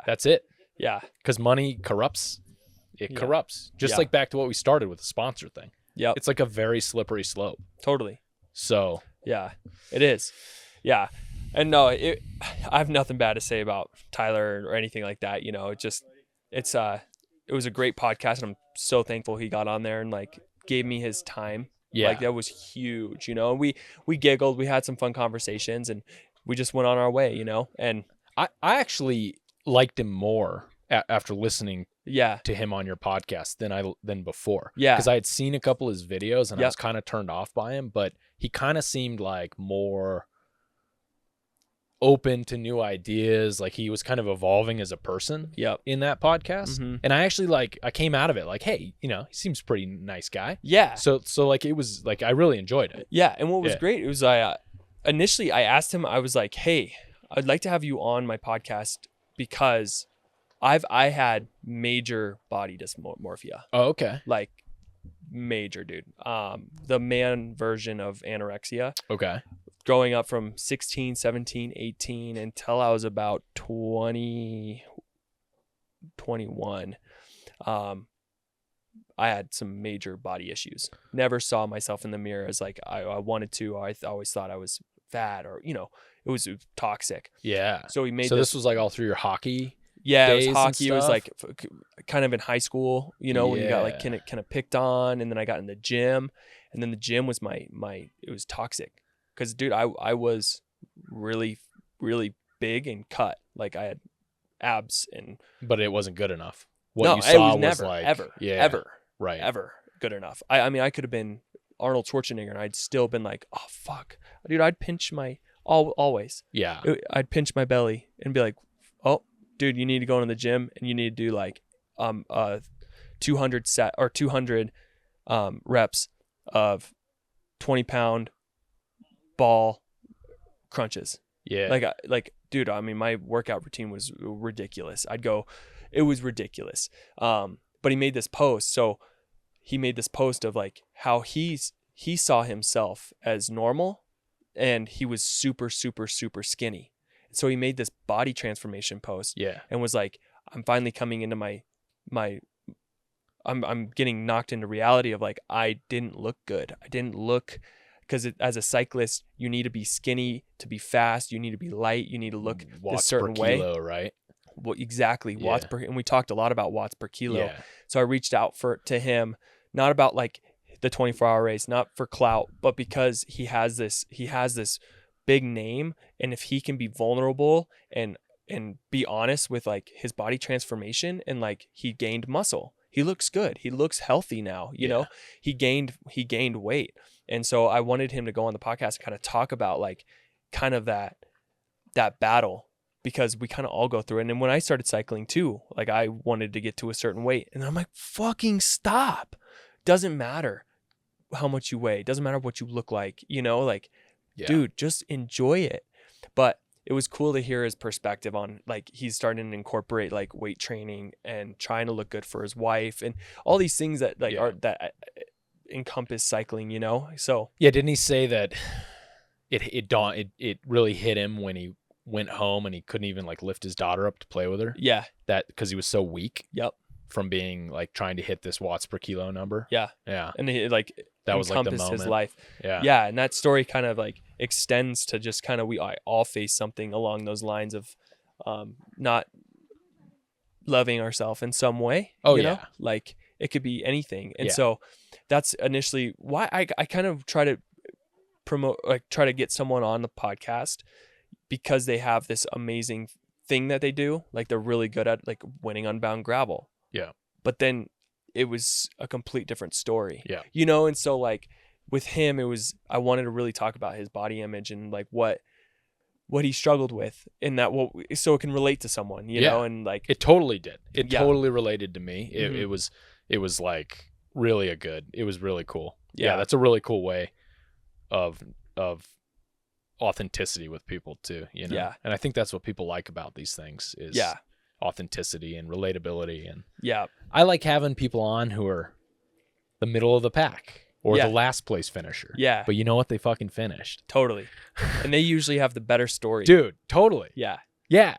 That's it. Because money corrupts. It corrupts. Just like back to what we started with the sponsor thing. It's like a very slippery slope. Totally. So. It is. And no, I have nothing bad to say about Tyler or anything like that. You know, it was a great podcast, and I'm so thankful he got on there and like gave me his time. Like that was huge, you know. And we giggled, we had some fun conversations, and we just went on our way, you know. And I actually liked him more after listening to him on your podcast than before. Because I had seen a couple of his videos and I was kind of turned off by him, but he kind of seemed like more open to new ideas. Like he was kind of evolving as a person in that podcast. And I actually I came out of it like, hey, you know, he seems pretty nice guy. So like it was like, I really enjoyed it. And what was great, it was, initially I asked him, I was like, hey, I'd like to have you on my podcast because I had major body dysmorphia. Oh, okay. Like major, dude. The man version of anorexia. Okay. Growing up from 16, 17, 18 until I was about 20, 21. I had some major body issues. Never saw myself in the mirror as like I wanted to. I always thought I was fat or, it was toxic. Yeah. So he made this was like all through your hockey. Yeah, it days was and hockey. It was stuff? like kind of in high school, when you got like kind of picked on, and then I got in the gym, and then the gym was it was toxic. Cause dude, I was really, really big and cut. Like I had abs But it wasn't good enough. What no, you saw it was was never, like ever, right. ever good enough. I mean, I could have been Arnold Schwarzenegger and I'd still been like, oh fuck, dude, I'd pinch always. Yeah. I'd pinch my belly and be like, oh, dude, you need to go into the gym and you need to do like 200 set or 200 reps of 20-pound ball crunches. Yeah. Like dude, I mean, my workout routine was ridiculous. It was ridiculous. But he made this post. So he made this post of like how he saw himself as normal and he was super, super, super skinny. So he made this body transformation post and was like, I'm finally coming into I'm getting knocked into reality of like, I didn't look good. I didn't look, because as a cyclist, you need to be skinny to be fast. You need to be light. You need to look watts a certain per kilo, right? Well, exactly. Watts per, and we talked a lot about watts per kilo. Yeah. So I reached out to him, not about like the 24-hour race, not for clout, but because he has this big name, and if he can be vulnerable and be honest with like his body transformation, and like he gained muscle. He looks good. He looks healthy now, you know. He gained weight. And so I wanted him to go on the podcast and kind of talk about like kind of that battle, because we kind of all go through it. And when I started cycling too, like I wanted to get to a certain weight, and I'm like, fucking stop. Doesn't matter how much you weigh. Doesn't matter what you look like, like, dude, just enjoy it. But it was cool to hear his perspective on like he's starting to incorporate like weight training and trying to look good for his wife and all these things that like are that encompass cycling, So didn't he say that it really hit him when he went home and he couldn't even like lift his daughter up to play with her? Yeah. That because he was so weak. Yep. From being like trying to hit this watts per kilo number. Yeah. Yeah. And he like that was like the moment. His life. Yeah. Yeah. And that story kind of like extends to just kind of we all face something along those lines of not loving ourselves in some way. Oh, you know? Like it could be anything. And so that's initially why I kind of try to promote, like try to get someone on the podcast, because they have this amazing thing that they do. Like they're really good at like winning Unbound Gravel. Yeah. But then it was a complete different story. Yeah. And so like with him, I wanted to really talk about his body image and like what he struggled with, in that so it can relate to someone, you know, and like it totally did. It totally related to me. It was like really it was really cool. Yeah. That's a really cool way of authenticity with people too, Yeah. And I think that's what people like about these things is authenticity and relatability. And I like having people on who are the middle of the pack or the last place finisher. Yeah. But you know what? They fucking finished. Totally. And they usually have the better story. Dude, totally. Yeah. Yeah.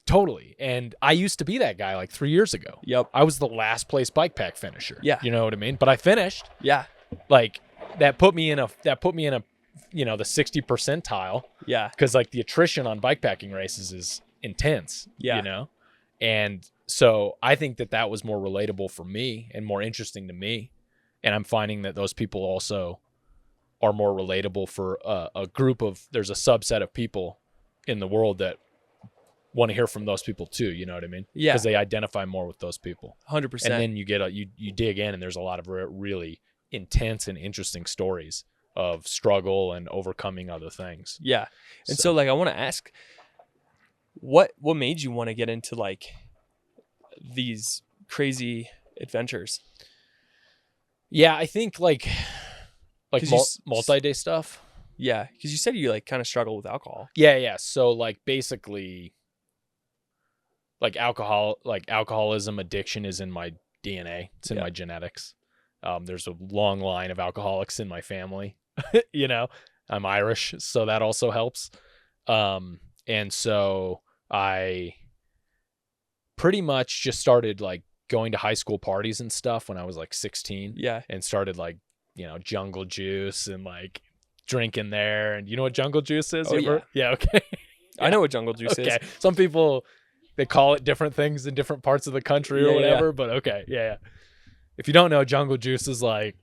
Totally. And I used to be that guy like 3 years ago. Yep. I was the last place bike pack finisher. Yeah. You know what I mean? But I finished. Yeah. Like that put me in a the 60 percentile. Yeah. Because like the attrition on bike packing races is intense. Yeah. And so I think that was more relatable for me and more interesting to me. And I'm finding that those people also are more relatable for a group of, there's a subset of people in the world that want to hear from those people too. You know what I mean? Yeah. Because they identify more with those people. 100%. And then you get you dig in, and there's a lot of really intense and interesting stories of struggle and overcoming other things. Yeah. And so like I want to ask, what made you want to get into like these crazy adventures? Yeah, I think like multi-day stuff. Yeah, because you said you like kind of struggle with alcohol. Yeah. So like basically, like alcoholism addiction is in my DNA. It's in my genetics. There's a long line of alcoholics in my family. You know, I'm Irish, so that also helps. And so I pretty much just started like going to high school parties and stuff when I was like 16. Yeah. And started like, jungle juice and like drinking there. And you know what jungle juice is? Oh, Yeah. Okay. I know what jungle juice is. Okay. Some people, they call it different things in different parts of the country or whatever, but okay. Yeah. If you don't know, jungle juice is like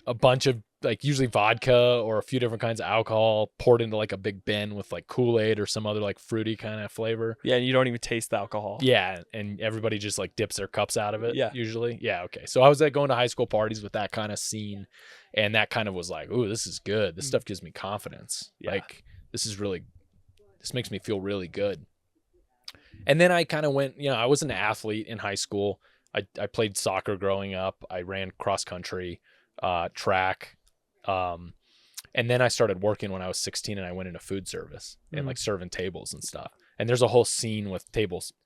a bunch of like usually vodka or a few different kinds of alcohol poured into like a big bin with like Kool-Aid or some other like fruity kind of flavor. Yeah, and you don't even taste the alcohol. Yeah, and everybody just like dips their cups out of it. Yeah. Usually. Yeah, okay. So I was like going to high school parties with that kind of scene, and that kind of was like, ooh, this is good. This stuff gives me confidence. Yeah. Like this makes me feel really good. And then I kind of went, I was an athlete in high school. I played soccer growing up. I ran cross country, track. And then I started working when I was 16 and I went into food service and like serving tables and stuff. And there's a whole scene with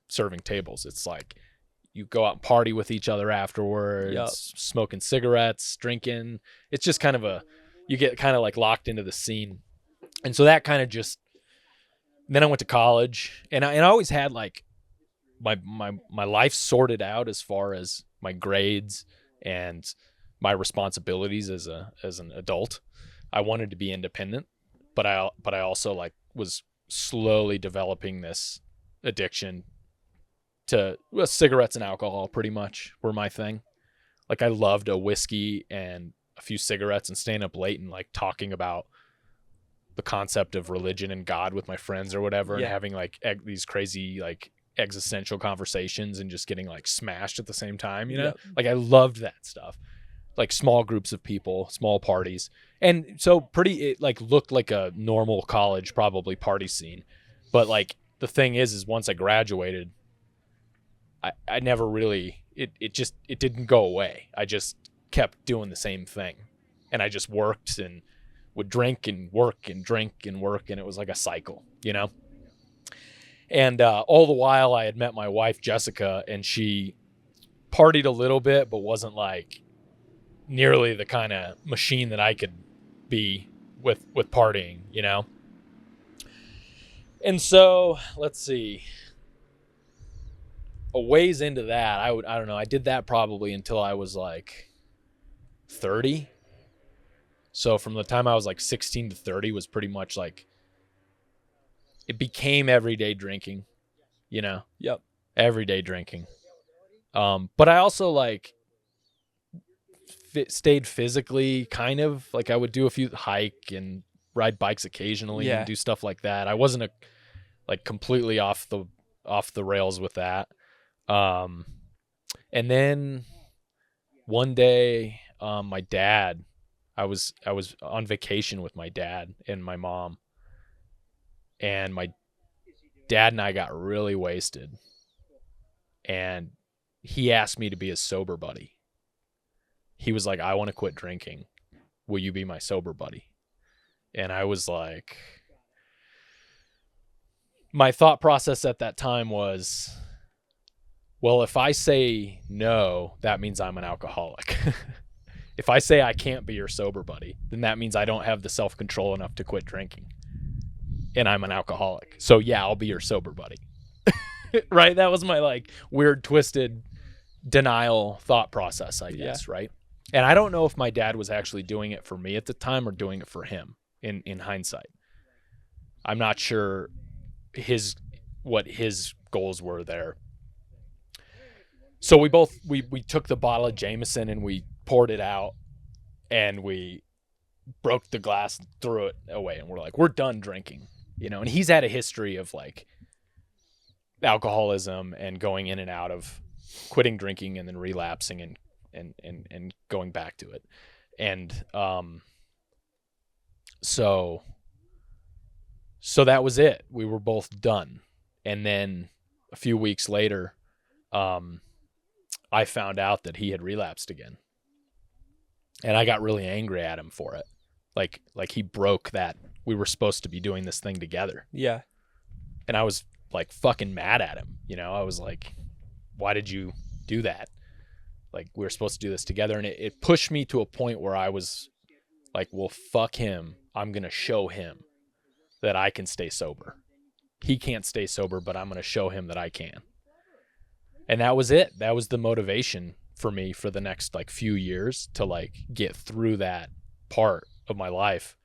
serving tables. It's like you go out and party with each other afterwards, smoking cigarettes, drinking. It's just kind of you get kind of like locked into the scene. And so that kind of then I went to college and I always had like my life sorted out as far as my grades and my responsibilities as an adult. I wanted to be independent, but I also like was slowly developing this addiction to cigarettes and alcohol. Pretty much were my thing. Like I loved a whiskey and a few cigarettes and staying up late and like talking about the concept of religion and God with my friends or whatever, and having like these crazy like existential conversations and just getting like smashed at the same time. Like I loved that stuff. Like small groups of people, small parties. And so it like looked like a normal college, probably party scene. But like the thing is once I graduated, I never really, it didn't go away. I just kept doing the same thing. And I just worked and would drink and work and drink and work. And it was like a cycle, And all the while I had met my wife, Jessica, and she partied a little bit, but wasn't like nearly the kind of machine that I could be with partying, And so let's see, a ways into that, I don't know. I did that probably until I was like 30. So from the time I was like 16 to 30 was pretty much like, it became everyday drinking, Yep. Everyday drinking. But I also like stayed physically kind of like I would do a few hike and ride bikes occasionally and do stuff like that. I wasn't like completely off the rails with that. And then one day, my dad, I was on vacation with my dad and my mom, and my dad and I got really wasted, and he asked me to be his sober buddy. He was like, I want to quit drinking. Will you be my sober buddy? And I was like, my thought process at that time was, well, if I say no, that means I'm an alcoholic. If I say I can't be your sober buddy, then that means I don't have the self-control enough to quit drinking. And I'm an alcoholic. So yeah, I'll be your sober buddy. Right? That was my like weird, twisted denial thought process, I guess, right? And I don't know if my dad was actually doing it for me at the time or doing it for him in hindsight. I'm not sure what his goals were there. So we took the bottle of Jameson and we poured it out and we broke the glass and threw it away, and we're like, we're done drinking, and he's had a history of like alcoholism and going in and out of quitting drinking and then relapsing and going back to it. And so that was it. We were both done. And then a few weeks later, I found out that he had relapsed again. And I got really angry at him for it. Like he broke that we were supposed to be doing this thing together. Yeah. And I was like fucking mad at him. You know, I was like, why did you do that? Like, we were supposed to do this together. And it pushed me to a point where I was like, well, fuck him. I'm going to show him that I can stay sober. He can't stay sober, but I'm going to show him that I can. And that was it. That was the motivation for me for the next like few years to like get through that part of my life,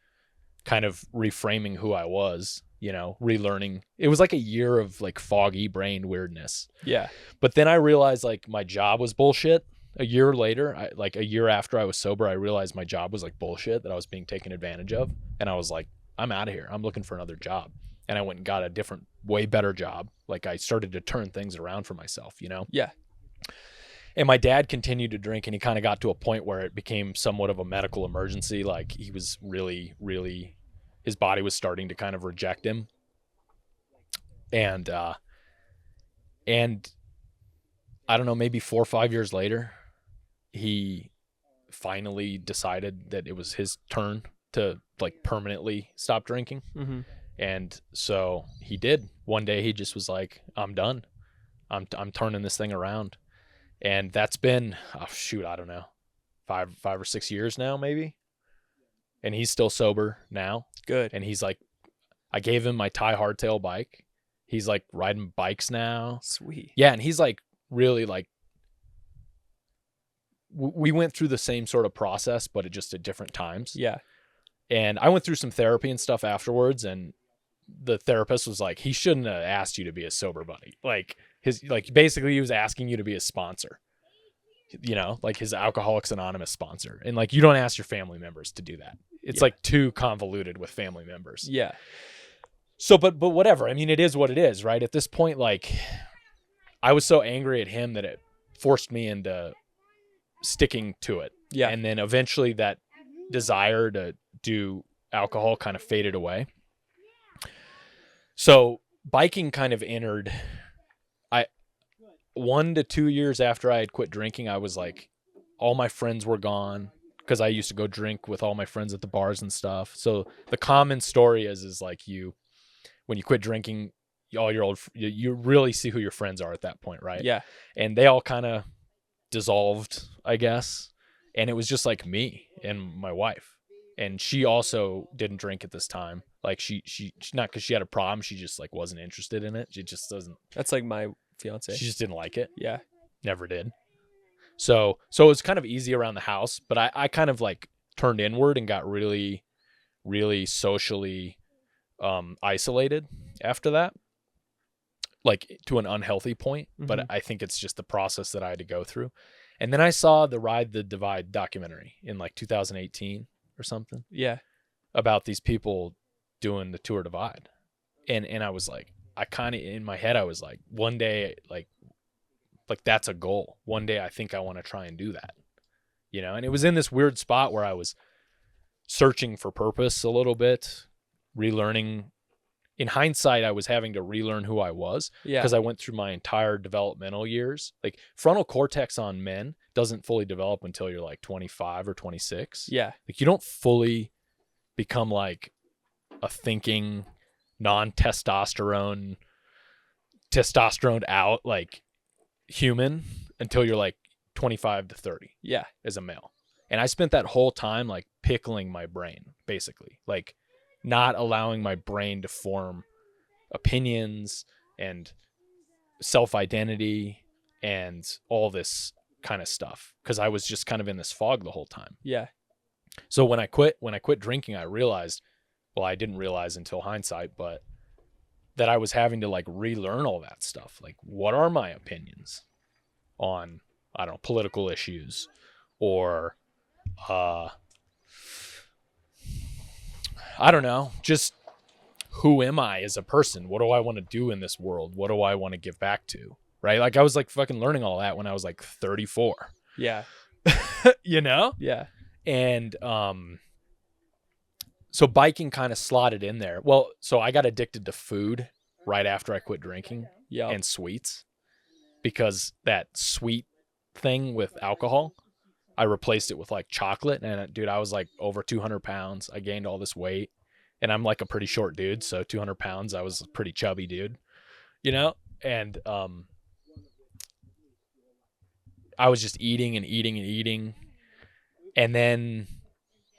kind of reframing who I was, you know, relearning. It was like a year of like foggy brain weirdness. Yeah. But then I realized like my job was bullshit. A year later, like a year after I was sober, I realized my job was like bullshit, that I was being taken advantage of. And I was like, I'm out of here. I'm looking for another job. And I went and got a different, way better job. Like, I started to turn things around for myself, you know? Yeah. And my dad continued to drink, and he kind of got to a point where it became somewhat of a medical emergency. Like, he was really, really, his body was starting to kind of reject him. And I don't know, maybe 4 or 5 years later, he finally decided that it was his turn to like permanently stop drinking. Mm-hmm. And so he did. One day he just was like, I'm done. I'm turning this thing around. And that's been, oh shoot, I don't know, five or 6 years now, maybe. And he's still sober now. Good. And he's like, I gave him my Thai hardtail bike. He's like riding bikes now. Sweet. Yeah. And he's like really like, we went through the same sort of process, but just at different times. Yeah. And I went through some therapy and stuff afterwards, and the therapist was like, he shouldn't have asked you to be a sober buddy. Like basically he was asking you to be a sponsor, you know, like his Alcoholics Anonymous sponsor. And like, you don't ask your family members to do that. It's like too convoluted with family members. Yeah. So, but whatever. I mean, it is what it is, right? At this point, like, I was so angry at him that it forced me into sticking to it. Yeah. And then eventually that desire to do alcohol kind of faded away. So biking kind of entered. 1 to 2 years after I had quit drinking, I was like, all my friends were gone, because I used to go drink with all my friends at the bars and stuff. So the common story is like, when you quit drinking, all your old, you really see who your friends are at that point, right? Yeah. And they all kind of dissolved, I guess. And it was just like me and my wife. And she also didn't drink at this time. Like she not because she had a problem, she just like wasn't interested in it. She just doesn't. That's like my fiance. She just didn't like it. Yeah. Never did. So it was kind of easy around the house, but I kind of like turned inward and got really, really socially isolated after that, like to an unhealthy point. Mm-hmm. But I think it's just the process that I had to go through. And then I saw the Ride the Divide documentary in like 2018 or something. Yeah. About these people doing the Tour Divide. And I was like, I kind of, in my head, I was like, one day, like that's a goal. One day I think I want to try and do that, you know? And it was in this weird spot where I was searching for purpose a little bit, relearning. In hindsight, I was having to relearn who I was, because I went through my entire developmental years. Like, frontal cortex on men doesn't fully develop until you're like 25 or 26. Yeah. Like, you don't fully become like a thinking, testosterone out like human until you're like 25 to 30. Yeah. As a male. And I spent that whole time like pickling my brain, basically, like not allowing my brain to form opinions and self-identity and all this kind of stuff, because I was just kind of in this fog the whole time. Yeah. So when I quit drinking, I realized, well, I didn't realize until hindsight, but that I was having to like relearn all that stuff. Like, what are my opinions on, I don't know, political issues, or I don't know, just who am I as a person? What do I want to do in this world? What do I want to give back to? Right? Like, I was like fucking learning all that when I was like 34. Yeah. You know? Yeah. And so biking kind of slotted in there. Well, so I got addicted to food right after I quit drinking. Yeah. And sweets, because that sweet thing with alcohol I replaced it with like chocolate, and dude, I was like over 200 pounds. I gained all this weight, and I'm like a pretty short dude. So 200 pounds, I was a pretty chubby dude, you know? And, I was just eating and eating and eating. And then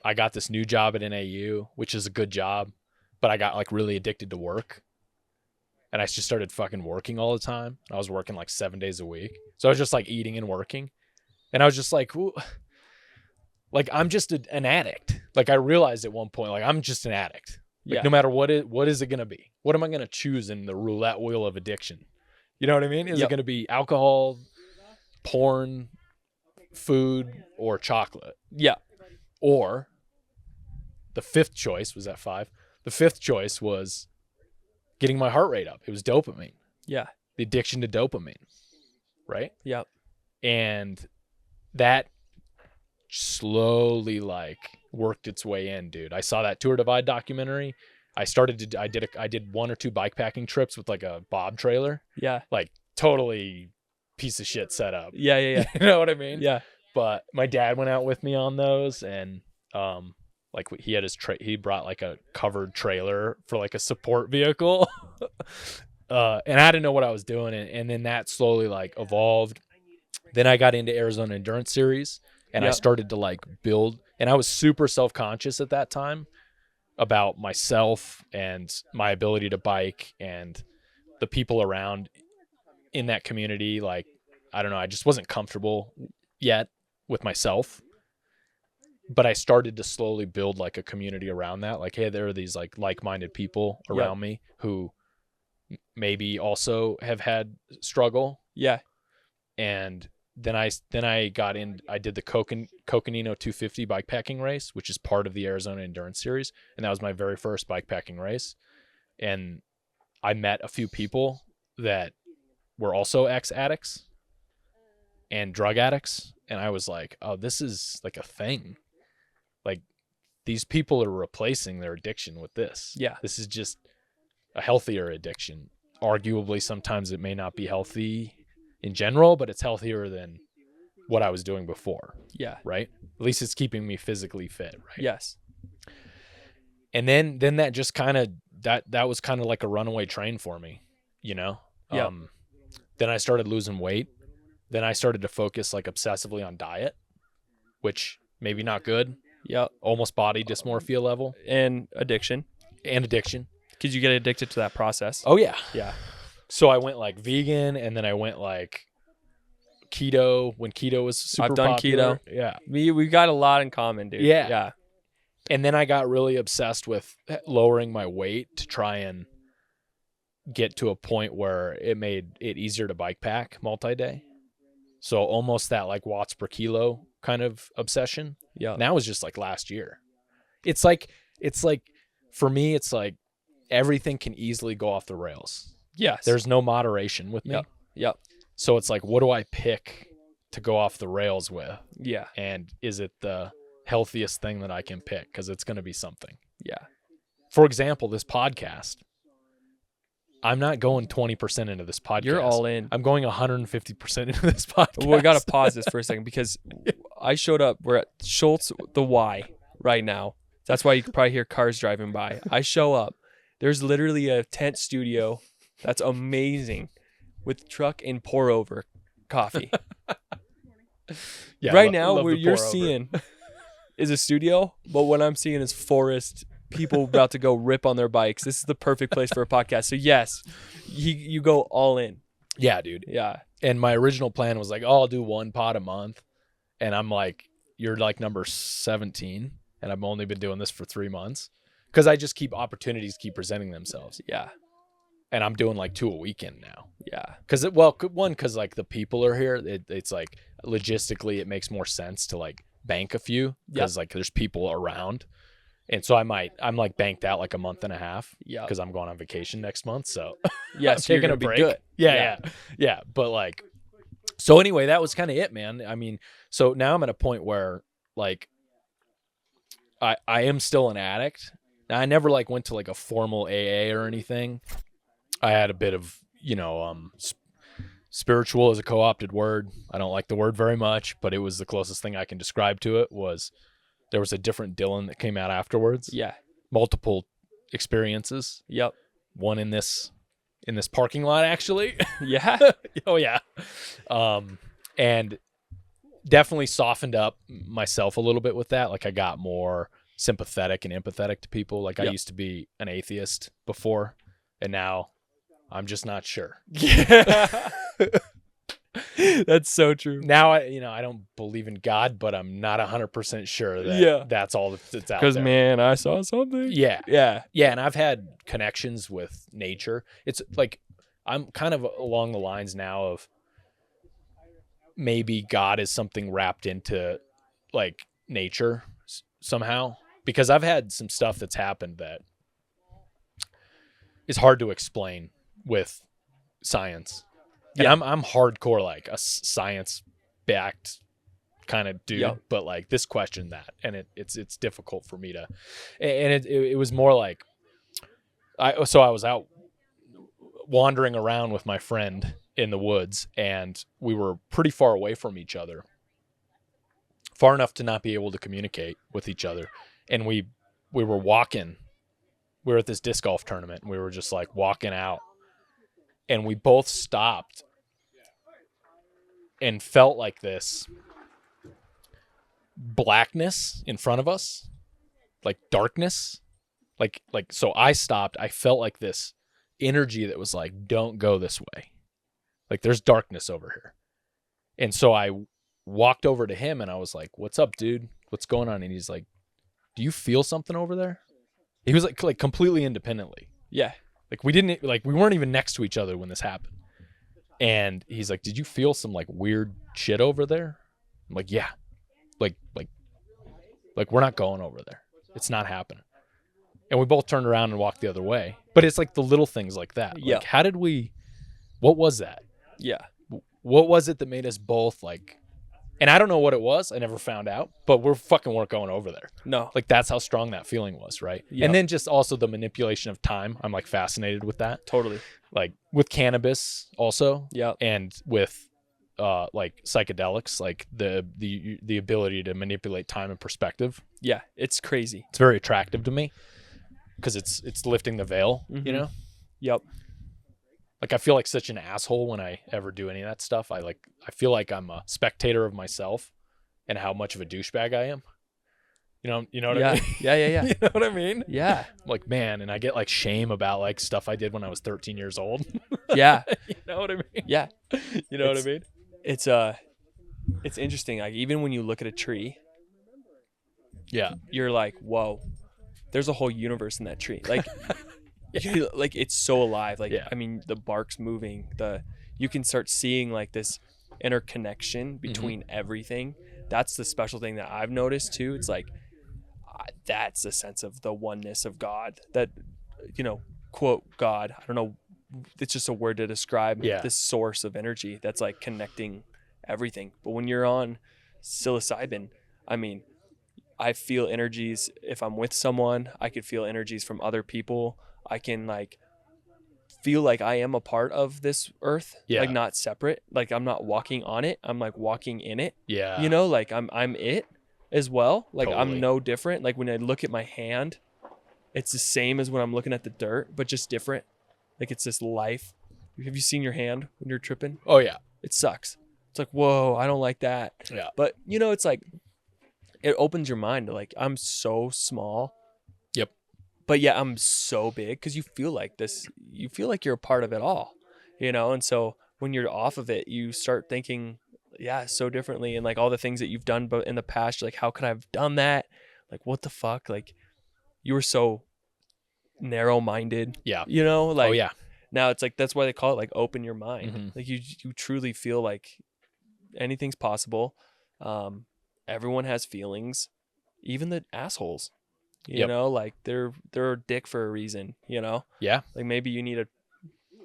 I got this new job at NAU, which is a good job, but I got like really addicted to work. And I just started fucking working all the time. I was working like 7 days a week. So I was just like eating and working. And I was just like, ooh, like I'm just an addict. Like I realized at one point, like I'm just an addict. Like no matter what is it going to be? What am I going to choose in the roulette wheel of addiction? You know what I mean? Is it going to be alcohol, porn, food, or chocolate? Yeah. Or the fifth choice, was that 5? The fifth choice was getting my heart rate up. It was dopamine. Yeah. The addiction to dopamine. Right? Yep. And that slowly like worked its way in, dude. I saw that Tour Divide documentary. I did 1 or 2 bikepacking trips with like a bob trailer. Yeah. Like totally piece of shit setup. Yeah. You know what I mean? Yeah. But my dad went out with me on those, and like he had he brought like a covered trailer for like a support vehicle. And I didn't know what I was doing, and then that slowly like evolved. Then I got into Arizona Endurance Series, and I started to like build, and I was super self-conscious at that time about myself and my ability to bike and the people around in that community. Like, I don't know, I just wasn't comfortable yet with myself, but I started to slowly build like a community around that. Like, hey, there are these like-minded people around me who maybe also have had struggle. And then I got in. I did the Coconino 250 bikepacking race, which is part of the Arizona Endurance Series, and that was my very first bikepacking race. And I met a few people that were also ex-addicts and drug addicts, and I was like, oh, this is like a thing. Like, these people are replacing their addiction with this. Yeah. This is just a healthier addiction. Arguably, sometimes it may not be healthy in general, but it's healthier than what I was doing before. Yeah. Right? At least it's keeping me physically fit, right? Yes. And then that just kind of that was kind of like a runaway train for me, you know? Yeah. Then I started losing weight. Then I started to focus like obsessively on diet, which maybe not good. Yep. Almost body dysmorphia level. And addiction. Because you get addicted to that process. Oh yeah. Yeah. So I went like vegan, and then I went like keto when keto was super I've done popular. keto. Yeah. We got a lot in common, dude. Yeah. Yeah. And then I got really obsessed with lowering my weight to try and get to a point where it made it easier to bike pack multi-day. So almost that like watts per kilo kind of obsession. Yeah. And that was just like last year. It's like for me, it's like everything can easily go off the rails. Yes. There's no moderation with me. Yep. So it's like, what do I pick to go off the rails with? Yeah. And is it the healthiest thing that I can pick? Because it's going to be something. Yeah. For example, this podcast, I'm not going 20% into this podcast. You're all in. I'm going 150% into this podcast. We got to pause this for a second because I showed up. We're at Schultz, the Y right now. That's why you could probably hear cars driving by. I show up. There's literally a tent studio that's amazing with truck and pour over coffee. Yeah, right now, what the you're pour over. seeing is a studio, but what I'm seeing is forest, people about to go rip on their bikes. This is the perfect place for a podcast. So yes, you go all in. Yeah, dude. Yeah. And my original plan was like, oh, I'll do 1 pod a month. And I'm like, you're like number 17. And I've only been doing this for 3 months. Because I just opportunities keep presenting themselves. Yeah. And I'm doing like 2 a weekend now. Yeah. Because like the people are here. It's like logistically, it makes more sense to like bank a few. Because like there's people around. And so I'm like banked out like a month and a half. Yeah. Because I'm going on vacation next month. So yeah, so you're taking gonna a be break. good. Yeah. But like, so anyway, that was kind of it, man. I mean, so now I'm at a point where like I am still an addict. Now, I never like went to like a formal AA or anything. I had a bit of, spiritual is a co-opted word. I don't like the word very much, but it was the closest thing I can describe to it. Was there was a different Dylan that came out afterwards. Yeah. Multiple experiences. Yep. One in this parking lot, actually. Yeah. Oh yeah. And definitely softened up myself a little bit with that. Like I got more sympathetic and empathetic to people. Like I used to be an atheist before, and now I'm just not sure. Yeah. That's so true. Now I don't believe in God, but I'm not 100% sure that that's all that's out there. Because man, I saw something. Yeah. Yeah. Yeah, and I've had connections with nature. It's like I'm kind of along the lines now of maybe God is something wrapped into like nature somehow, because I've had some stuff that's happened that is hard to explain with science. And I'm hardcore like a science backed kind of dude, but like this question that, and it's difficult for me to, and it was more like I was out wandering around with my friend in the woods, and we were pretty far away from each other, far enough to not be able to communicate with each other. And we were walking, we were at this disc golf tournament, and we were just like walking out, and we both stopped and felt like this blackness in front of us, like darkness, like so I stopped. I felt like this energy that was like, don't go this way, like there's darkness over here. And so I walked over to him and I was like, what's up, dude, what's going on? And he's like, do you feel something over there? He was like completely independently, like we weren't even next to each other when this happened. And he's like, did you feel some like weird shit over there? I'm like, yeah, like we're not going over there, it's not happening. And we both turned around and walked the other way. But it's like the little things like that. Like, how did what was that? Yeah. What was it that made us both like, and I don't know what it was. I never found out, but weren't going over there. No. Like that's how strong that feeling was, right? Yep. And then just also the manipulation of time. I'm like fascinated with that. Totally. Like with cannabis also. Yeah. And with like psychedelics, like the ability to manipulate time and perspective. Yeah, it's crazy. It's very attractive to me because it's lifting the veil, you know? Yep. Like I feel like such an asshole when I ever do any of that stuff. I feel like I'm a spectator of myself and how much of a douchebag I am. You know what I mean? Yeah. You know what I mean? Yeah. I'm like, man, and I get like shame about like stuff I did when I was 13 years old. Yeah. You know what I mean? Yeah. You know what I mean? It's interesting. Like even when you look at a tree, you're like, whoa, there's a whole universe in that tree. Like, like it's so alive. Like, I mean, the bark's moving. You can start seeing like this interconnection between everything. That's the special thing that I've noticed too. It's like, that's a sense of the oneness of God. That, quote God. I don't know. It's just a word to describe this source of energy that's like connecting everything. But when you're on psilocybin, I mean, I feel energies. If I'm with someone, I could feel energies from other people. I can like feel like I am a part of this earth, like not separate. Like I'm not walking on it. I'm like walking in it. Yeah. Like I'm it as well. Like Totally. I'm no different. Like when I look at my hand, it's the same as when I'm looking at the dirt, but just different. Like it's this life. Have you seen your hand when you're tripping? Oh yeah. It sucks. It's like, whoa, I don't like that. Yeah. But it's like, it opens your mind to like, I'm so small. Yep. But yeah, I'm so big because you feel like this. You feel like you're a part of it all, And so when you're off of it, you start thinking, so differently. And like all the things that you've done in the past, you're like, how could I have done that? Like, what the fuck? Like, you were so narrow-minded. Yeah. Like, oh yeah. Now it's like, that's why they call it like open your mind. Like you truly feel like anything's possible. Everyone has feelings, even the assholes, you know, like they're a dick for a reason, Yeah. Like maybe you need to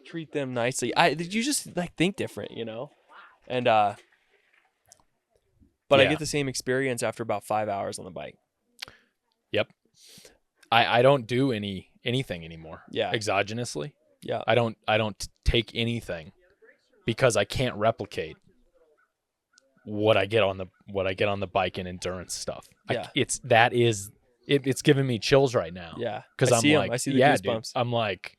treat them nicely. You just like think different, and, but I get the same experience after about 5 hours on the bike. Yep. I don't do anything anymore. Yeah. Exogenously. Yeah. I don't take anything because I can't replicate what I get on the bike and endurance stuff. Yeah. It's giving me chills right now. Yeah. Because I'm like, I see the yeah, goosebumps. dude. I'm like,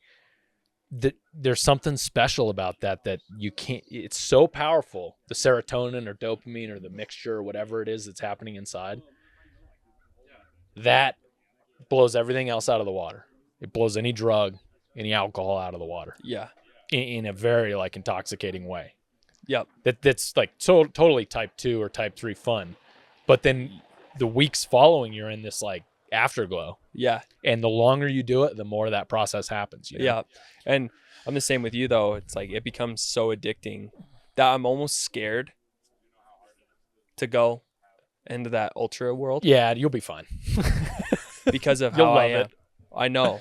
there's something special about that you can't. It's so powerful. The serotonin or dopamine or the mixture or whatever it is that's happening inside. That blows everything else out of the water. It blows any drug, any alcohol out of the water. Yeah. In a very like intoxicating way. Yep. That's like totally type 2 or type 3 fun. But then the weeks following, you're in this like afterglow. Yeah. And the longer you do it, the more that process happens. You know? Yeah. And I'm the same with you though. It's like it becomes so addicting that I'm almost scared to go into that ultra world. Yeah, you'll be fine. Because of You'll how I love am. it. I know.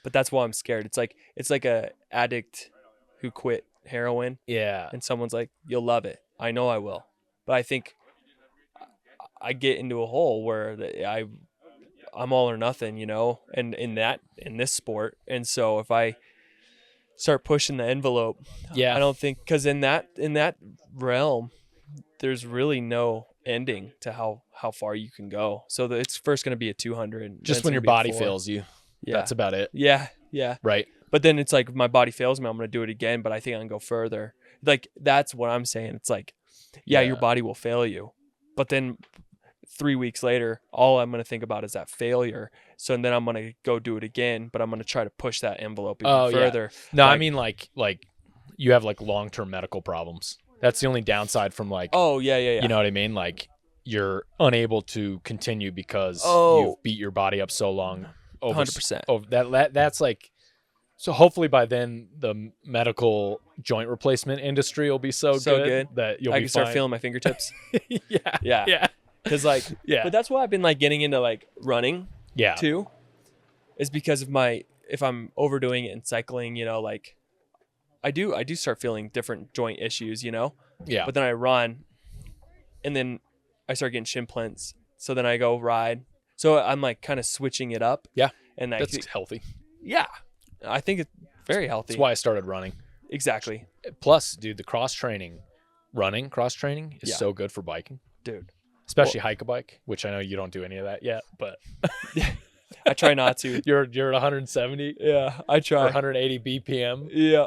But that's why I'm scared. It's like a addict who quit heroin Yeah. and someone's like, you'll love it. I know I will. But I think I get into a hole where I'm all or nothing, you know, and in this sport. And so if I start pushing the envelope, Yeah. I don't think, because in that realm, there's really no ending to how far you can go. So it's first going to be a 200. Just when your body fails you. Yeah. That's about it. Yeah. Yeah. Right. But then it's like, if my body fails me, I'm going to do it again, but I think I can go further. Like, that's what I'm saying. It's like, yeah, your body will fail you. But then 3 weeks later, all I'm going to think about is that failure. So then I'm going to go do it again, but I'm going to try to push that envelope even further. Yeah. No, I mean like you have like long-term medical problems. That's the only downside from like, oh, yeah. you know what I mean? Like you're unable to continue because Oh. you've beat your body up so long. 100%. That's like, so hopefully by then the medical joint replacement industry will be so good that you'll I be can start fine. feeling my fingertips. Yeah. Yeah. Yeah. Because like, Yeah. but that's why I've been like getting into like running Yeah. too, is because of if I'm overdoing it in cycling, you know, like I do start feeling different joint issues, you know, Yeah. but then I run and then I start getting shin splints. So then I go ride. So I'm like kind of switching it up. Yeah. And That's healthy. yeah, I think it's very healthy. That's why I started running. Exactly. Plus, dude, the cross training is Yeah. so good for biking, Dude. especially hike a bike, which I know you don't do any of that yet, but I try not to. you're at 170 Yeah, I or try. 180 BPM. Yeah.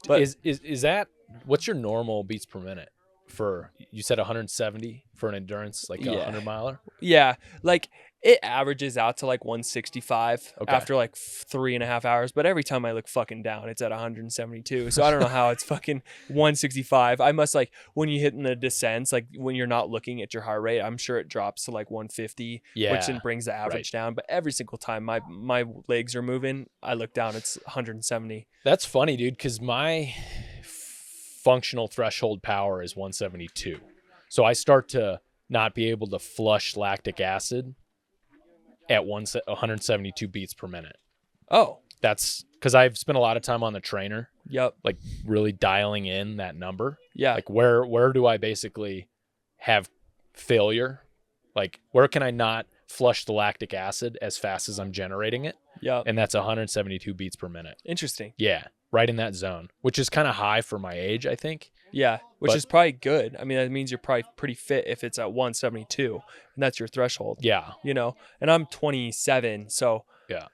But Is that what's your normal beats per minute for? You said 170 for an endurance, like a Yeah. 100 miler. yeah, like it averages out to like 165 Okay. after like 3.5 hours. But every time I look fucking down, it's at 172. So I don't know how it's fucking 165. I must like when you hit in the descents, like when you're not looking at your heart rate, I'm sure it drops to like 150, Yeah, which then brings the average down. But every single time my legs are moving, I look down, it's 170. That's funny, dude, because my functional threshold power is 172. So I start to not be able to flush lactic acid at 172 beats per minute. Oh, That's because I've spent a lot of time on the trainer, yep. like really dialing in that number. Yeah. Like where do I basically have failure? Like where can I not flush the lactic acid as fast as I'm generating it? Yeah. And that's 172 beats per minute. Interesting. Yeah, right in that zone, which is kind of high for my age, I think. Yeah, which But- is probably good. I mean, that means you're probably pretty fit if it's at 172, and that's your threshold. Yeah. You know, and I'm 27, so Yeah.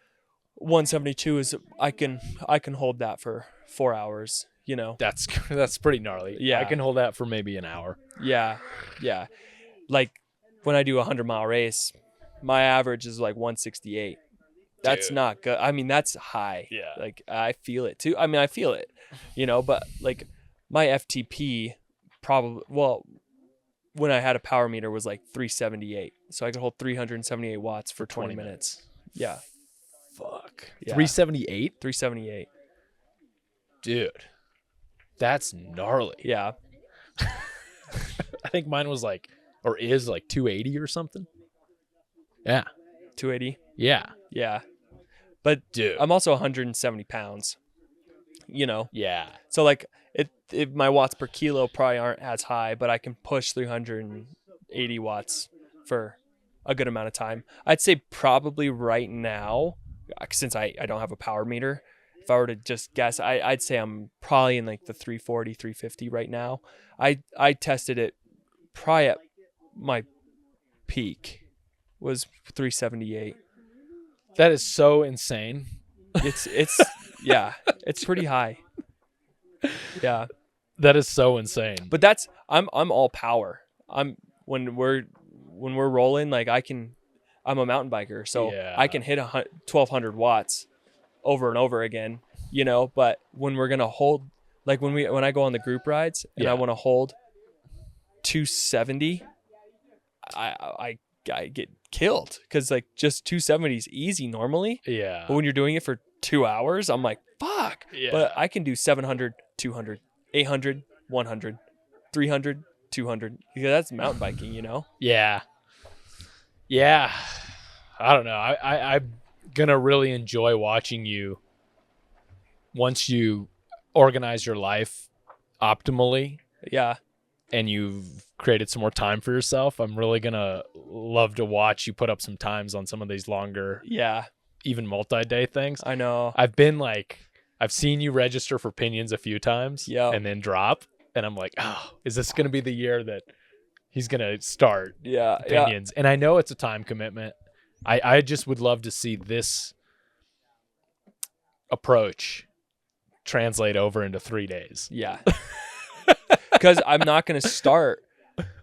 172 is I can hold that for 4 hours. You know. That's pretty gnarly. Yeah. I can hold that for maybe an hour. Yeah, yeah. Like when I do a 100-mile race, my average is like 168. That's Dude. not good. I mean, that's high. Yeah. Like I feel it too. I mean, I feel it, you know, but like my FTP probably, well, when I had a power meter was like 378. So I could hold 378 watts for 20 minutes. Yeah. Fuck. Yeah. 378? 378. Dude. That's gnarly. Yeah. I think mine was like, or is like 280 or something. Yeah. 280. Yeah. Yeah. But Dude. I'm also 170 pounds, you know? Yeah. So like my watts per kilo probably aren't as high, but I can push 380 watts for a good amount of time. I'd say probably right now, since I don't have a power meter, if I were to just guess, I'd say I'm probably in like the 340, 350 right now. I tested it probably at my peak was 378. That is so insane. It's yeah, it's pretty high. Yeah. That is so insane. But that's I'm all power. When we're rolling, like I'm a mountain biker, so I can hit 1200 watts over and over again, you know, but when we're going to hold, like when I go on the group rides and I want to hold 270, I get killed because like just 270 is easy normally. Yeah. But when you're doing it for 2 hours, I'm like, fuck. Yeah. But I can do 700, 200, 800, 100, 300, 200. Yeah, that's mountain biking, you know? Yeah. Yeah. I don't know. I'm going to really enjoy watching you once you organize your life optimally. Yeah. And you've created some more time for yourself. I'm really going to love to watch you put up some times on some of these longer, even multi-day things. I know. I've seen you register for Pinions a few times and then drop. And I'm like, oh, is this going to be the year that he's going to start Pinions? And I know it's a time commitment. I just would love to see this approach translate over into 3 days. Yeah. Because I'm not going to start.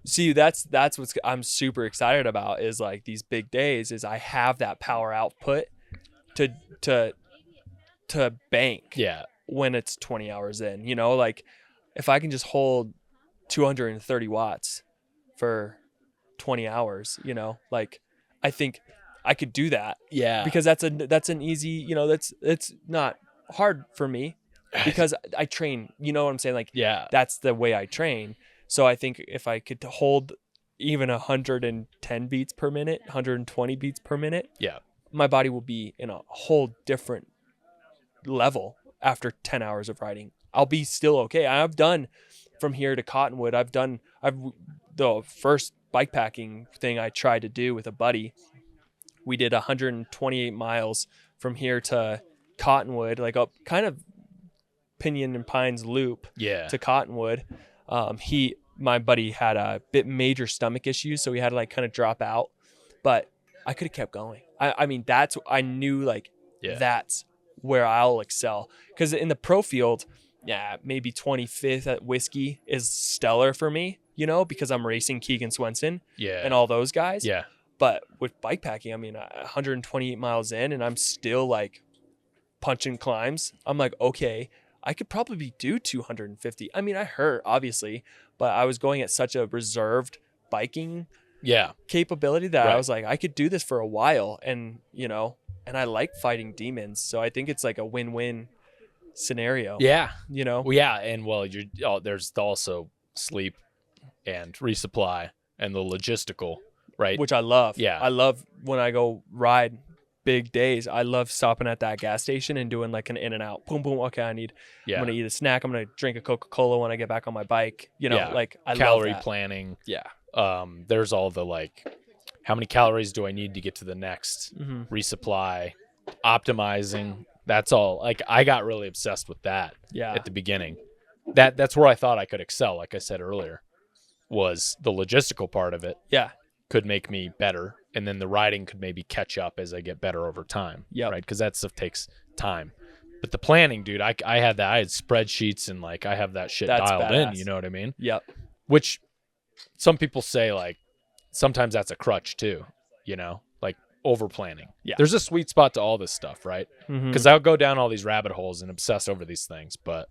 See, that's what I'm super excited about is like these big days is I have that power output to bank when it's 20 hours in, you know, like if I can just hold 230 watts for 20 hours, you know, like I think I could do that. Yeah. Because that's an easy, you know, it's not hard for me because I train, you know what I'm saying? Like, that's the way I train. So I think if I could hold even 110 beats per minute, 120 beats per minute, my body will be in a whole different level after 10 hours of riding. I'll be still okay. I've done from here to Cottonwood. I've the first bike packing thing I tried to do with a buddy. We did 128 miles from here to Cottonwood, like up kind of Pinion and Pines loop to Cottonwood. My buddy had a bit major stomach issues, so he had to like kind of drop out, but I could have kept going. I mean, I knew like that's where I'll excel. Because in the pro field, maybe 25th at whiskey is stellar for me, you know, because I'm racing Keegan Swenson and all those guys. Yeah. But with bike packing, I mean, 128 miles in and I'm still like punching climbs. I'm like, okay, I could probably do 250. I mean, I hurt obviously, but I was going at such a reserved biking capability that I was like, I could do this for a while. And, you know, and I like fighting demons. So I think it's like a win-win scenario. Yeah. You know? Well, yeah. And there's also sleep and resupply and the logistical, right? Which I love. Yeah. I love when I go ride big days. I love stopping at that gas station and doing like an in and out. Boom, boom. Okay, I'm going to eat a snack. I'm going to drink a Coca-Cola when I get back on my bike. You know, like I calorie love that. Planning. Yeah. There's all the like, how many calories do I need to get to the next resupply, optimizing. That's all. Like I got really obsessed with that at the beginning. That's where I thought I could excel. Like I said earlier, was the logistical part of it. Yeah. Could make me better. And then the riding could maybe catch up as I get better over time. Yeah. Right. Because that stuff takes time. But the planning, dude, I had that. I had spreadsheets and like I have that shit dialed badass. In. You know what I mean? Yep. Which some people say like sometimes that's a crutch too, you know, like over planning. Yeah. There's a sweet spot to all this stuff, right? Because I'll go down all these rabbit holes and obsess over these things. But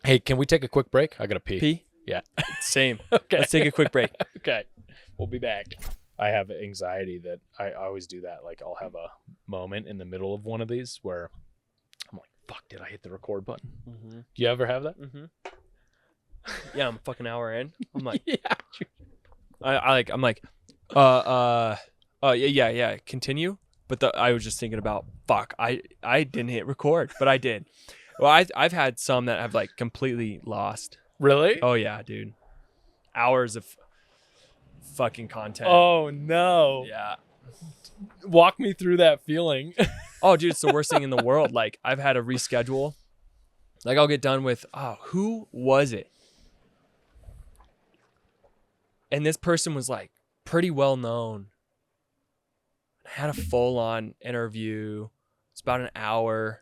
hey, can we take a quick break? I got to pee. Pee? Yeah. Same. Okay. Let's take a quick break. Okay. We'll be back. I have anxiety that I always do that. Like I'll have a moment in the middle of one of these where I'm like, fuck, did I hit the record button? Do you ever have that? Yeah. I'm a fucking hour in. I'm like, yeah. I'm like, continue. But I was just thinking about, fuck, I didn't hit record, but I did. Well, I've had some that have like completely lost. Really? Oh yeah, dude. Hours of fucking content. Oh no. Yeah. Walk me through that feeling. Oh, dude, it's the worst thing in the world. Like, I've had to reschedule. Like, I'll get done with, who was it? And this person was like pretty well known. I had a full on interview. It's about an hour.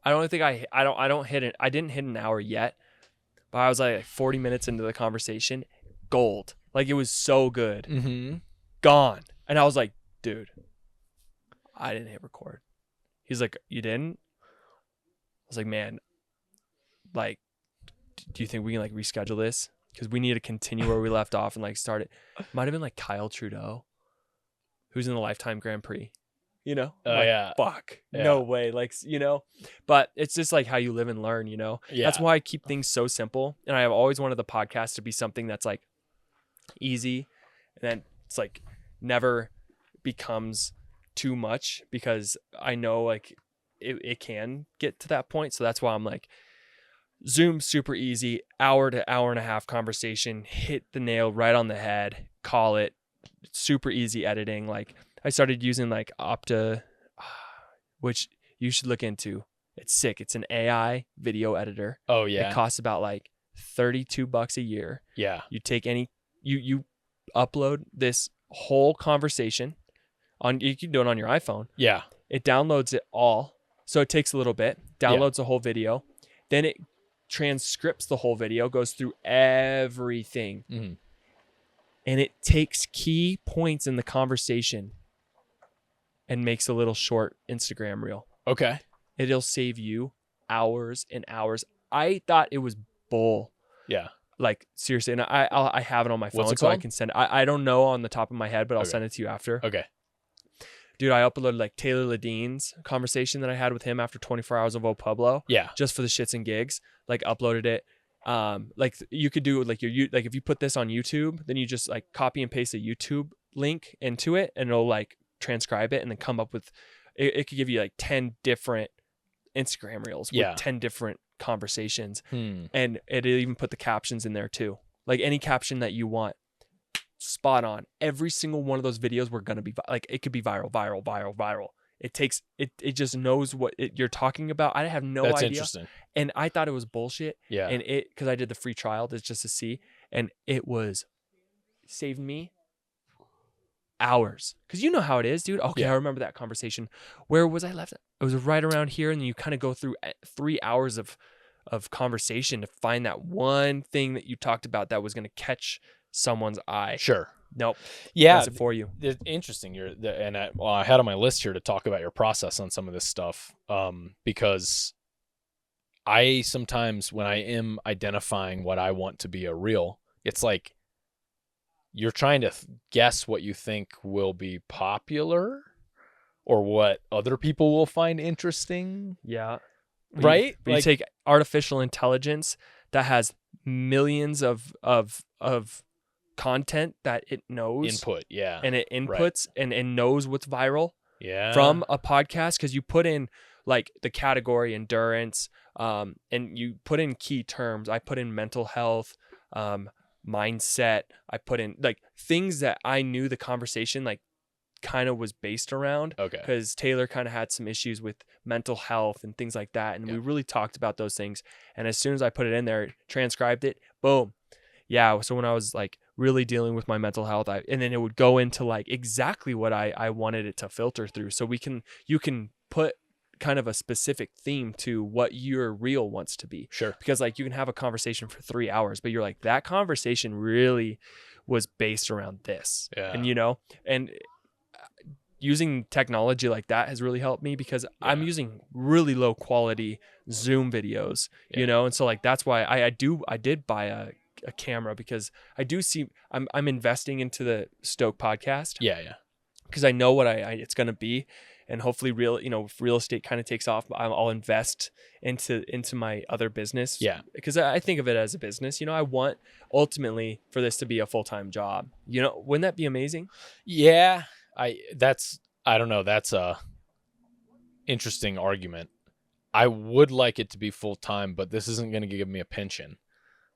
I didn't hit an hour yet, but I was like 40 minutes into the conversation. Gold. Like, it was so good. Mm-hmm. Gone. And I was like, dude, I didn't hit record. He's like, you didn't? I was like, man, like, do you think we can like reschedule this? Because we need to continue where we left off and like start it. Might have been like Kyle Trudeau, who's in the Lifetime Grand Prix, you know? Oh, like, yeah. Fuck. Yeah. No way. Like, you know, but it's just like how you live and learn, you know? Yeah. That's why I keep things so simple. And I have always wanted the podcast to be something that's like easy. And then it's like never becomes too much, because I know like it can get to that point. So that's why I'm like, Zoom, super easy, hour to hour and a half conversation, hit the nail right on the head, call it, super easy editing. Like, I started using like Opta, which you should look into. It's sick. It's an AI video editor. Oh yeah. It costs about like $32 a year. Yeah. You take you upload this whole conversation you can do it on your iPhone. Yeah. It downloads it all. So it takes a little bit, downloads the whole video. Then it transcripts the whole video, goes through everything. Mm-hmm. And it takes key points in the conversation and makes a little short Instagram reel. Okay. It'll save you hours and hours. I thought it was bull. Yeah. Like, seriously. And I have it on my phone, What's it so I called? can send it. I don't know on the top of my head, but I'll Okay. send it to you after. Okay. Dude, I uploaded like Taylor Ladine's conversation that I had with him after 24 Hours of O Pueblo. Yeah. Just for the shits and gigs. Like, uploaded it. Like, you could do like like if you put this on YouTube, then you just like copy and paste a YouTube link into it, and it'll like transcribe it and then come up with it could give you like 10 different Instagram reels with 10 different conversations. And it'll even put the captions in there too. Like, any caption that you want. Spot on. Every single one of those videos were going to be like, it could be viral. It takes it just knows what you're talking about. I have no idea. That's interesting. And I thought it was bullshit. Yeah. And because I did the free trial just to see, and it saved me hours. Because you know how it is, dude. Okay, Yeah. I remember that conversation. Where was I left? It was right around here, and then you kind of go through 3 hours of conversation to find that one thing that you talked about that was going to catch someone's eye. Sure. Nope. Yeah. That's it for you. Interesting. I had on my list here to talk about your process on some of this stuff, because I sometimes, when I am identifying what I want to be a reel, it's like you're trying to guess what you think will be popular or what other people will find interesting. Yeah. Right? But you take artificial intelligence that has millions of content that it knows. Input, yeah. And it inputs and knows what's viral from a podcast, because you put in like the category endurance, and you put in key terms. I put in mental health, mindset. I put in like things that I knew the conversation like kind of was based around. Okay. Because Taylor kind of had some issues with mental health and things like that. And we really talked about those things. And as soon as I put it in there, transcribed it, boom. Yeah. So when I was like really dealing with my mental health, and then it would go into like exactly what I wanted it to filter through. So you can put kind of a specific theme to what your reel wants to be. Sure. Because like you can have a conversation for 3 hours, but you're like, that conversation really was based around this. Yeah. And and using technology like that has really helped me, because I'm using really low quality Zoom videos, and so like that's why I did buy a camera, because I do see I'm investing into the Stoke Podcast. Yeah. Because I know what it's going to be, and hopefully if real estate kind of takes off, I'll invest into my other business. Yeah. Because I think of it as a business. I want ultimately for this to be a full-time job. Wouldn't that be amazing? Yeah. I don't know. That's a interesting argument. I would like it to be full-time, but this isn't going to give me a pension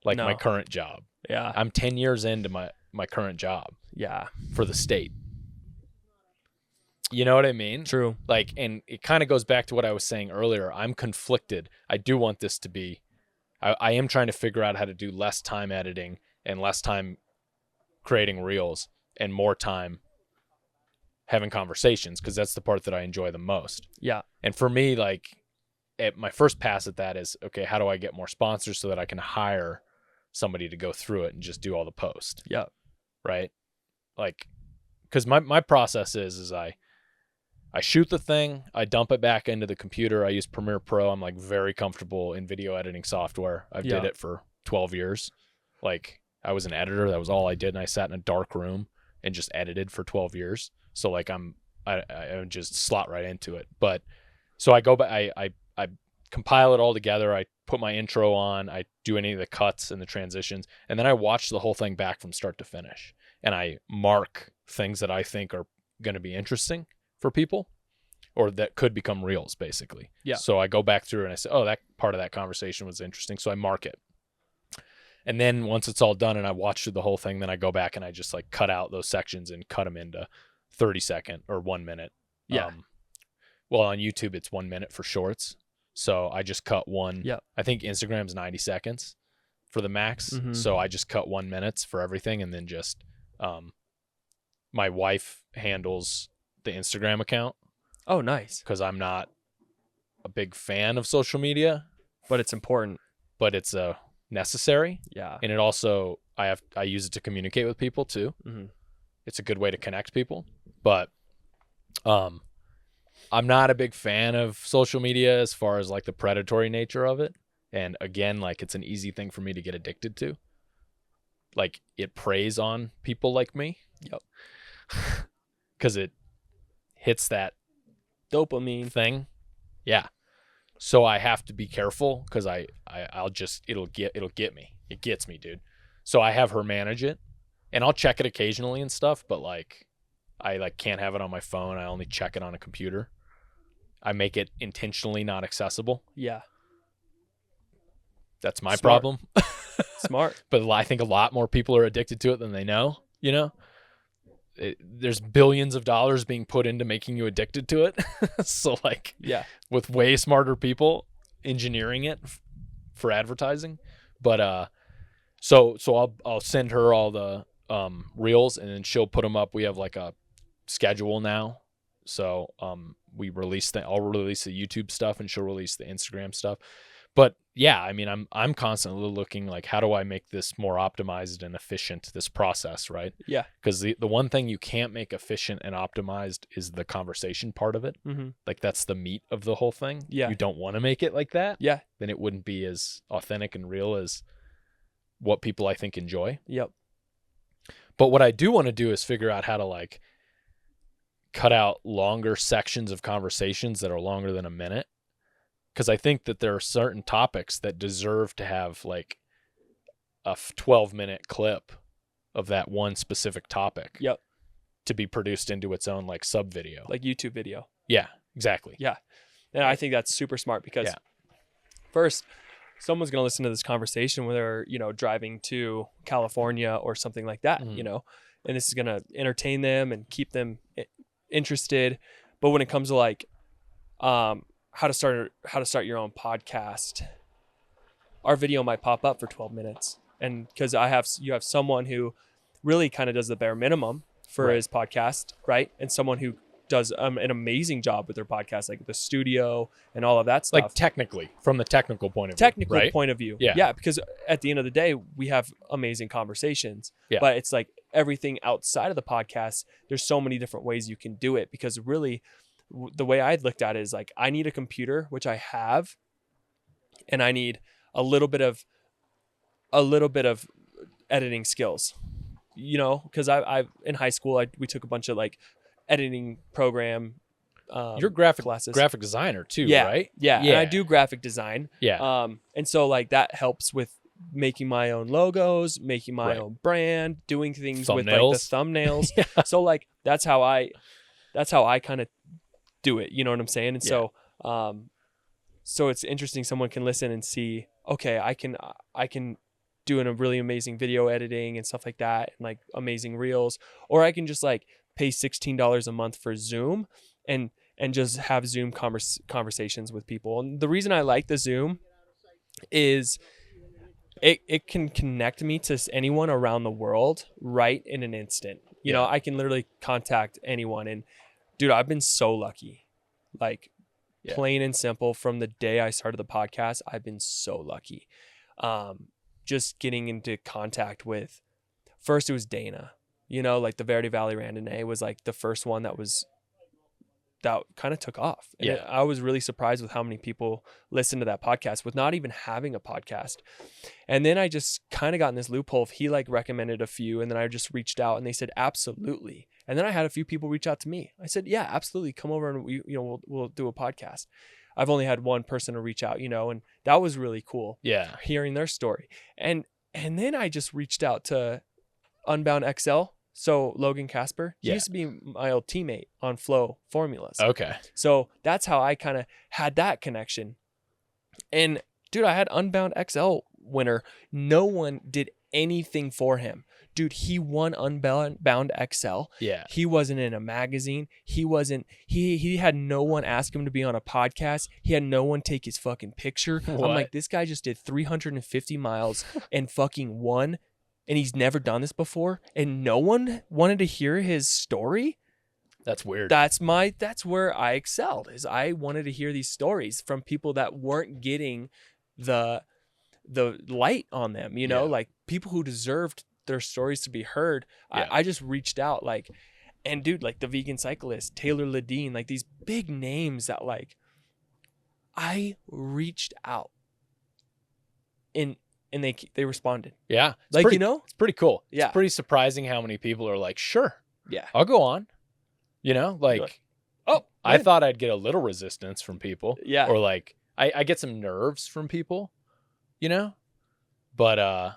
like my current job. Yeah. I'm 10 years into my current job. Yeah. For the state. You know what I mean? True. Like, and it kind of goes back to what I was saying earlier. I'm conflicted. I do want this to be, I am trying to figure out how to do less time editing and less time creating reels and more time having conversations, because that's the part that I enjoy the most. Yeah. And for me, like, my first pass at that is, okay, how do I get more sponsors so that I can hire somebody to go through it and just do all the post? Yeah. Right? Like, because my process is I shoot the thing, I dump it back into the computer. I use Premiere Pro. I'm like very comfortable in video editing software. I've did it for 12 years. Like, I was an editor. That was all I did. And I sat in a dark room and just edited for 12 years. So like I just slot right into it. But so I go back, I compile it all together. I put my intro on, I do any of the cuts and the transitions, and then I watch the whole thing back from start to finish. And I mark things that I think are going to be interesting for people or that could become reels, basically. Yeah. So I go back through and I say, oh, that part of that conversation was interesting. So I mark it. And then once it's all done and I watch through the whole thing, then I go back and I just like cut out those sections and cut them into 30-second or 1 minute. Yeah. Well, on YouTube, it's 1 minute for shorts. So I just cut one. Yeah. I think Instagram's 90 seconds for the max. Mm-hmm. So I just cut 1 minute for everything. And then just, my wife handles the Instagram account. Oh, nice. Because I'm not a big fan of social media. But it's important. But it's necessary. Yeah. And it also, I use it to communicate with people too. Mm-hmm. It's a good way to connect people. But I'm not a big fan of social media as far as like the predatory nature of it. And again, like, it's an easy thing for me to get addicted to. Like, it preys on people like me. Yep. Because it hits that dopamine thing. Yeah. So I have to be careful because I'll just, it'll get me. It gets me, dude. So I have her manage it, and I'll check it occasionally and stuff, but like, I like can't have it on my phone. I only check it on a computer. I make it intentionally not accessible. Yeah. That's my Smart. problem. Smart. But I think a lot more people are addicted to it than they know, you know? There's billions of dollars being put into making you addicted to it. So like, yeah, with way smarter people engineering it for advertising. But so I'll send her all the reels, and then she'll put them up. We have like a schedule now. So I'll release the YouTube stuff, and she'll release the Instagram stuff. But yeah, I mean, I'm constantly looking like, how do I make this more optimized and efficient, this process, right? Yeah. Because the one thing you can't make efficient and optimized is the conversation part of it. Mm-hmm. Like, that's the meat of the whole thing. Yeah. You don't want to make it like that. Yeah. Then it wouldn't be as authentic and real as what people, I think, enjoy. Yep. But what I do want to do is figure out how to like cut out longer sections of conversations that are longer than a minute. Because I think that there are certain topics that deserve to have like a 12-minute clip of that one specific topic. Yep. To be produced into its own like sub video. Like YouTube video. Yeah, exactly. Yeah. And I think that's super smart because first, someone's going to listen to this conversation when they're, driving to California or something like that, and this is going to entertain them and keep them interested. But when it comes to like, how to start your own podcast, our video might pop up for 12 minutes. And because you have someone who really kind of does the bare minimum for his podcast, right? And someone who does an amazing job with their podcast, like the studio and all of that stuff. Like technically, from the technical point of view. Point of view. Yeah. Yeah. Because at the end of the day, we have amazing conversations. Yeah. But it's like everything outside of the podcast, there's so many different ways you can do it, because really the way I looked at it is like, I need a computer, which I have, and I need a little bit of editing skills, because I in high school, we took a bunch of like editing program. You're graphic designer too, right? Yeah. And I do graphic design. Yeah. And so like that helps with making my own logos, making my own brand, doing things with like the thumbnails. So like that's how I kind of do it. You know what I'm saying? And so it's interesting. Someone can listen and see, okay, I can do a really amazing video editing and stuff like that, and like amazing reels, or I can just like pay $16 a month for Zoom and just have Zoom conversations with people. And the reason I like the Zoom is it can connect me to anyone around the world right in an instant. You know, I can literally contact anyone. And dude, I've been so lucky. Like plain and simple, from the day I started the podcast, I've been so lucky. Just getting into contact with, first it was Dana, you know, like the Verde Valley Randonnée was like the first one that kind of took off. And I was really surprised with how many people listened to that podcast with not even having a podcast. And then I just kind of got in this loophole. If he like recommended a few, and then I just reached out and they said, absolutely. And then I had a few people reach out to me. I said, yeah, absolutely. Come over and we'll do a podcast. I've only had one person to reach out, you know, and that was really cool. Yeah. Hearing their story. And then I just reached out to Unbound XL. So Logan Casper, he used to be my old teammate on Flow Formulas. Okay. So that's how I kind of had that connection. And dude, I had Unbound XL winner. No one did anything for him. Dude, he won Unbound XL. Yeah. He wasn't in a magazine. He had no one ask him to be on a podcast. He had no one take his fucking picture. What? I'm like, this guy just did 350 miles and fucking won. And he's never done this before, and no one wanted to hear his story. That's weird. That's where I excelled, is I wanted to hear these stories from people that weren't getting the light on them, you know, like people who deserved their stories to be heard. I just reached out, like, and dude, like the vegan cyclist, Taylor Ladine, like these big names that like I reached out and they responded. Yeah. Like, you know? It's pretty cool. Yeah. It's pretty surprising how many people are like, sure. Yeah. I'll go on. You know, like oh, I thought I'd get a little resistance from people. Yeah. Or like, I get some nerves from people, you know? But,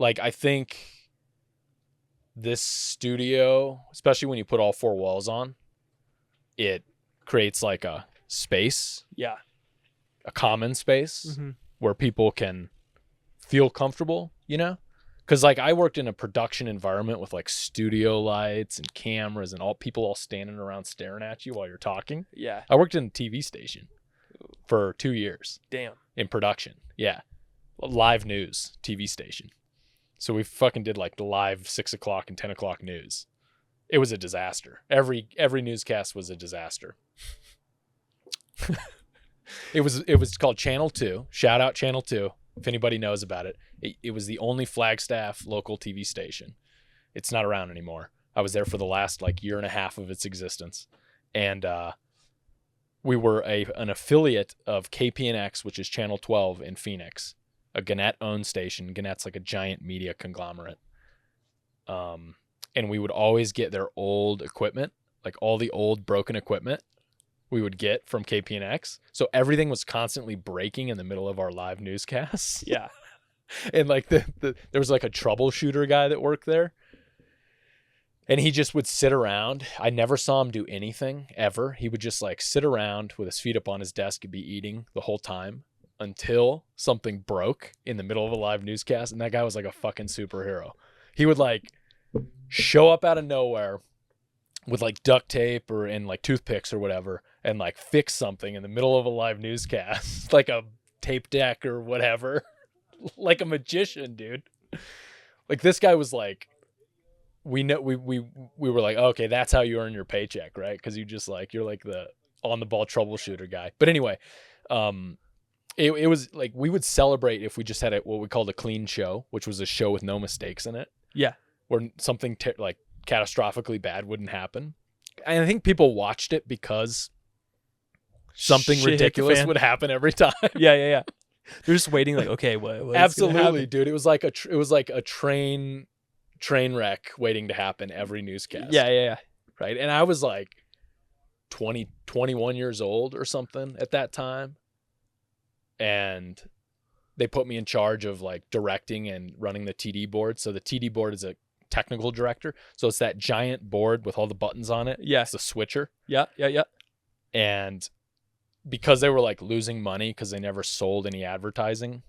like, I think this studio, especially when you put all four walls on, it creates like a space. Yeah. A common space where people can feel comfortable, you know? Because like I worked in a production environment with like studio lights and cameras and people all standing around staring at you while you're talking. Yeah. I worked in a TV station for 2 years. Damn. In production. Yeah. Live news TV station. So we fucking did like the live 6 o'clock and 10 o'clock news. It was a disaster. Every newscast was a disaster. It was called Channel 2. Shout out Channel 2. If anybody knows about it. It was the only Flagstaff local TV station. It's not around anymore. I was there for the last like year and a half of its existence. And we were an affiliate of KPNX, which is Channel 12 in Phoenix, a Gannett-owned station. Gannett's like a giant media conglomerate. And we would always get their old equipment, like all the old broken equipment we would get from KPNX. So everything was constantly breaking in the middle of our live newscasts. Yeah. And like there was like a troubleshooter guy that worked there. And he just would sit around. I never saw him do anything ever. He would just like sit around with his feet up on his desk and be eating the whole time until something broke in the middle of a live newscast. And that guy was like a fucking superhero. He would like show up out of nowhere with like duct tape and like toothpicks or whatever and like fix something in the middle of a live newscast, like a tape deck or whatever, like a magician, dude. Like this guy was like, we were like, okay, that's how you earn your paycheck, right? Because you're like the on the ball troubleshooter guy. But anyway, it was like we would celebrate if we just had what we called a clean show, which was a show with no mistakes in it. Yeah, where something like catastrophically bad wouldn't happen. And I think people watched it because something ridiculous would happen every time. Yeah. They're just waiting, like, okay, what absolutely, dude. It was like a train wreck waiting to happen every newscast. Yeah. Right. And I was like 21 years old or something at that time. And they put me in charge of like directing and running the TD board. So the TD board is a technical director. So it's that giant board with all the buttons on it. Yes. The switcher. Yeah. And because they were like losing money because they never sold any advertising,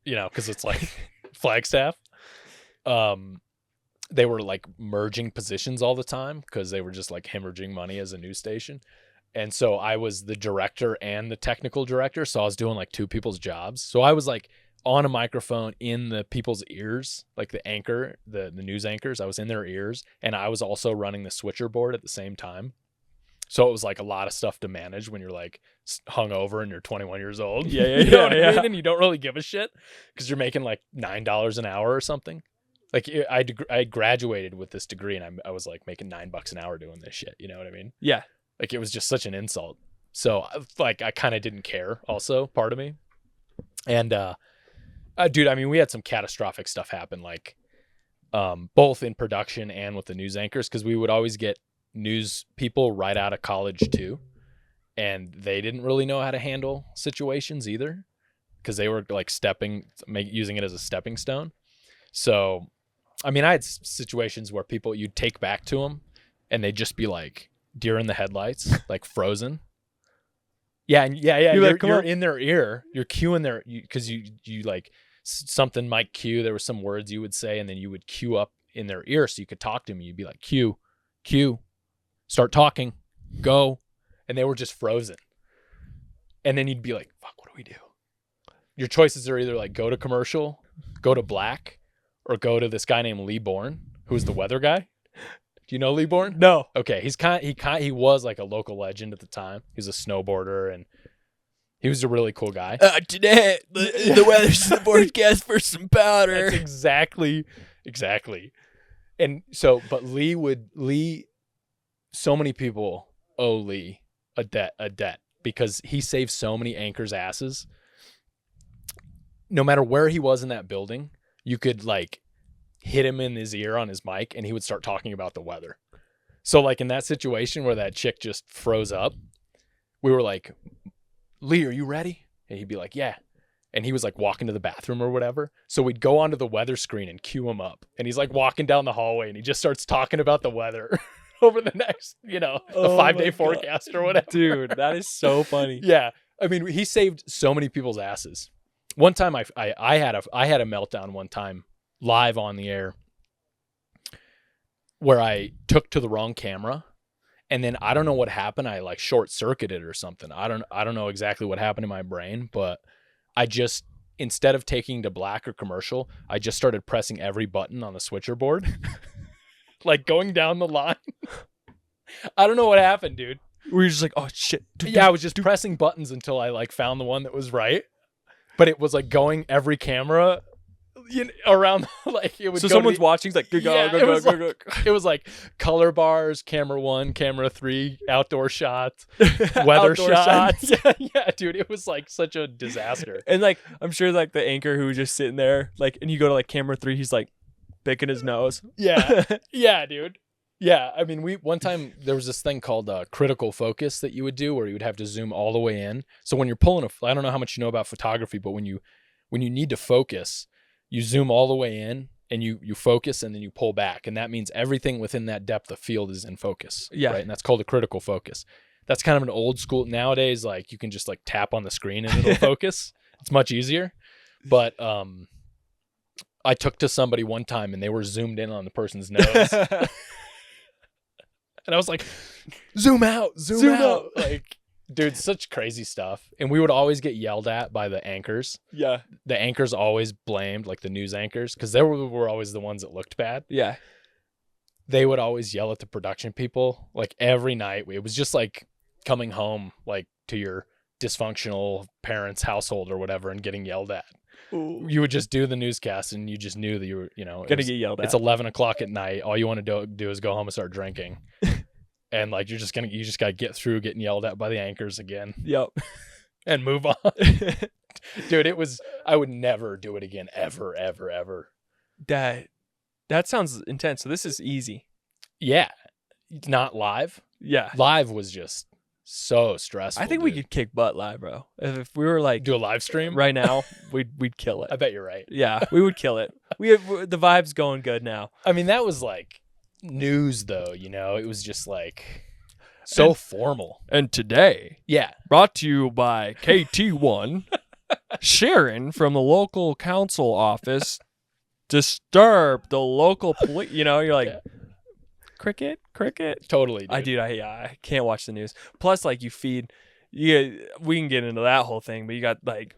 you know, because it's like Flagstaff. they were like merging positions all the time because they were just like hemorrhaging money as a news station. And so I was the director and the technical director. So I was doing like two people's jobs. So I was like on a microphone in the people's ears, like the anchor, the news anchors. I was in their ears, and I was also running the switcher board at the same time. So it was like a lot of stuff to manage when you're like hungover and you're 21 years old. Yeah. You know what I mean? And you don't really give a shit because you're making like $9 an hour or something. Like I graduated with this degree, and I was like making $9 an hour doing this shit. You know what I mean? Yeah. Like it was just such an insult. So like I kind of didn't care. Also, part of me. And dude, I mean, we had some catastrophic stuff happen, like both in production and with the news anchors, because we would always get news people right out of college too, and they didn't really know how to handle situations either, because they were like using it as a stepping stone. So, I mean, I had situations where people you'd take back to them, and they'd just be like deer in the headlights, like frozen. Yeah. You're in their ear. You're cueing because you like something might cue. There were some words you would say, and then you would cue up in their ear so you could talk to them. You'd be like, cue, start talking, go. And they were just frozen. And then you'd be like, fuck, what do we do? Your choices are either like go to commercial, go to black, or go to this guy named Lee Bourne, who's the weather guy. Do you know Lee Bourne? No. Okay, he was like a local legend at the time. He was a snowboarder, and he was a really cool guy. Today the weather's the forecast for some powder. That's exactly. And so, but so many people owe Lee a debt because he saved so many anchors' asses. No matter where he was in that building, you could like hit him in his ear on his mic, and he would start talking about the weather. So like in that situation where that chick just froze up, we were like, Lee, are you ready? And he'd be like, yeah. And he was like walking to the bathroom or whatever. So we'd go onto the weather screen and cue him up. And he's like walking down the hallway, and he just starts talking about the weather over the next, the 5-day forecast or whatever. Dude, that is so funny. Yeah. I mean, he saved so many people's asses. One time I had a meltdown one time live on the air where I took to the wrong camera, and then I don't know what happened. I like short circuited or something. I don't know exactly what happened in my brain, but I just, instead of taking to black or commercial, I just started pressing every button on the switcher board, like going down the line. I don't know what happened, dude. Were you just like, oh shit? Yeah, I was just pressing buttons until I like found the one that was right, but it was like going every camera around, like it would. So someone's watching, like go. It was like color bars, camera 1, camera 3, outdoor shots, weather shots. Yeah, dude, it was like such a disaster. And like I'm sure like the anchor who was just sitting there, like, and you go to like camera 3, he's like picking his nose. Yeah, dude. Yeah, I mean, one time there was this thing called critical focus that you would do, where you would have to zoom all the way in. So when you're pulling I don't know how much you know about photography, but when you need to focus, you zoom all the way in and you focus, and then you pull back. And that means everything within that depth of field is in focus. Yeah. Right. And that's called a critical focus. That's kind of an old school. Nowadays, like you can just like tap on the screen and it'll focus. It's much easier. But I took to somebody one time, and they were zoomed in on the person's nose. And I was like, zoom out. Like, dude, such crazy stuff. And we would always get yelled at by the anchors. Yeah. The anchors always blamed, like the news anchors, because they were always the ones that looked bad. Yeah. They would always yell at the production people, like every night. It was just like coming home, like to your dysfunctional parents' household or whatever, and getting yelled at. Ooh. You would just do the newscast, and you just knew that you were, gonna get yelled at. It's 11 o'clock at night. All you want to do is go home and start drinking. And like you just gotta get through getting yelled at by the anchors again. Yep. And move on. Dude, I would never do it again, ever. That sounds intense. So this is easy. Yeah. Not live. Yeah. Live was just so stressful. I think we could kick butt live, bro. If we were like do a live stream right now, we'd kill it. I bet you're right. Yeah, we would kill it. We have the vibe's going good now. I mean, that was like news though, it was just like so formal. And today, yeah, brought to you by KT1 Sharon from the local council office disturb the local police. You know, you're like, Yeah. cricket. Totally, dude. I can't watch the news. Plus, like, we can get into that whole thing, but you got like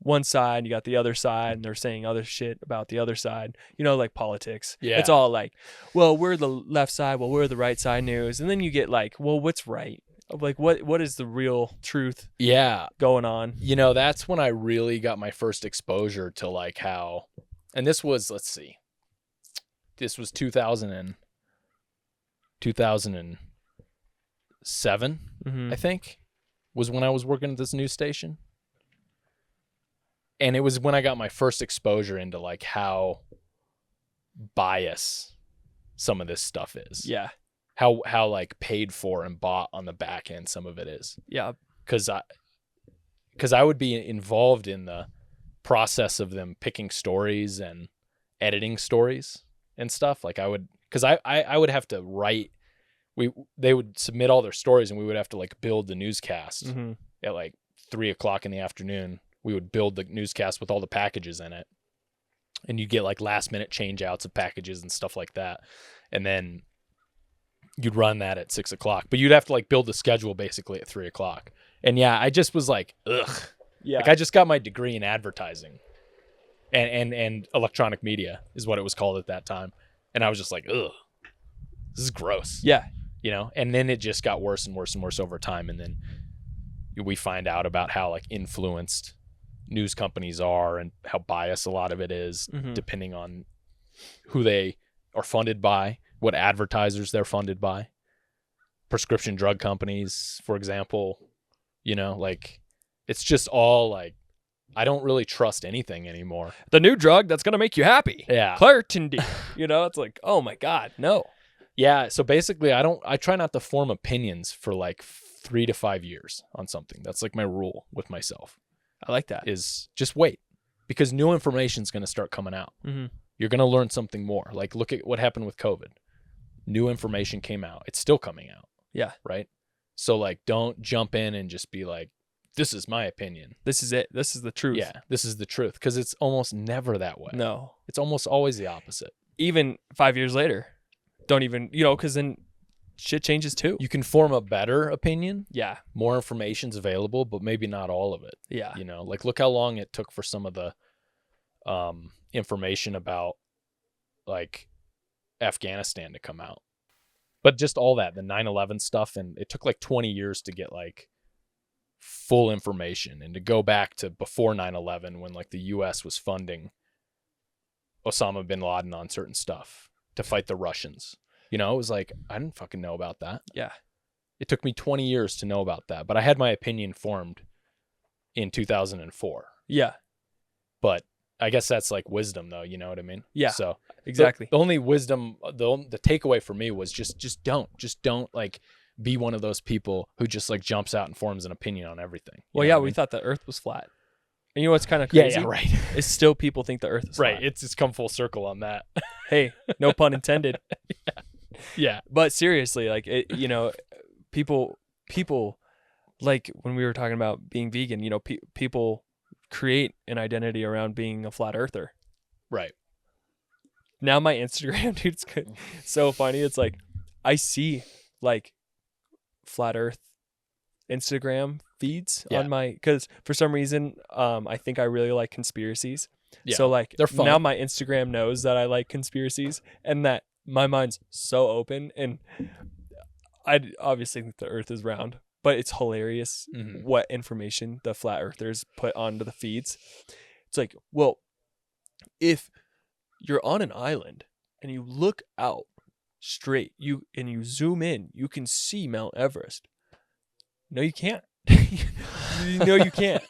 one side, you got the other side, and they're saying other shit about the other side. You know, like politics. Yeah. It's all like, well, we're the left side, well, we're the right side news. And then you get like, well, what's right? Like, what is the real truth Yeah. going on? You know, that's when I really got my first exposure to like how, and this was, let's see, this was 2007, Mm-hmm. I think, was when I was working at this news station. And it was when I got my first exposure into like how biased some of this stuff is. Yeah. How like paid for and bought on the back end some of it is. Yeah. Because I would be involved in the process of them picking stories and editing stories and stuff. Like I would have to write. They would submit all their stories and we would have to like build the newscast Mm-hmm. at like 3:00 in the afternoon. We would build the newscast with all the packages in it, and you get like last minute change outs of packages and stuff like that. And then you'd run that at 6:00, but you'd have to like build the schedule basically at 3:00. And yeah, I just was like, ugh. Yeah. Like I just got my degree in advertising and electronic media is what it was called at that time. And I was just like, ugh, this is gross. Yeah. You know? And then it just got worse and worse and worse over time. And then we find out about how like influenced news companies are and how biased a lot of it is, Mm-hmm. depending on who they are funded by, what advertisers they're funded by. Prescription drug companies, for example, you know, like it's just all like, I don't really trust anything anymore. The new drug that's going to make you happy. Yeah. Claritin D. You know, it's like, oh my God, no. Yeah. So basically I try not to form opinions for like 3 to 5 years on something. That's like my rule with myself. I like that. Is just wait, because new information is going to start coming out. Mm-hmm. You're going to learn something more. Like look at what happened with COVID. New information came out. It's still coming out. Yeah. Right. So like, don't jump in and just be like, this is my opinion. This is it. This is the truth. Yeah. This is the truth. Because it's almost never that way. No. It's almost always the opposite. Even 5 years later, don't even, you know, because then shit changes too. You can form a better opinion. Yeah. More information's available, but maybe not all of it. Yeah. You know, like look how long it took for some of the information about like Afghanistan to come out. But just all that, the 9/11 stuff, and it took like 20 years to get like full information and to go back to before 9/11 when like the US was funding Osama bin Laden on certain stuff to fight the Russians. You know, it was like, I didn't fucking know about that. Yeah. It took me 20 years to know about that, but I had my opinion formed in 2004. Yeah. But I guess that's like wisdom though, you know what I mean? Yeah. So Exactly. the only wisdom, the takeaway for me was just don't like be one of those people who just like jumps out and forms an opinion on everything. Well, You know yeah, what I we mean? thought the earth was flat. And you know what's kind of Yeah, crazy? yeah, right. Is still people think the earth is Right. flat. It's come full circle on that. Hey, no pun intended. Yeah. But seriously, like it, you know, people like when we were talking about being vegan, you know, people create an identity around being a flat earther. Right. Now my Instagram, dude, it's so funny. It's like I see like flat earth Instagram feeds Yeah. on my, because for some reason I think I really like conspiracies. Yeah. So like They're fun. now my Instagram knows that I like conspiracies and that my mind's so open, and I obviously think the earth is round, but it's hilarious Mhm. what information the flat earthers put onto the feeds. It's like, well, if you're on an island and you look out straight, you zoom in, you can see Mount Everest. No, you can't. No, you can't.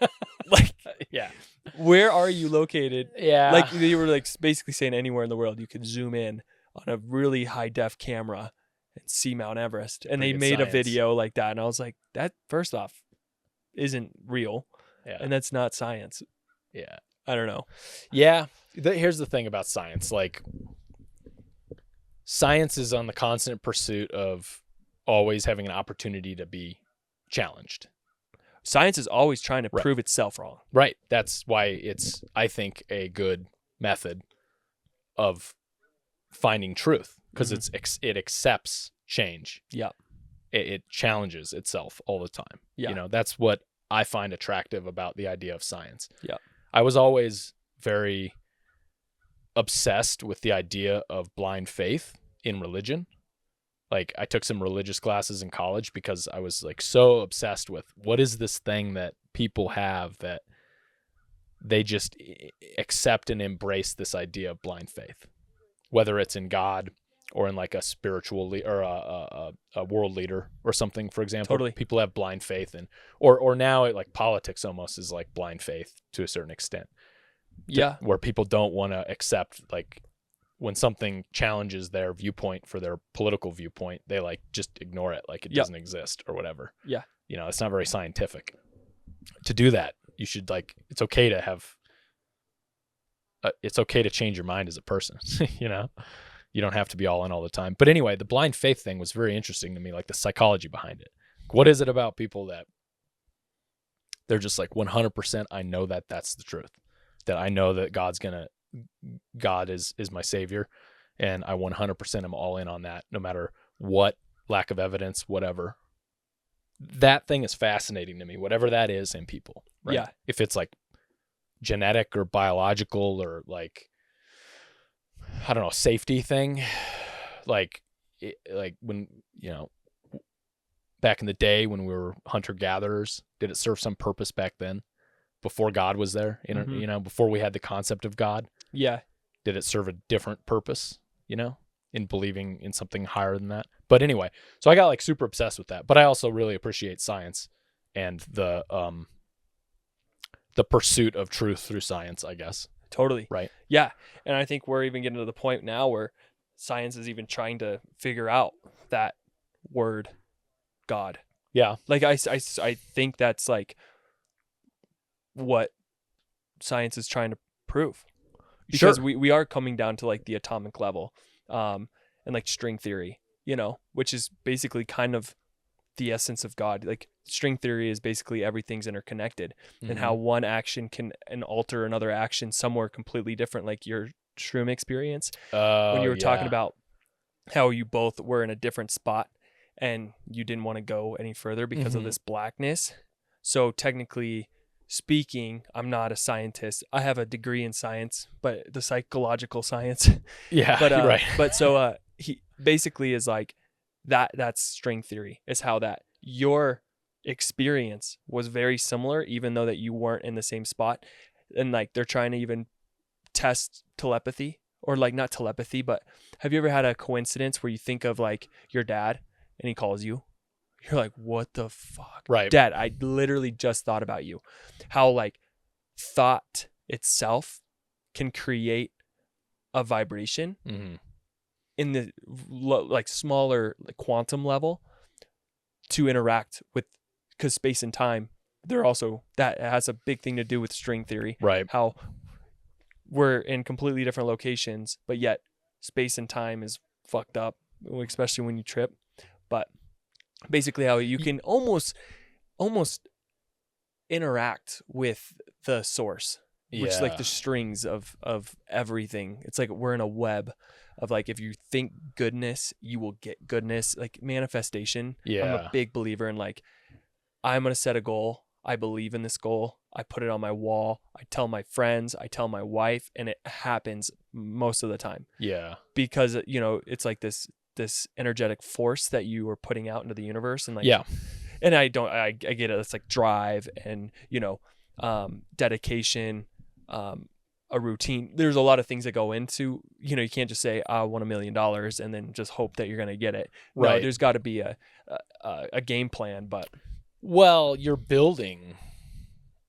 Like, Yeah. where are you located? Yeah. Like they were like basically saying anywhere in the world you could zoom in on a really high def camera and see Mount Everest. And Pretty they good made a science. video like that, and I was like, that first off isn't real, Yeah. and that's not science. Yeah. I don't know. Yeah. Here's the thing about science. Like, science is on the constant pursuit of always having an opportunity to be challenged. Science is always trying to Right. prove itself wrong. Right. That's why it's, I think, a good method finding truth, because it accepts change. Yeah. It challenges itself all the time. Yeah. That's what I find attractive about the idea of science. Yeah. I was always very obsessed with the idea of blind faith in religion. Like, I took some religious classes in college because I was like so obsessed with what is this thing that people have that they just accept and embrace this idea of blind faith, whether it's in God or in like a spiritual or a world leader or something, for example. Totally. People have blind faith, and or now it, like, politics almost is like blind faith to a certain extent. Yeah. Where people don't want to accept, like, when something challenges their viewpoint for their political viewpoint, they like just ignore it, like it doesn't exist or whatever. Yeah. It's not very scientific to do that. You should, like, it's okay to have, it's okay to change your mind as a person. You don't have to be all in all the time. But anyway, the blind faith thing was very interesting to me, like the psychology behind it. What is it about people that they're just like 100%, I know that that's the truth, that I know that God is my savior, and I 100% am all in on that, no matter what, lack of evidence, whatever. That thing is fascinating to me, whatever that is in people. Right? Yeah. If it's like genetic or biological or like, I don't know, safety thing, like when, back in the day when we were hunter-gatherers, did it serve some purpose back then before God was there? Before we had the concept of God? Yeah. Did it serve a different purpose, in believing in something higher than that? But anyway, so I got like super obsessed with that. But I also really appreciate science and the pursuit of truth through science, I guess. Totally. Right. Yeah. And I think we're even getting to the point now where science is even trying to figure out that word, God. Yeah. Like I think that's like what science is trying to prove. Because Sure. we are coming down to like the atomic level, and like string theory, which is basically kind of the essence of God. Like, string theory is basically everything's interconnected, and how one action can alter another action somewhere completely different, like your shroom experience. When you were talking about how you both were in a different spot and you didn't want to go any further because of this blackness. So technically speaking, I'm not a scientist. I have a degree in science, but the psychological science. Yeah, but right. But so he basically is like that's string theory, is how that your experience was very similar, even though that you weren't in the same spot. And like they're trying to even test telepathy, or like not telepathy, but have you ever had a coincidence where you think of like your dad and he calls you? You're like, what the fuck? Right. Dad, I literally just thought about you. How like thought itself can create a vibration in the like smaller like quantum level to interact with, because space and time, they're also, that has a big thing to do with string theory. Right. How we're in completely different locations, but yet space and time is fucked up, especially when you trip. But basically how you can almost interact with the source, which is like the strings of everything. It's like we're in a web of like, if you think goodness, you will get goodness, like manifestation. Yeah. I'm a big believer in like, I'm going to set a goal. I believe in this goal. I put it on my wall. I tell my friends, I tell my wife, and it happens most of the time. Yeah. Because, it's like this energetic force that you are putting out into the universe. And like, and I get it. It's like drive and, dedication, a routine. There's a lot of things that go into, you can't just say, I want $1 million and then just hope that you're going to get it. Right. No, there's got to be a game plan, but. Well, you're building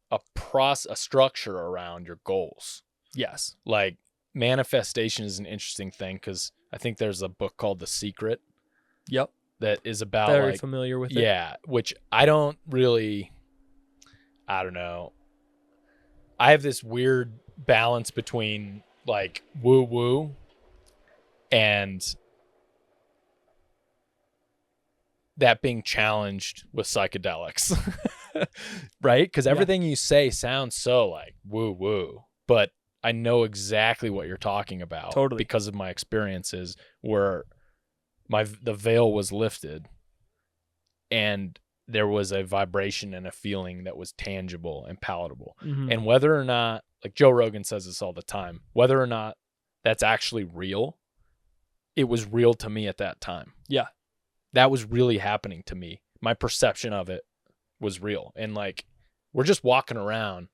a structure around your goals. Yes. Like, manifestation is an interesting thing, because I think there's a book called The Secret. Yep. That is about very familiar with it. Yeah, which I don't know. I have this weird balance between like woo woo and that being challenged with psychedelics. Right? Because everything you say sounds so like woo woo, but I I know exactly what you're talking about. Totally. Because of my experiences where the veil was lifted and there was a vibration and a feeling that was tangible and palatable. Mm-hmm. And whether or not, like Joe Rogan says this all the time, whether or not that's actually real, it was real to me at that time. Yeah. That was really happening to me. My perception of it was real. And like, we're just walking around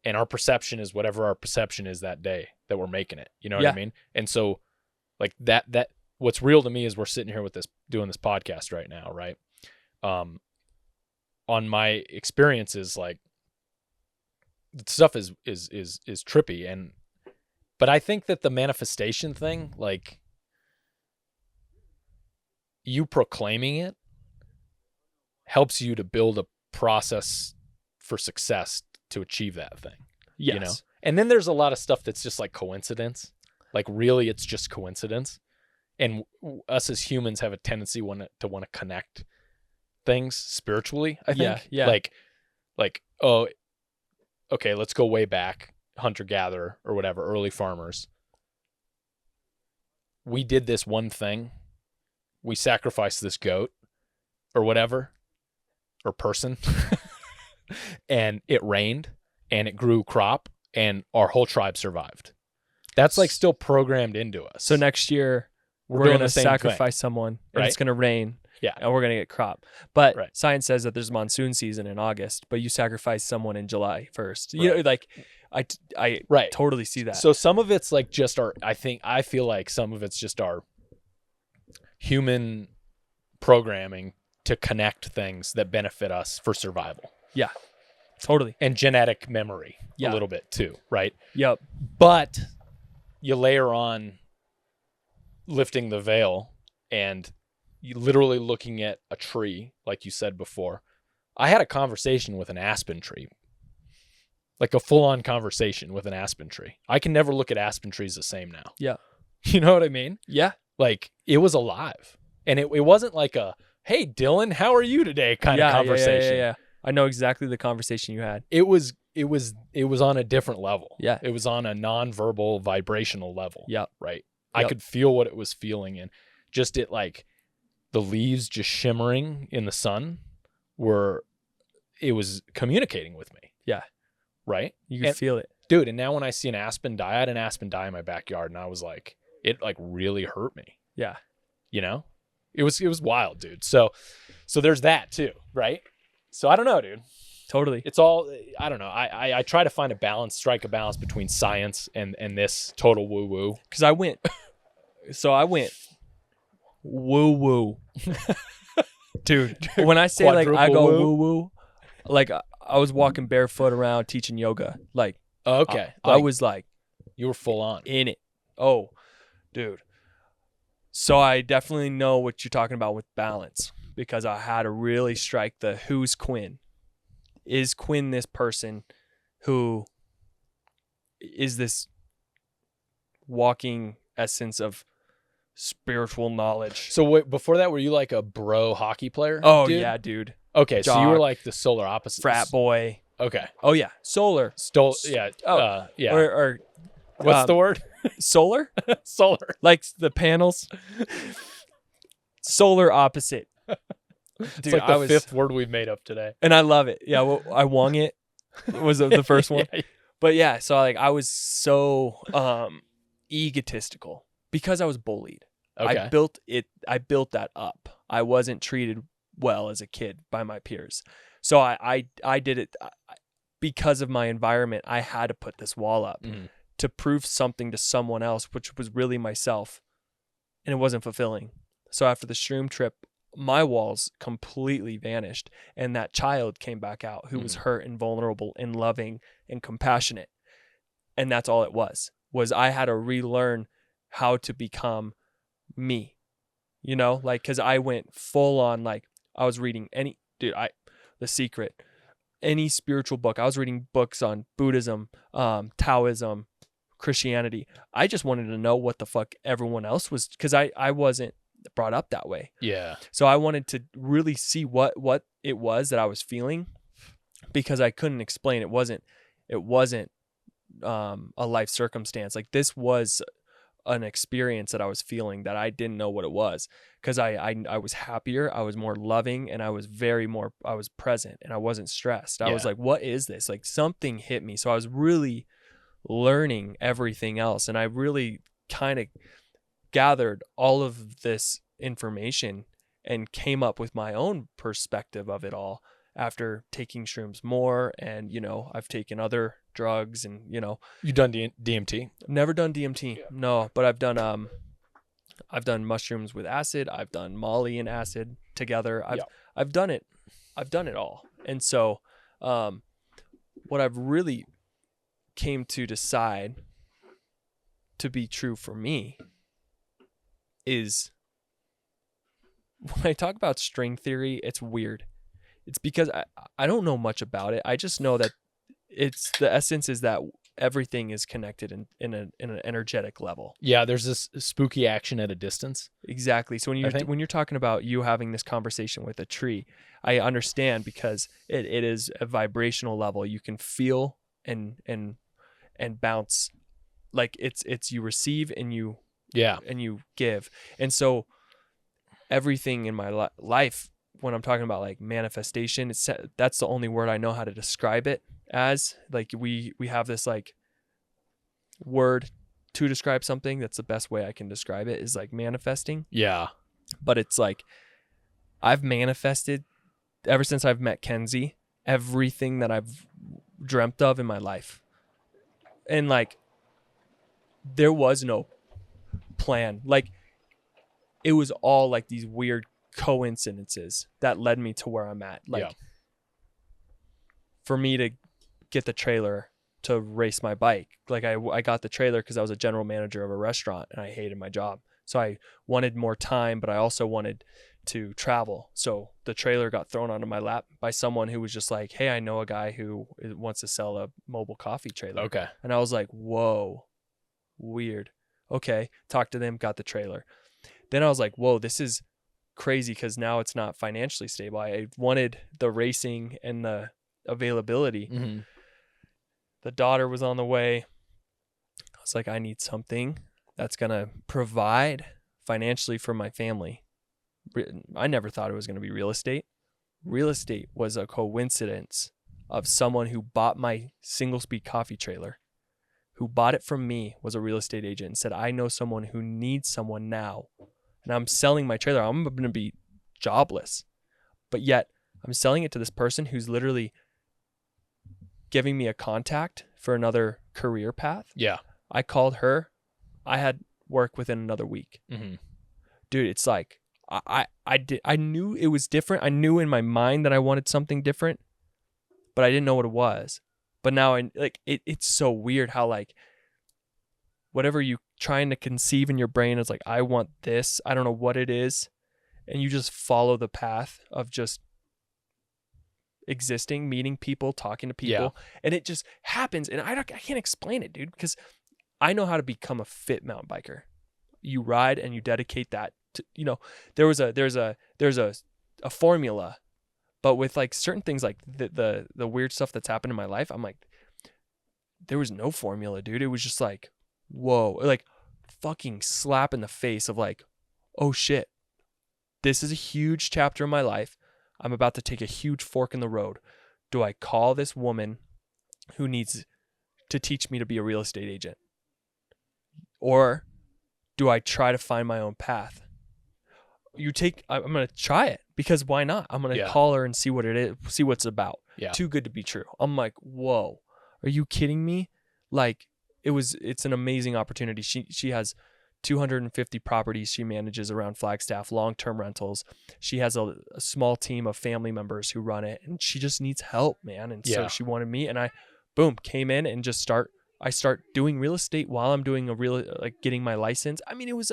and our perception is whatever our perception is that day that we're making it. You know what I mean? And so like that what's real to me is we're sitting here with this, doing this podcast right now. Right. On my experiences, like stuff is trippy. But I think that the manifestation thing, like you proclaiming it helps you to build a process for success to achieve that thing. Yes. You know? And then there's a lot of stuff that's just like coincidence. Like really it's just coincidence. And us as humans have a tendency to want to connect things spiritually, I think. Yeah. Like, oh, okay, let's go way back, hunter-gatherer or whatever, early farmers. We did this one thing. We sacrificed this goat or whatever, or person, and it rained and it grew crop and our whole tribe survived. That's like still programmed into us. So next year we're going to sacrifice someone and it's going to rain. Yeah. And we're going to get crop. But science says that there's monsoon season in August, but you sacrifice someone in July 1st. You know, like I totally see that. So some of it's like just I feel like some of it's just our human programming to connect things that benefit us for survival. Yeah. Totally. And genetic memory a little bit too, right? Yep. But you layer on lifting the veil and you literally looking at a tree, like you said before. I had a conversation with an aspen tree, like a full-on conversation with an aspen tree. I can never look at aspen trees the same now. Yeah. You know what I mean? Yeah. Like it was alive. And it wasn't like a, hey, Dylan, how are you today kind of conversation. Yeah. I know exactly the conversation you had. It was on a different level. Yeah. It was on a non-verbal vibrational level. Yeah. Right. I could feel what it was feeling, and just it like the leaves just shimmering in the sun it was communicating with me. Yeah. Right. You could feel it. Dude. And now when I see an aspen die, I had an aspen die in my backyard and I was like, it like really hurt me. Yeah. You know, it was wild, dude. So there's that too. Right. So I don't know, dude. Totally. It's all, I don't know. I try to find strike a balance between science and this total woo woo. Cause I went woo woo. Dude, when I say like I go woo woo, like I was walking barefoot around teaching yoga. Like, okay. I was like, you were full on in it. Oh, dude. So I definitely know what you're talking about with balance, because I had to really strike the who's Quinn. Is Quinn this person who is this walking essence of spiritual knowledge? So wait, before that, were you like a bro hockey player? Oh, dude? yeah, dude. Okay, Jock, so you were like the solar opposite. Frat boy. Okay. Oh, yeah. Solar. Yeah. Oh, yeah. Or what's the word? Solar? Solar. Like the panels. Solar opposite. Dude, it's like the fifth word we've made up today. And I love it. Yeah, well, I wung it. Was the first one. Yeah. But yeah, so like I was so egotistical because I was bullied. Okay. I built that up. I wasn't treated well as a kid by my peers. So I did it because of my environment. I had to put this wall up to prove something to someone else, which was really myself. And it wasn't fulfilling. So after the shroom trip, my walls completely vanished. And that child came back out who was hurt and vulnerable and loving and compassionate. And that's all it was I had to relearn how to become me, you know, like, cause I went full on, like I was reading The Secret, any spiritual book. I was reading books on Buddhism, Taoism, Christianity. I just wanted to know what the fuck everyone else was, cause I wasn't brought up that way. Yeah. So I wanted to really see what it was that I was feeling, because I couldn't explain. It wasn't a life circumstance. Like this was an experience that I was feeling that I didn't know what it was, because I was happier, I was more loving, and I was present, and I wasn't stressed. I was like, what is this? Like something hit me. So I was really learning everything else, and I really kind of gathered all of this information and came up with my own perspective of it all after taking shrooms more. And, you know, I've taken other drugs, and, you know. You done DMT? Never done DMT. Yeah. No, but I've done mushrooms with acid. I've done Molly and acid together. I've done it. I've done it all. And so what I've really came to decide to be true for me is, when I talk about string theory, it's weird. It's because I don't know much about it. I just know that the essence is that everything is connected in an energetic level. Yeah, there's this spooky action at a distance. Exactly. So when you're talking about you having this conversation with a tree, I understand, because it is a vibrational level. You can feel and bounce, like it's you receive and you give. And so everything in my life, when I'm talking about like manifestation, that's the only word I know how to describe it as. Like we have this like word to describe something. That's the best way I can describe it, is like manifesting. Yeah. But it's like, I've manifested ever since I've met Kenzie, everything that I've dreamt of in my life. And like, there was no plan. Like, it was all like these weird coincidences that led me to where I'm at. Like, for me to get the trailer to race my bike, like I got the trailer because I was a general manager of a restaurant and I hated my job. So I wanted more time, but I also wanted to travel. So the trailer got thrown onto my lap by someone who was just like, hey, I know a guy who wants to sell a mobile coffee trailer. Okay. And I was like, whoa, weird. Okay. Talked to them, got the trailer. Then I was like, whoa, this is crazy, because now it's not financially stable. I wanted the racing and the availability. Mm-hmm. The daughter was on the way. I was like, I need something that's going to provide financially for my family. I never thought it was going to be real estate. Real estate was a coincidence of someone who bought my single speed coffee trailer, who bought it from me, was a real estate agent, and said, I know someone who needs someone now. And I'm selling my trailer. I'm going to be jobless. But yet I'm selling it to this person who's literally giving me a contact for another career path. Yeah. I called her. I had work within another week. Mm-hmm. Dude, it's like, I knew it was different. I knew in my mind that I wanted something different, but I didn't know what it was. But now it's so weird how like whatever you trying to conceive in your brain is like, I want this. I don't know what it is. And you just follow the path of just existing, meeting people, talking to people. Yeah. And it just happens. And I can't explain it, dude, because I know how to become a fit mountain biker. You ride and you dedicate that to, you know, there's a formula, but with like certain things, like the weird stuff that's happened in my life, I'm like, there was no formula, dude. It was just like, whoa, like fucking slap in the face of like, oh shit, this is a huge chapter in my life. I'm about to take a huge fork in the road. Do I call this woman who needs to teach me to be a real estate agent? Or do I try to find my own path? I'm going to try it, because why not? I'm going to call her and see what it is, see what's about. Yeah. Too good to be true. I'm like, whoa, are you kidding me? Like, it's an amazing opportunity. She has 250 properties she manages around Flagstaff, long-term rentals. She has a small team of family members who run it, and she just needs help, man. And so she wanted me, and I, came in and just I start doing real estate while I'm doing getting my license. I mean, it was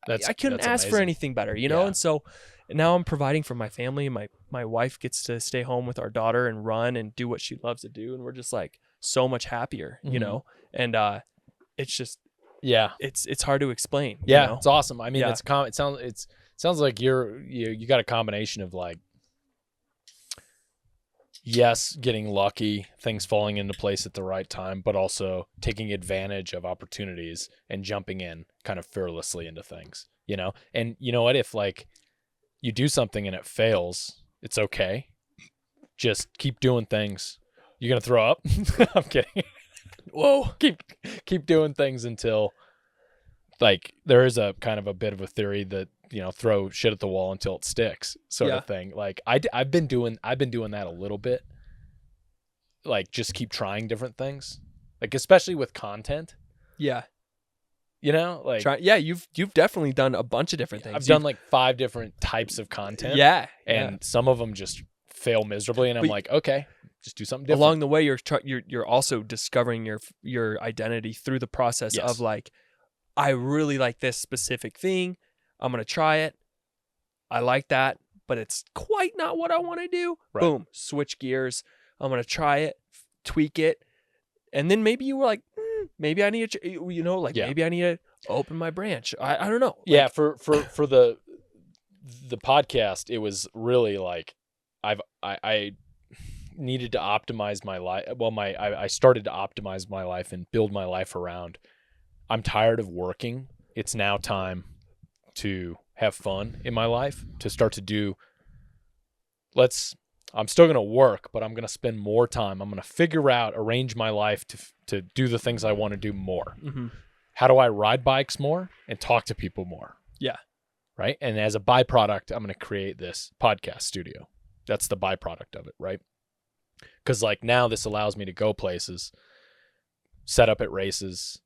I couldn't ask for anything better, you know? Yeah. And so now I'm providing for my family. My wife gets to stay home with our daughter and run and do what she loves to do. And we're just like so much happier, you know? And it's just, it's hard to explain. Yeah. You know? It's awesome. I mean, it sounds like you got a combination of like yes, getting lucky, things falling into place at the right time, but also taking advantage of opportunities and jumping in kind of fearlessly into things, you know? And you know what? If like you do something and it fails, it's okay. Just keep doing things. You're going to throw up? I'm kidding. Whoa. Keep doing things until like there is a kind of a bit of a theory that, you know, throw shit at the wall until it sticks sort of thing. Like I've been doing that a little bit. Like just keep trying different things. Like especially with content. Yeah. You know, like you've definitely done a bunch of different things. I've done like 5 different types of content. Yeah. And some of them just fail miserably and I'm like, okay, just do something different. Along the way you're also discovering your identity through the process of like, I really like this specific thing. I'm going to try it. I like that, but it's quite not what I want to do. Right. Boom, switch gears. I'm going to try it, tweak it. And then maybe you were like, maybe I need to, maybe I need to open my branch. I don't know. Yeah. For the podcast, it was really like, I needed to optimize my life. Well, I started to optimize my life and build my life around. I'm tired of working. It's now time to have fun in my life, to start to do, I'm still going to work, but I'm going to spend more time. I'm going to arrange my life to do the things I want to do more. Mm-hmm. How do I ride bikes more and talk to people more? Yeah. Right. And as a byproduct, I'm going to create this podcast studio. That's the byproduct of it. Right. Because like now this allows me to go places, set up at races,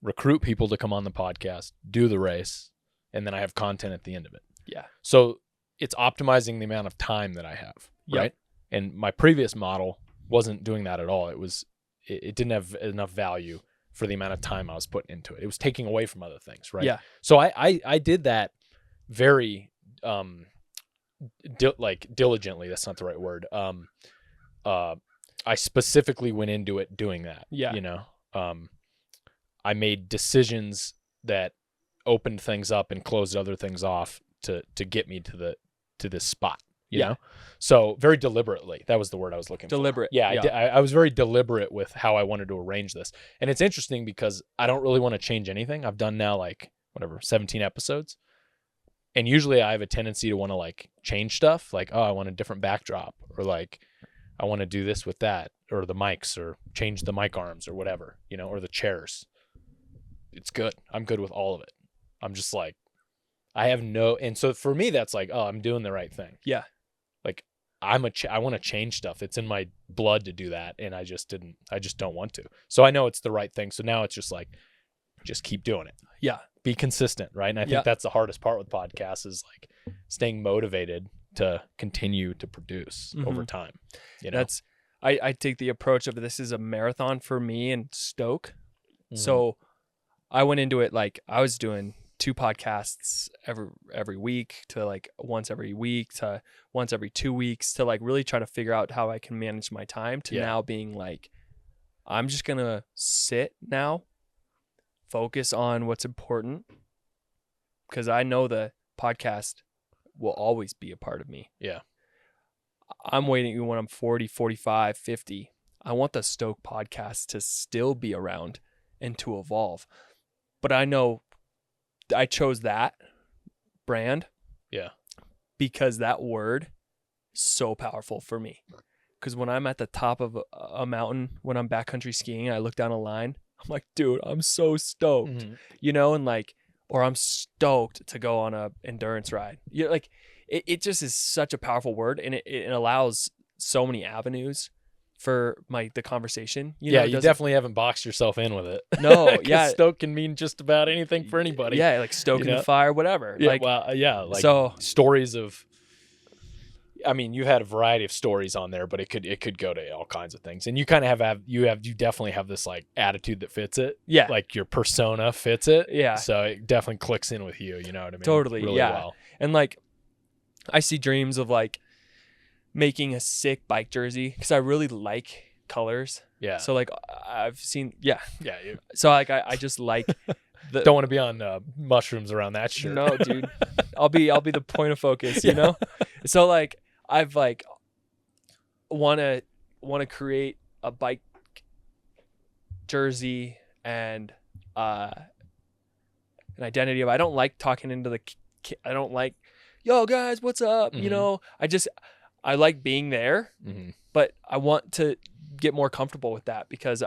recruit people to come on the podcast, do the race, and then I have content at the end of it. Yeah. So it's optimizing the amount of time that I have, right? And my previous model wasn't doing that at all. It didn't have enough value for the amount of time I was putting into it. It was taking away from other things, right? Yeah. So I did that very diligently. That's not the right word. I specifically went into it doing that. Yeah. You know, I made decisions that opened things up and closed other things off to get me to this spot, you know? So very deliberately, that was the word I was looking for. Deliberate. Yeah. I was very deliberate with how I wanted to arrange this. And it's interesting because I don't really want to change anything. I've done now 17 episodes. And usually I have a tendency to want to like change stuff. Like, oh, I want a different backdrop, or like, I want to do this with that, or the mics, or change the mic arms or whatever, you know, or the chairs. It's good. I'm good with all of it. I'm just like, and so for me, that's like, oh, I'm doing the right thing. Yeah. Like I want to change stuff. It's in my blood to do that. And I just don't want to. So I know it's the right thing. So now it's just like, just keep doing it. Yeah. Be consistent. Right. And I think that's the hardest part with podcasts is like staying motivated to continue to produce over time. You know, I take the approach of this is a marathon for me and Stoke. Mm-hmm. So I went into it like I was doing 2 podcasts every week to like once every week to once every 2 weeks to like really try to figure out how I can manage my time to now being like, I'm just going to sit now, focus on what's important, because I know the podcast will always be a part of me. Yeah. I'm waiting when I'm 40, 45, 50. I want the Stoke podcast to still be around and to evolve. But I know I chose that brand. Yeah. Because that word is so powerful for me. Because when I'm at the top of a mountain, when I'm backcountry skiing, I look down a line, I'm like, dude, I'm so stoked, you know, and like, or I'm stoked to go on a endurance ride. You know, like it just is such a powerful word, and it allows so many avenues for the conversation. You definitely haven't boxed yourself in with it. No, yeah. Stoke can mean just about anything for anybody. Yeah, like stoking the fire, whatever. Yeah, like, stories of. I mean, you had a variety of stories on there, but it could go to all kinds of things. And you kind of you definitely have this like attitude that fits it. Yeah. Like your persona fits it. Yeah. So it definitely clicks in with you. You know what I mean? Totally. Really yeah. Well. And like, I see dreams of like making a sick bike jersey because I really like colors. Yeah. So like I've seen. Yeah. Yeah. So like I just like. Don't want to be on mushrooms around that shirt. No, dude. I'll be the point of focus. You know. So like. I've like want to create a bike jersey and an identity of. I don't like talking into the. I don't like, yo guys, what's up? Mm-hmm. You know, I like being there, Mm-hmm. but I want to get more comfortable with that because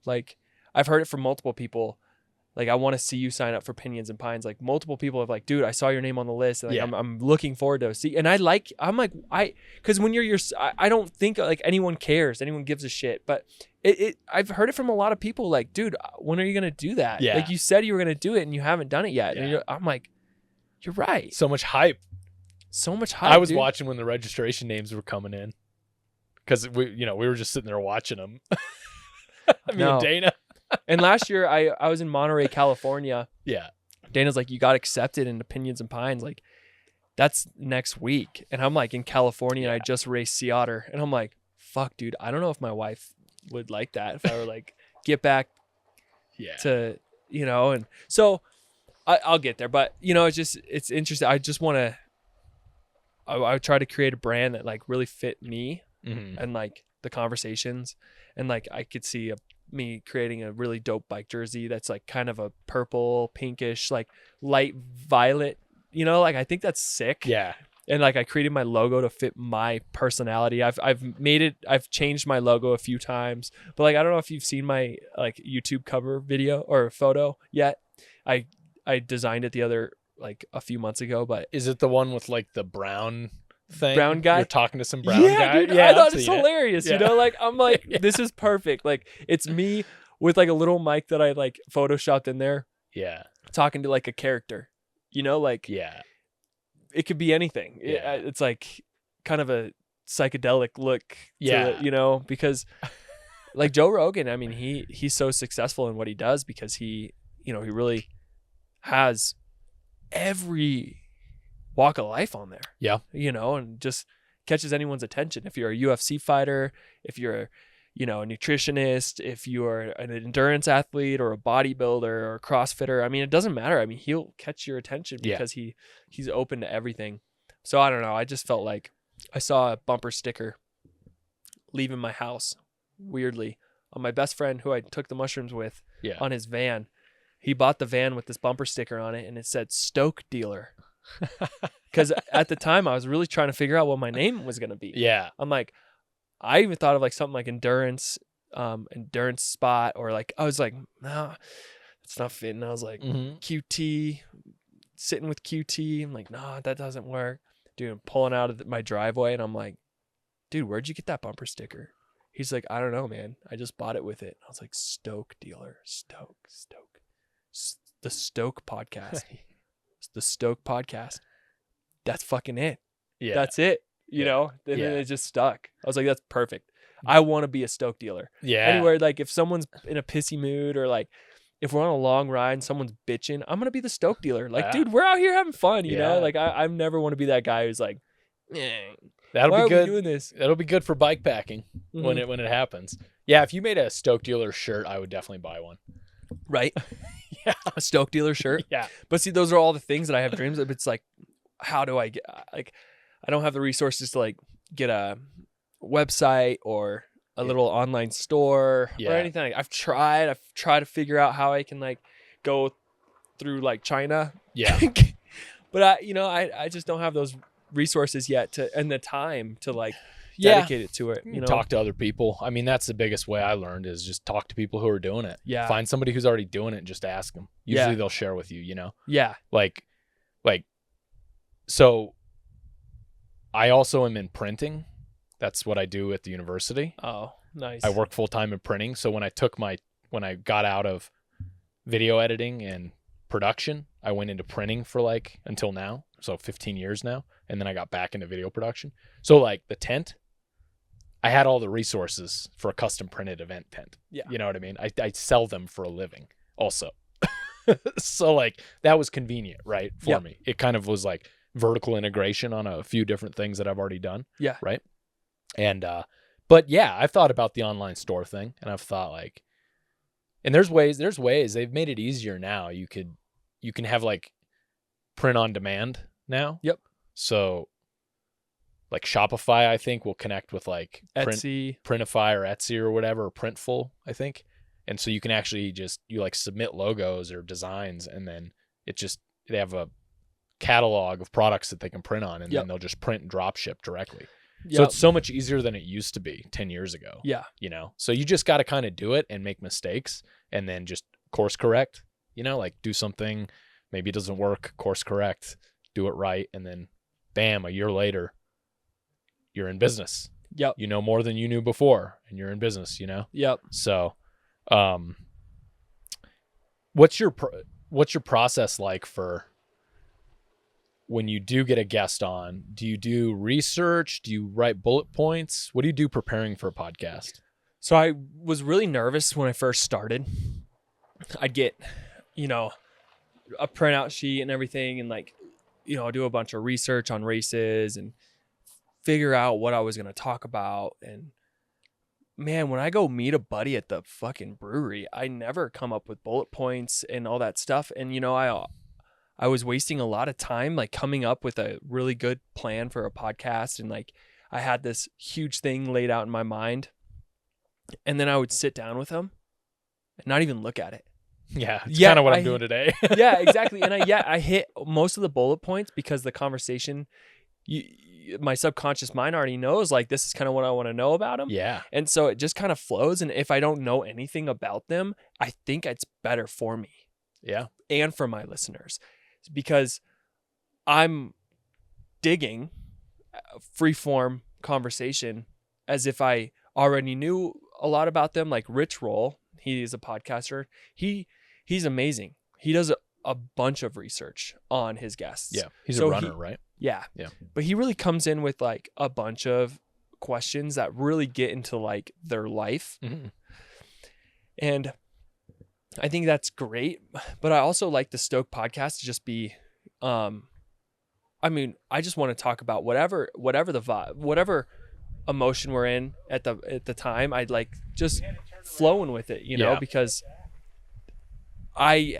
like I've heard it from multiple people. Like, I want to see you sign up for Pinions and Pines. Like, multiple people have like, dude, I saw your name on the list. And, like, Yeah. I'm looking forward to see. And because when I don't think like anyone cares, anyone gives a shit. But I've heard it from a lot of people. Like, dude, when are you gonna do that? Yeah. Like, you said you were gonna do it and you haven't done it yet. Yeah. And I'm like, you're right. So much hype. So much hype. I was dude. watching when the registration names were coming in, because we were just sitting there watching them. Me and Dana. And last year I was in Monterey, California. Yeah. Dana's like, you got accepted into Pinions and Pines. Like, that's next week. And I'm like in California and I just raced Sea Otter. And I'm like, fuck, dude, I don't know if my wife would like that. If I were like, get back to, and so I'll get there. But, it's interesting. I just want to, I try to create a brand that like really fit me and like the conversations. And like, I could see me creating a really dope bike jersey that's like kind of a purple, pinkish, like light violet, like I think that's sick. Yeah. And like I created my logo to fit my personality. I've changed my logo a few times, but like I don't know if you've seen my like YouTube cover video or photo yet. I designed it like a few months ago, but Is it the one with like the brown thing? Brown guy? You're talking to some brown guy? Dude, I thought it's hilarious. Yeah. Like I'm like, this is perfect. Like it's me with like a little mic that I like photoshopped in there. Yeah. Talking to like a character, like Yeah. it could be anything. Yeah. It's like kind of a psychedelic look to Yeah. it, because like Joe Rogan, I mean, he's so successful in what he does because he really has every walk of life on there. Yeah. And just catches anyone's attention. If you're a UFC fighter, if you're, a nutritionist, if you're an endurance athlete or a bodybuilder or a CrossFitter, I mean, it doesn't matter. I mean, he'll catch your attention because he's open to everything. So I don't know. I just felt like I saw a bumper sticker leaving my house weirdly on my best friend who I took the mushrooms with on his van. He bought the van with this bumper sticker on it and it said Stoke Dealer. Because at the time I was really trying to figure out what my name was going to be. Yeah. I'm like, I even thought of like something like endurance spot, or like, I was like, no, it's not fitting. I was like, QT, sitting with QT. I'm like, no, that doesn't work. Dude, I'm pulling out of my driveway and I'm like, dude, where'd you get that bumper sticker? He's like, I don't know, man. I just bought it with it. I was like, Stoke Dealer, Stoke. The Stoke Podcast. The Stoke Podcast. That's fucking it. Yeah. That's it. And then it just stuck. I was like, that's perfect. I want to be a Stoke dealer. Yeah. Anywhere, like if someone's in a pissy mood or like if we're on a long ride and someone's bitching, I'm going to be the Stoke dealer. Like, dude, we're out here having fun, you know? Like I never want to be that guy who's like, that'll why be good. Are we doing this? That'll be good for bike packing when it happens. Yeah, if you made a Stoke dealer shirt, I would definitely buy one. Right? Yeah. A Stoke dealer shirt. Yeah. But see, those are all the things that I have dreams of. It's like, how do I get, like, I don't have the resources to like get a website or a little online store or anything. I've tried to figure out how I can like go through like China. Yeah. But I just don't have those resources yet and the time to like dedicate it to it. Talk to other people. I mean, that's the biggest way I learned is just talk to people who are doing it. Yeah. Find somebody who's already doing it and just ask them. Usually they'll share with you, Yeah. Like, so I also am in printing. That's what I do at the university. Oh, nice. I work full time in printing. So when I got out of video editing and production, I went into printing for like until now. So 15 years now. And then I got back into video production. So like the tent, I had all the resources for a custom printed event tent. Yeah. You know what I mean? I sell them for a living also. So like that was convenient, right? For me. It kind of was like vertical integration on a few different things that I've already done. Yeah. Right. And, but yeah, I've thought about the online store thing and I've thought like, and there's ways they've made it easier now. You can have like print on demand now. Yep. So like Shopify, I think, will connect with like Etsy, Printify or Etsy or whatever, or Printful, I think. And so you can actually you like submit logos or designs, and then they have a catalog of products that they can print on, and then they'll just print and drop ship directly. So it's so much easier than it used to be 10 years ago. Yeah. So you just got to kind of do it and make mistakes and then just course correct, like do something, maybe it doesn't work, course correct, do it right. And then bam, a year later, you're in business. Yep. You know more than you knew before, and you're in business, Yep. So, what's your process like for when you do get a guest on? Do you do research? Do you write bullet points? What do you do preparing for a podcast? So I was really nervous when I first started. I'd get, a printout sheet and everything, and like, do a bunch of research on races and figure out what I was going to talk about. And man, when I go meet a buddy at the fucking brewery, I never come up with bullet points and all that stuff. And, I was wasting a lot of time, like coming up with a really good plan for a podcast. And like, I had this huge thing laid out in my mind, and then I would sit down with them and not even look at it. Yeah. It's kind of what I'm doing today. Yeah, exactly. And I hit most of the bullet points because the conversation, my subconscious mind already knows, like, this is kind of what I want to know about them. Yeah. And so it just kind of flows. And if I don't know anything about them, I think it's better for me. Yeah. And for my listeners, because I'm digging free-form conversation as if I already knew a lot about them. Like Rich Roll, he is a podcaster. He's amazing. He does a bunch of research on his guests. Yeah. He's a runner, right? Yeah. Yeah. But he really comes in with like a bunch of questions that really get into like their life. Mm-hmm. And I think that's great. But I also like the Stoke podcast to just be, I just want to talk about whatever the vibe, whatever emotion we're in at the time. I'd like just flowing with it, because I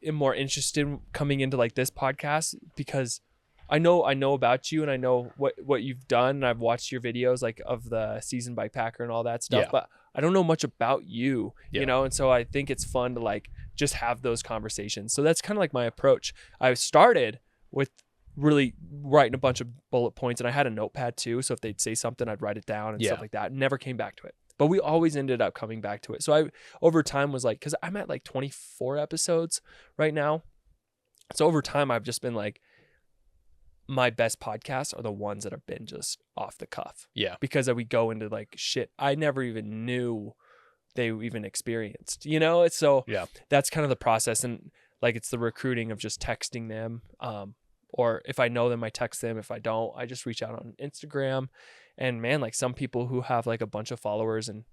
am more interested coming into like this podcast because I know about you, and I know what you've done, and I've watched your videos like of the seasoned bikepacker and all that stuff, but I don't know much about you, and so I think it's fun to like just have those conversations. So that's kind of like my approach. I started with really writing a bunch of bullet points, and I had a notepad too, so if they'd say something, I'd write it down and stuff like that. Never came back to it, but we always ended up coming back to it. So I over time was like, because I'm at like 24 episodes right now, so over time I've just been like, my best podcasts are the ones that have been just off the cuff. Yeah. Because we go into like shit I never even knew they even experienced, So that's kind of the process. And like, it's the recruiting of just texting them. Or if I know them, I text them. If I don't, I just reach out on Instagram. And man, like some people who have like a bunch of followers and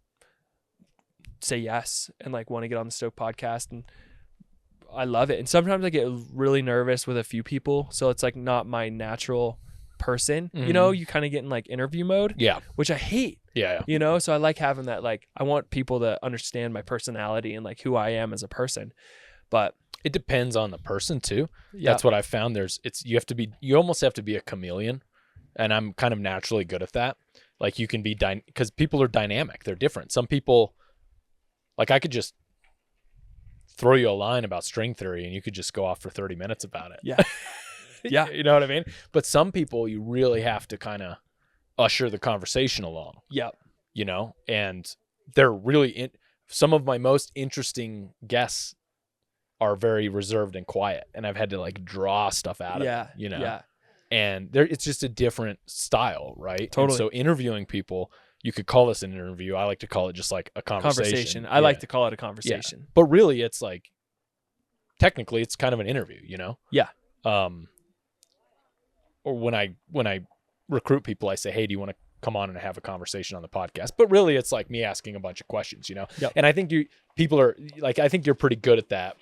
say yes and like want to get on the Stoke podcast, and I love it. And sometimes I get really nervous with a few people, so it's like not my natural person. Mm-hmm. You kind of get in like interview mode, which I hate. So I like having that, like, I want people to understand my personality and like who I am as a person. But it depends on the person too. That's what I found. You almost have to be a chameleon, and I'm kind of naturally good at that. Like, you can be because people are dynamic. They're different. Some people, like, I could just throw you a line about string theory and you could just go off for 30 minutes about it. Yeah. You know what I mean? But some people, you really have to kind of usher the conversation along. Yeah. And they're really some of my most interesting guests are very reserved and quiet, and I've had to like draw stuff out of them, Yeah. And it's just a different style, right? Totally. And so interviewing people, you could call this an interview. I like to call it just like a conversation. I like to call it a conversation. Yeah. But really, it's like, technically, it's kind of an interview, Yeah. Or when I recruit people, I say, hey, do you want to come on and have a conversation on the podcast? But really, it's like me asking a bunch of questions, Yep. And I think I think you're pretty good at that.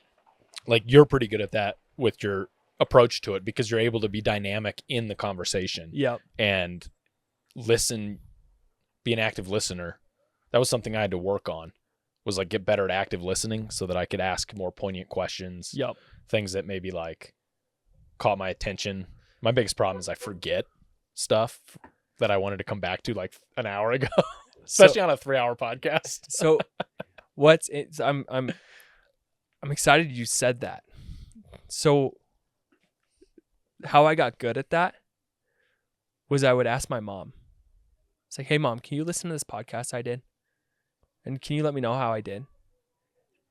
Like, you're pretty good at that with your approach to it, because you're able to be dynamic in the conversation. Yep. And listen. Be an active listener. That was something I had to work on, was like get better at active listening so that I could ask more poignant questions. Yep. Things that maybe like caught my attention. My biggest problem is I forget. stuff that I wanted to come back to like an hour ago, especially on a 3-hour podcast. So I'm excited you said that. So how I got good at that was I would ask my mom. It's like, hey mom, can you listen to this podcast I did? And can you let me know how I did?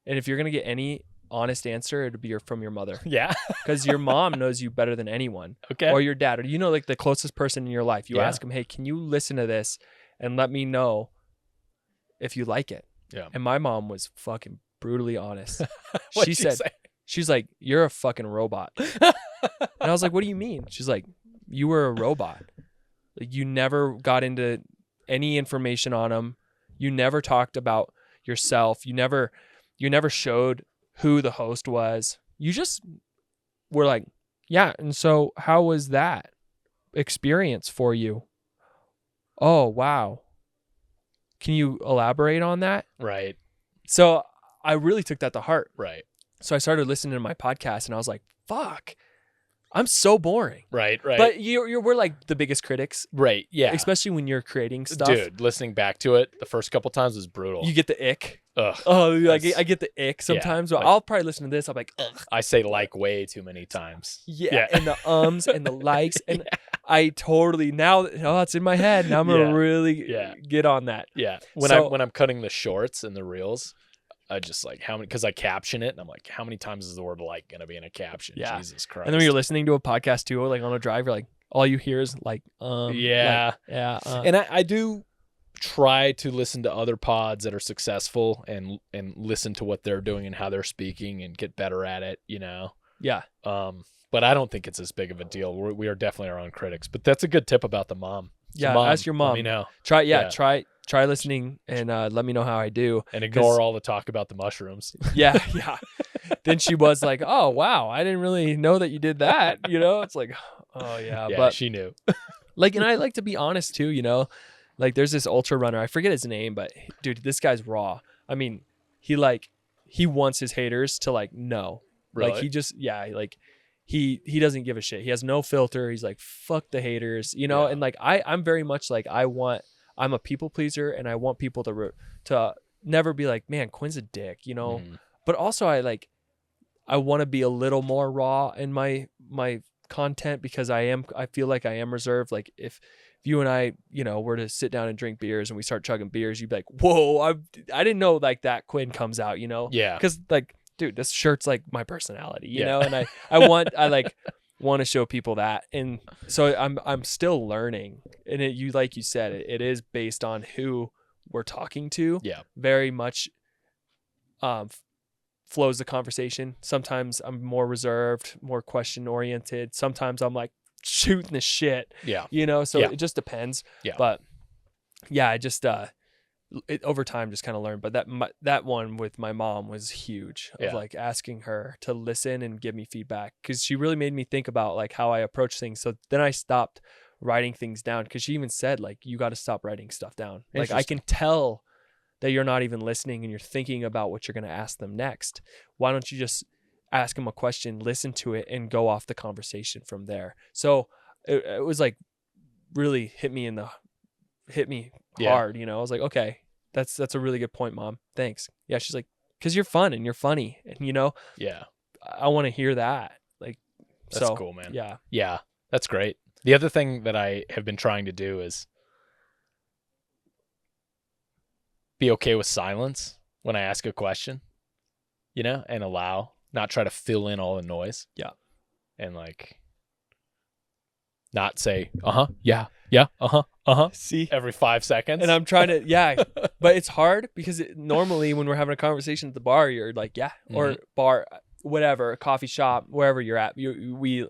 And if you're going to get any honest answer, it'll be from your mother. Yeah. Because your mom knows you better than anyone. Okay. Or your dad, or like the closest person in your life. You ask them, hey, can you listen to this and let me know if you like it? Yeah. And my mom was fucking brutally honest. What'd she say? She's like, you're a fucking robot. And I was like, what do you mean? She's like, you were a robot. Like, you never got into any information on them. You never talked about yourself. You never showed who the host was. You just were like, yeah. And so how was that experience for you? Oh, wow. Can you elaborate on that? Right. So I really took that to heart. Right. So I started listening to my podcast and I was like, fuck, I'm so boring. Right. But we're like the biggest critics. Right. Yeah. Especially when you're creating stuff. Dude, listening back to it the first couple times was brutal. You get the ick. Ugh. Oh, I get the ick sometimes. Yeah, But I'll probably listen to this. I'm like, ugh. I say like way too many times. Yeah. And the ums and the likes. And I totally, now, it's in my head. Now I'm going to really get on that. Yeah. When I'm cutting the shorts and the reels, I just like because I caption it and I'm like, how many times is the word like going to be in a caption? Yeah. Jesus Christ. And then when you're listening to a podcast too, like on a drive, you're like, all you hear is like, yeah. Like, yeah. And I do try to listen to other pods that are successful and listen to what they're doing and how they're speaking and get better at it, you know? Yeah. But I don't think it's as big of a deal. We are definitely our own critics, but that's a good tip about the mom. Yeah. Mom, Ask your mom. let me know. Try listening and let me know how I do. And ignore all the talk about the mushrooms. Yeah. Then she was like, oh, wow, I didn't really know that you did that. You know, it's like, oh, yeah. But she knew. Like, and I like to be honest too, you know, like there's this ultra runner. I forget his name, but dude, this guy's raw. I mean, he wants his haters to like know. Really? Like he just, like he doesn't give a shit. He has no filter. He's like, fuck the haters, you know? Yeah. And like, I'm very much like, I'm a people pleaser and I want people to never be like, man, Quinn's a dick, you know? But also I want to be a little more raw in my content because I feel like I am reserved. Like if you and I, you know, were to sit down and drink beers and we start chugging beers, you'd be like, whoa, I didn't know like that Quinn comes out, you know? Yeah. Cause like, dude, this shirt's like my personality, you know? And I want to show people that. And so I'm still learning. And like you said, it is based on who we're talking to. Yeah. Very much flows the conversation. Sometimes I'm more reserved, more question oriented. Sometimes I'm like shooting the shit. Yeah. You know, so it just depends. Yeah. But yeah, I just over time just kind of learned. But that one with my mom was huge. Of like asking her to listen and give me feedback because she really made me think about like how I approach things. So then I stopped writing things down because she even said like you got to stop writing stuff down. Like I can tell that you're not even listening and you're thinking about what you're going to ask them next. Why don't you just ask them a question, listen to it, and go off the conversation from there? So it was like really hit me hard, you know? I was like, okay, that's a really good point, Mom. Thanks. Yeah, she's like, because you're fun and you're funny, and you know, I want to hear that. Like, that's cool, man. Yeah, that's great. The other thing that I have been trying to do is be okay with silence when I ask a question, you know, and not try to fill in all the noise. Yeah. And like, not say, yeah, see, every 5 seconds. And I'm trying to, but it's hard because normally when we're having a conversation at the bar, you're like, or bar, whatever, a coffee shop, wherever you're at, we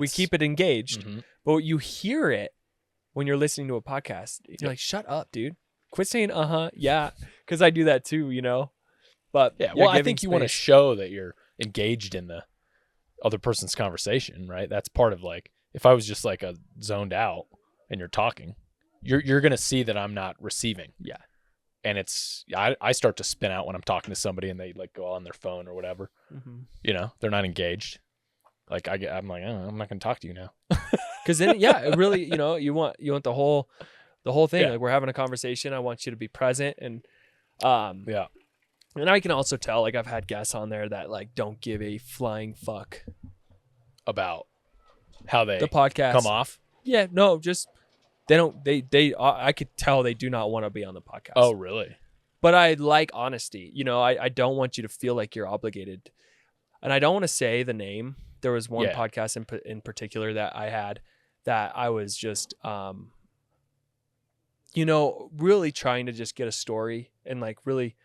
keep it engaged. But you hear it when you're listening to a podcast. You're like, shut up, dude. Quit saying, because I do that too, you know? But well, I think you want to show that you're engaged in the other person's conversation, right? That's part of like, if I was just like zoned out and you're talking, you're going to see that I'm not receiving. Yeah. And I start to spin out when I'm talking to somebody and they like go on their phone or whatever, you know, they're not engaged. Like I'm like, oh, I'm not going to talk to you now. Because then, yeah, it really, you want the whole thing. Yeah. Like, we're having a conversation. I want you to be present. And, Yeah. and I can also tell, like, I've had guests on there that like don't give a flying fuck About how they the podcast come off. Yeah, no, just they don't. They I could tell they do not want to be on the podcast. Oh, really? But I like honesty. I don't want you to feel like you're obligated. And I don't want to say the name. There was one podcast in particular that I had that I was just, really trying to just get a story. And like, really,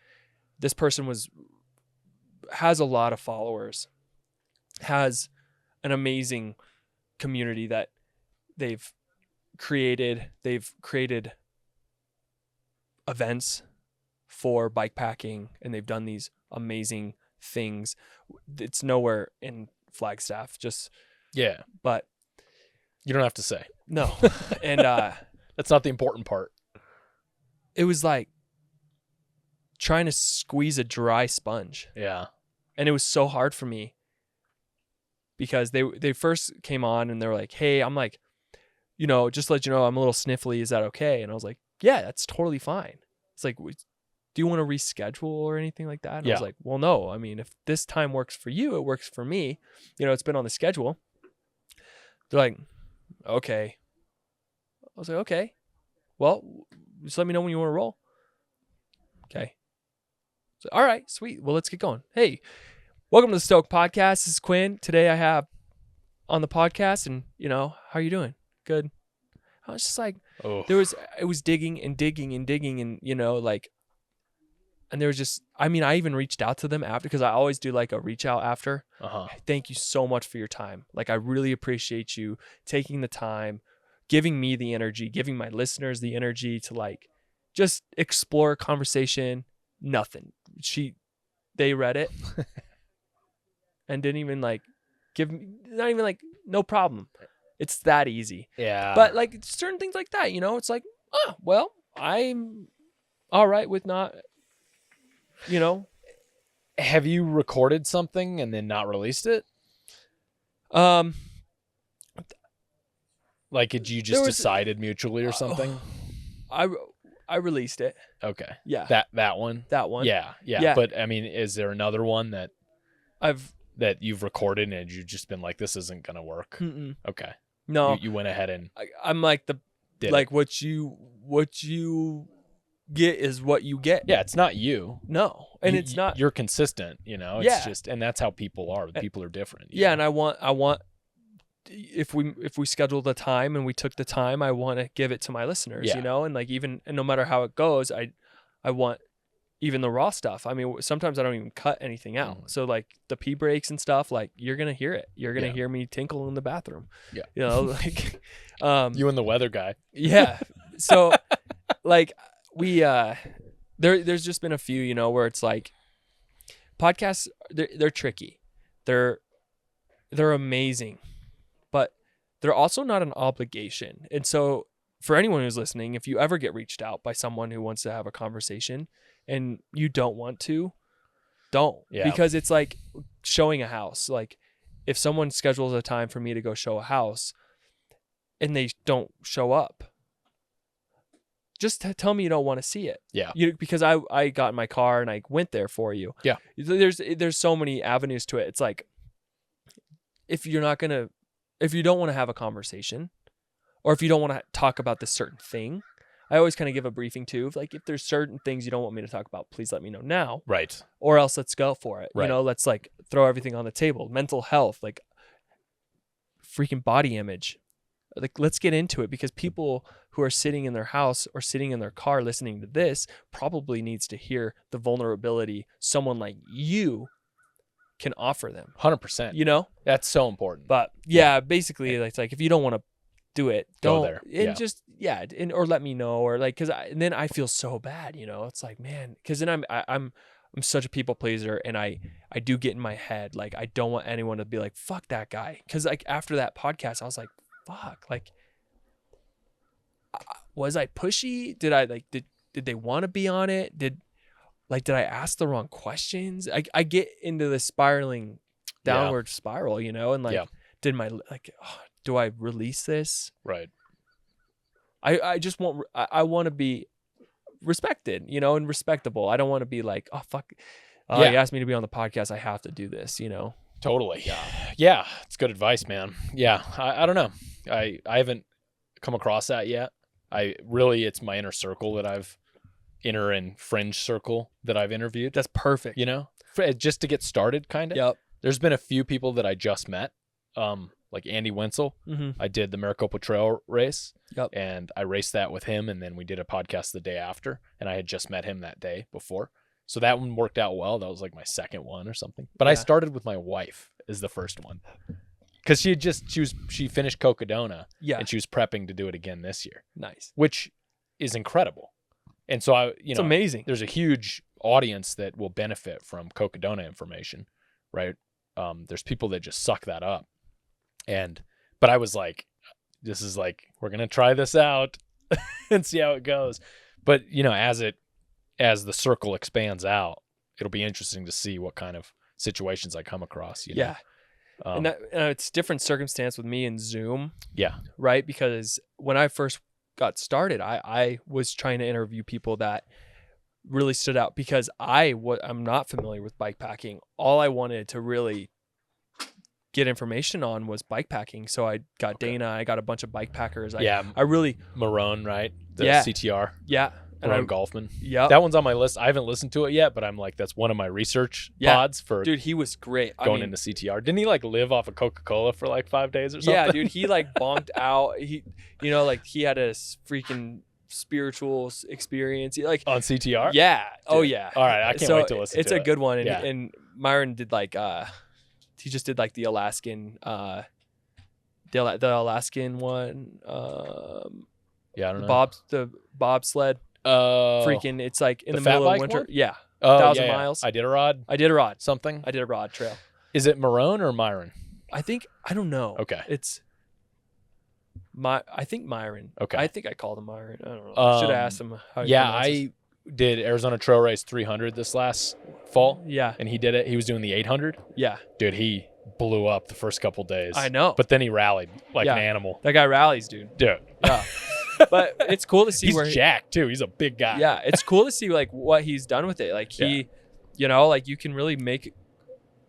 this person has a lot of followers, has an amazing community that they've created. They've created events for bike packing, and they've done these amazing things. It's nowhere in Flagstaff, but you don't have to say. No. And that's not the important part. It was like trying to squeeze a dry sponge. Yeah. And it was so hard for me because they first came on and they were like, hey, I'm like, just to let you know, I'm a little sniffly. Is that okay? And I was like, yeah, that's totally fine. It's like, do you want to reschedule or anything like that? And I was like, well, no. I mean, if this time works for you, it works for me. It's been on the schedule. They're like, okay. I was like, okay. Well, just let me know when you want to roll. Okay. So, all right, sweet. Well, let's get going. Hey, welcome to the Stoke Podcast. This is Quinn. Today I have on the podcast, and how are you doing? Good. I was just like, it was digging and digging and digging, and and there was just, I even reached out to them after, because I always do like a reach out after. Thank you so much for your time. Like, I really appreciate you taking the time, giving me the energy, giving my listeners the energy to like just explore a conversation. Nothing. They read it and didn't even like give me, not even like, no problem. It's that easy. Yeah. But like certain things like that, it's like, well, I'm all right with not, Have you recorded something and then not released it? Like, did you just decided mutually or something? I released it. Okay. Yeah. That one? That one. Yeah. But is there another one that you've recorded and you've just been like, this isn't going to work? Mm-mm. Okay. No. You went ahead and I'm like what you get is what you get. Yeah, it's not you. No. And it's not. You're consistent, It's just, and that's how people are. People are different. Yeah, and I want if we schedule the time and we took the time, I want to give it to my listeners, and like, even, and no matter how it goes, I want even the raw stuff. Sometimes I don't even cut anything out. Mm. So like the pee breaks and stuff, like, you're going to hear it. You're going to hear me tinkle in the bathroom. Yeah. Like, you and the weather guy. Yeah. So like there's just been a few, where it's like podcasts, they're tricky. They're amazing, but they're also not an obligation. And so for anyone who's listening, if you ever get reached out by someone who wants to have a conversation and you don't want to, don't. Yeah. Because it's like showing a house. Like, if someone schedules a time for me to go show a house and they don't show up, just tell me you don't want to see it. Yeah. Because I got in my car and I went there for you. Yeah. There's so many avenues to it. It's like, if you don't want to have a conversation, or if you don't want to talk about this certain thing, I always kind of give a briefing too. Like, if there's certain things you don't want me to talk about, please let me know now. Right. Or else let's go for it. Right. Let's like throw everything on the table. Mental health, like freaking body image. Like, let's get into it, because people who are sitting in their house or sitting in their car listening to this probably needs to hear the vulnerability someone like you can offer them. 100%. That's so important. But yeah, basically, it's like, if you don't want to do it, don't. Go there. And just, or let me know, or like, and then I feel so bad, it's like, man, because then I'm such a people pleaser, and I do get in my head, like, I don't want anyone to be like, fuck that guy. Because like, after that podcast, I was like, fuck, like, was I pushy? Did I like, did they want to be on it? Did I ask the wrong questions? I get into the spiraling downward spiral, and like, did my, like, do I release this? Right. I just want, I want to be respected, you know, and respectable. I don't want to be like, oh, fuck. Yeah. He asked me to be on the podcast. I have to do this, you know? Totally. Yeah. It's good advice, man. Yeah. I don't know. I haven't come across that yet. It's my inner circle that inner and fringe circle that I've interviewed. That's perfect. You know, just to get started, kind of. Yep. There's been a few people that I just met, like Andy Wenzel. Mm-hmm. I did the Maricopa Trail race. Yep. And I raced that with him, and then we did a podcast the day after, and I had just met him that day before. So that one worked out well. That was like my second one or something. But I started with my wife as the first one. Because she finished Cocodona, and she was prepping to do it again this year. Nice. Which is incredible. And so it's amazing. There's a huge audience that will benefit from Cocodona information, right? There's people that just suck that up. But I was like, this is like, we're going to try this out and see how it goes. But, you know, as the circle expands out, it'll be interesting to see what kind of situations I come across. You know? And it's different circumstance with me and Zoom. Yeah. Right. Because when I first got started, I was trying to interview people that really stood out because I'm not familiar with bike packing. All I wanted to really get information on was bike packing. So I got Dana, I got a bunch of bike packers. I really Marone, right? The Yeah. CTR. Yeah. Marone Golfman. Yeah. That one's on my list. I haven't listened to it yet, but I'm like, that's one of my research pods for dude, he was great. going into CTR. Didn't he like live off of Coca-Cola for like 5 days or something? Yeah, dude, he like bombed out. He, you know, like he had a freaking spiritual experience. Like on CTR? Yeah. Dude. Oh yeah. All right. I can't wait to listen to it. It's a good one. And, Yeah. and Myron did like, he just did like the Alaskan, the Alaskan one. Yeah, I don't know. The bobsled. Freaking, it's like in The the fat middle of bike winter. one? Yeah. Oh, 1,000 yeah. miles. I did a rod. I did a rod. Something. I did a rod trail. Is it Marone or Myron? I don't know. Okay. It's I think Myron. Okay. I think I called him Myron. I don't know. Should have asked him how he pronounces. I did Arizona Trail Race 300 this last fall. Yeah. And he did it. He was doing the 800. Yeah. Dude, he blew up the first couple days. I know. But then he rallied like an animal. That guy rallies, dude. Dude. Yeah. But it's cool to see he's jacked too. He's a big guy. Yeah, it's cool to see like what he's done with it. Like he, you know, like you can really make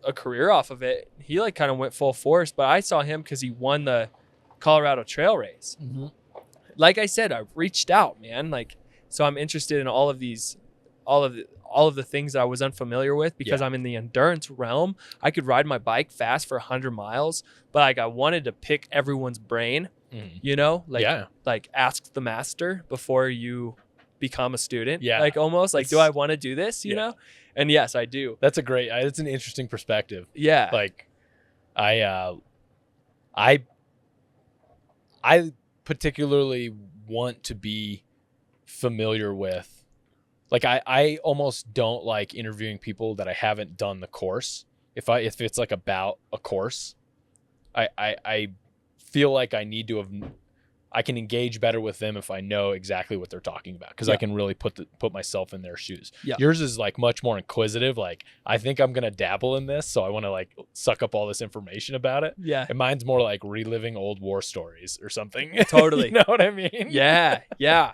a career off of it. He like kind of went full force, but I saw him because he won the Colorado Trail Race. Mm-hmm. Like I said, I reached out, man. Like, so I'm interested in all of the things that I was unfamiliar with because I'm in the endurance realm. I could ride my bike fast for 100 miles, but like I wanted to pick everyone's brain. You know, like ask the master before you become a student. Yeah. Like almost like, do I want to do this? You know? And yes, I do. That's it's an interesting perspective. Yeah. Like I particularly want to be familiar with, like, I almost don't like interviewing people that I haven't done the course. If it's like about a course, I feel like I need to I can engage better with them if I know exactly what they're talking about because I can really put myself in their shoes. Yeah. Yours is like much more inquisitive. Like, I think I'm going to dabble in this, so I want to like suck up all this information about it. Yeah. And mine's more like reliving old war stories or something. Totally. You know what I mean? Yeah. Yeah.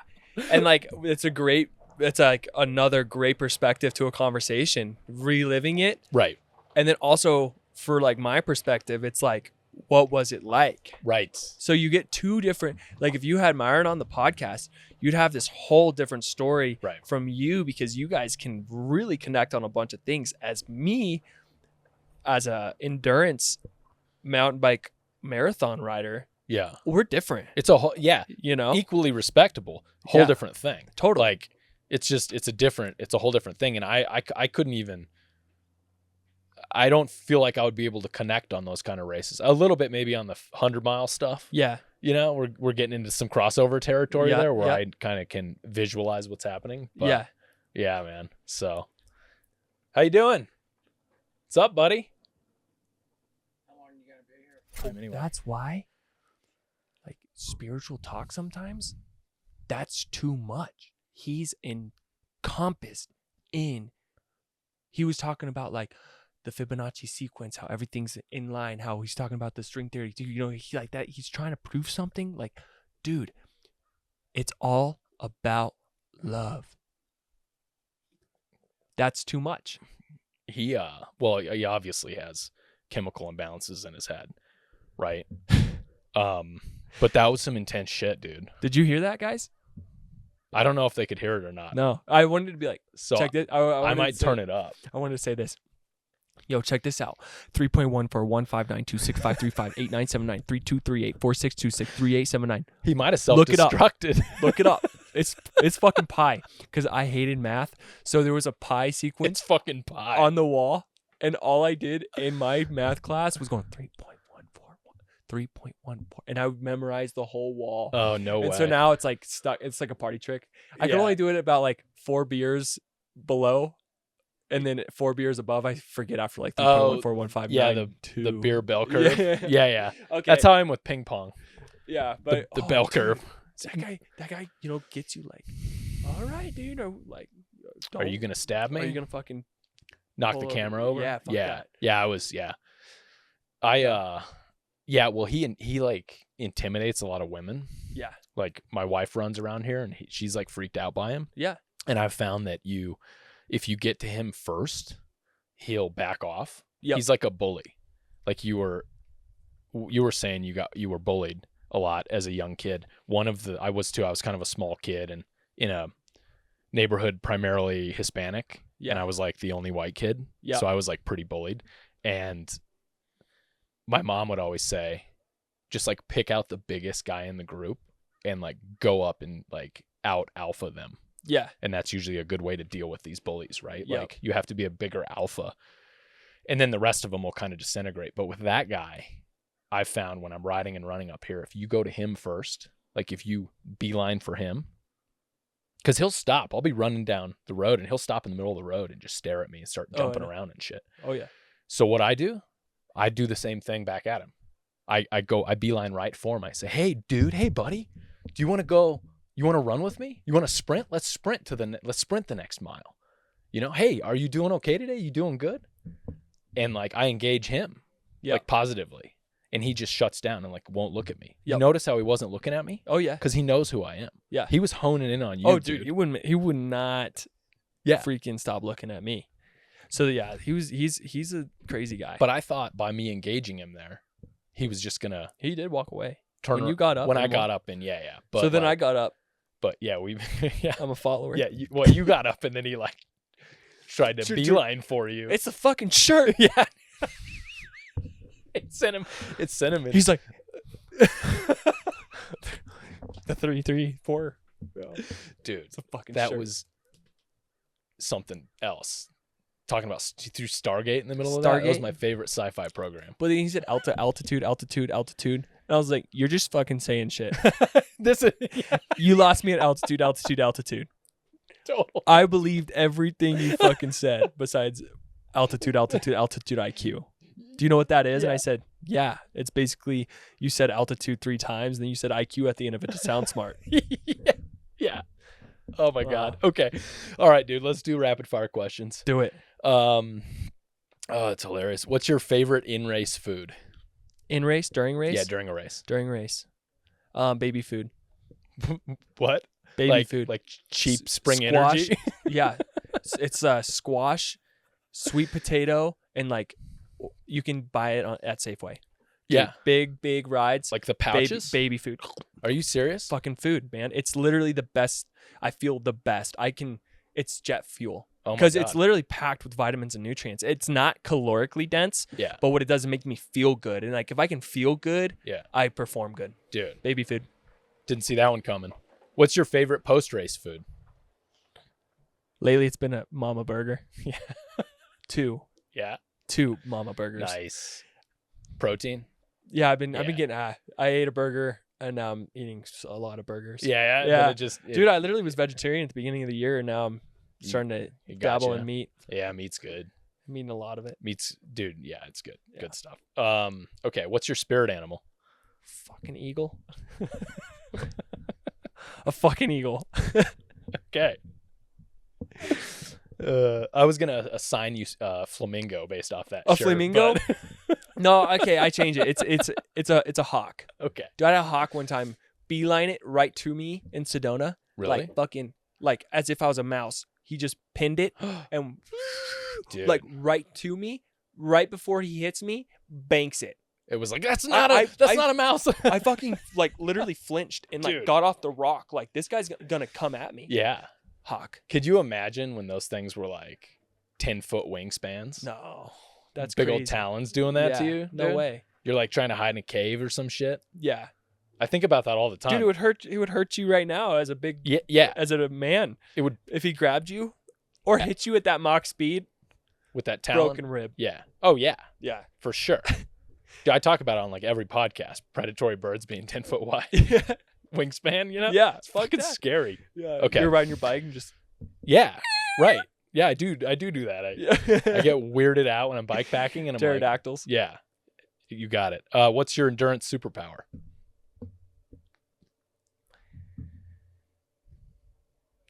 And like, it's like another great perspective to a conversation, reliving it. Right. And then also for like my perspective, it's like, what was it like? Right. So you get two different, like if you had Myron on the podcast, you'd have this whole different story from you because you guys can really connect on a bunch of things. As me, as a endurance mountain bike marathon rider, we're different. It's a whole, you know, equally respectable, whole different thing. Totally. Like it's a whole different thing. And I couldn't even, I don't feel like I would be able to connect on those kind of races. A little bit maybe on the 100-mile stuff. Yeah. You know, we're getting into some crossover territory there where I kind of can visualize what's happening. But yeah, man. So how you doing? What's up, buddy? How long are you going to be here? Anyway. That's why, like, spiritual talk sometimes, that's too much. He's encompassed in, he was talking about like, the Fibonacci sequence, how everything's in line, how he's talking about the string theory. Dude, he like that. He's trying to prove something. Like, dude, it's all about love. That's too much. He obviously has chemical imbalances in his head, right? But that was some intense shit, dude. Did you hear that, guys? I don't know if they could hear it or not. No, I wanted to be like, So check this. I might turn it up. I wanted to say this. Yo, check this out. 3.14159265358979323846263879. He might have self-destructed. Look it up. It's fucking pi, because I hated math. So there was a pi sequence It's fucking pi. on the wall, and all I did in my math class was going 3.141, and I would memorize the whole wall. Oh, no way. And so now it's like stuck. It's like a party trick. I can only do it about like 4 beers below, and then 4 beers above, I forget after like 3.1415. Yeah, the beer bell curve. Yeah. Okay. That's how I'm with ping pong. Yeah, but The bell curve. That guy, gets you like, all right, dude, or like, Are you gonna stab me? Are you gonna fucking knock the pull camera over? over? Yeah, fuck that. Yeah, I was. Yeah. Well, he like intimidates a lot of women. Yeah. Like my wife runs around here, and she's like freaked out by him. Yeah. And I've found that if you get to him first, he'll back off. Yep. He's like a bully. Like you were saying you were bullied a lot as a young kid. I was too. I was kind of a small kid and in a neighborhood primarily Hispanic. Yeah. And I was like the only white kid. Yeah. So I was like pretty bullied. And my mom would always say, just like pick out the biggest guy in the group and like go up and like out alpha them. Yeah. And that's usually a good way to deal with these bullies, right? Yep. Like you have to be a bigger alpha. And then the rest of them will kind of disintegrate. But with that guy, I've found when I'm riding and running up here, if you go to him first, like if you beeline for him, because he'll stop. I'll be running down the road and he'll stop in the middle of the road and just stare at me and start jumping around and shit. Oh, yeah. So what I do the same thing back at him. I beeline right for him. I say, hey, dude, hey, buddy, do you want to go? You want to run with me? You want to sprint? Let's sprint the next mile. Hey, are you doing okay today? You doing good? And like I engage him like positively. And he just shuts down and like won't look at me. Yep. You notice how he wasn't looking at me? Oh, yeah. Because he knows who I am. Yeah. He was honing in on you. Oh, dude, he would not Yeah. freaking stop looking at me. So yeah, he's a crazy guy. But I thought by me engaging him there, he was just gonna he did walk away. turn When you got up. when I and got up and But so then like, I got up. But yeah, yeah. I'm a follower. Yeah, you got up and then he like tried to beeline for you. It's a fucking shirt. Yeah. It sent him in. He's like the 334. Dude, It's a fucking that shirt. was something else. Talking about through Stargate in the middle of that. That was Stargate? my favorite sci-fi program. But then he said altitude. And I was like, you're just fucking saying shit. This is You lost me at altitude. total. I believed everything you fucking said besides altitude IQ. Do you know what that is? And I said, yeah, it's basically you said altitude 3 times and then you said IQ at the end of it to sound smart. Yeah. Oh my God. Okay. All right, dude. Let's do rapid fire questions. Do it. Oh, it's hilarious. What's your favorite in-race food? In race, during race? Yeah, during a race. During race. Baby food. What? Baby food. Like cheap spring Squash. energy? Yeah. It's squash, sweet potato, and like you can buy it at Safeway. Yeah. Big rides. Like the pouches? Baby food. Are you serious? Fucking food, man. It's literally the best. I feel the best. It's jet fuel. Oh my Because God. it's literally packed with vitamins and nutrients. It's not calorically dense. Yeah. But what it does is make me feel good. And like if I can feel good, Yeah. I perform good. Dude. Baby food. Didn't see that one coming. What's your favorite post-race food? Lately it's been a Mama Burger. Yeah. 2 Yeah. Mama Burgers. Nice. Protein? Yeah, I've been Yeah. getting I ate a burger and now I'm eating a lot of burgers. Yeah. Yeah. Dude, Dude, I literally was vegetarian at the beginning of the year and now I'm starting to dabble in meat. Yeah, meat's good. I'm eating a lot of it. Meat's, dude, yeah, it's good. Yeah. Good stuff. Okay, what's your spirit animal? Fucking eagle. A fucking eagle. Okay. I was gonna assign you flamingo based off that. A shirt, flamingo? but- No, okay, I change it. It's a hawk. okay. Dude, I had a hawk one time beeline it right to me in Sedona. Really? Like fucking, like as if I was a mouse. He just pinned it and Dude. like right to me, right before he hits me, banks it. It was like that's not a mouse. I fucking like literally flinched and like Dude. got off the rock. Like this guy's gonna come at me. Yeah. Hawk. Could you imagine when those things were like 10-foot wingspans? No, that's big crazy. old talons doing that to Yeah, you. No dude? way. You're like trying to hide in a cave or some shit. Yeah, I think about that all the time. dude, it would hurt you right now as a big yeah. as a man. It would If he grabbed you or hit you at that Mach speed, with that talon. broken rib. Yeah. Oh yeah, Yeah. for sure. Dude, I talk about it on like every podcast. Predatory birds being 10 foot wide, wingspan. You know. Yeah, It's fucking that. scary. Yeah. Okay. You're riding your bike and just Yeah. Right. Yeah, I do do that. I yeah. get weirded out when I'm bike packing and I'm like, Pterodactyls. yeah, you got it. What's your endurance superpower?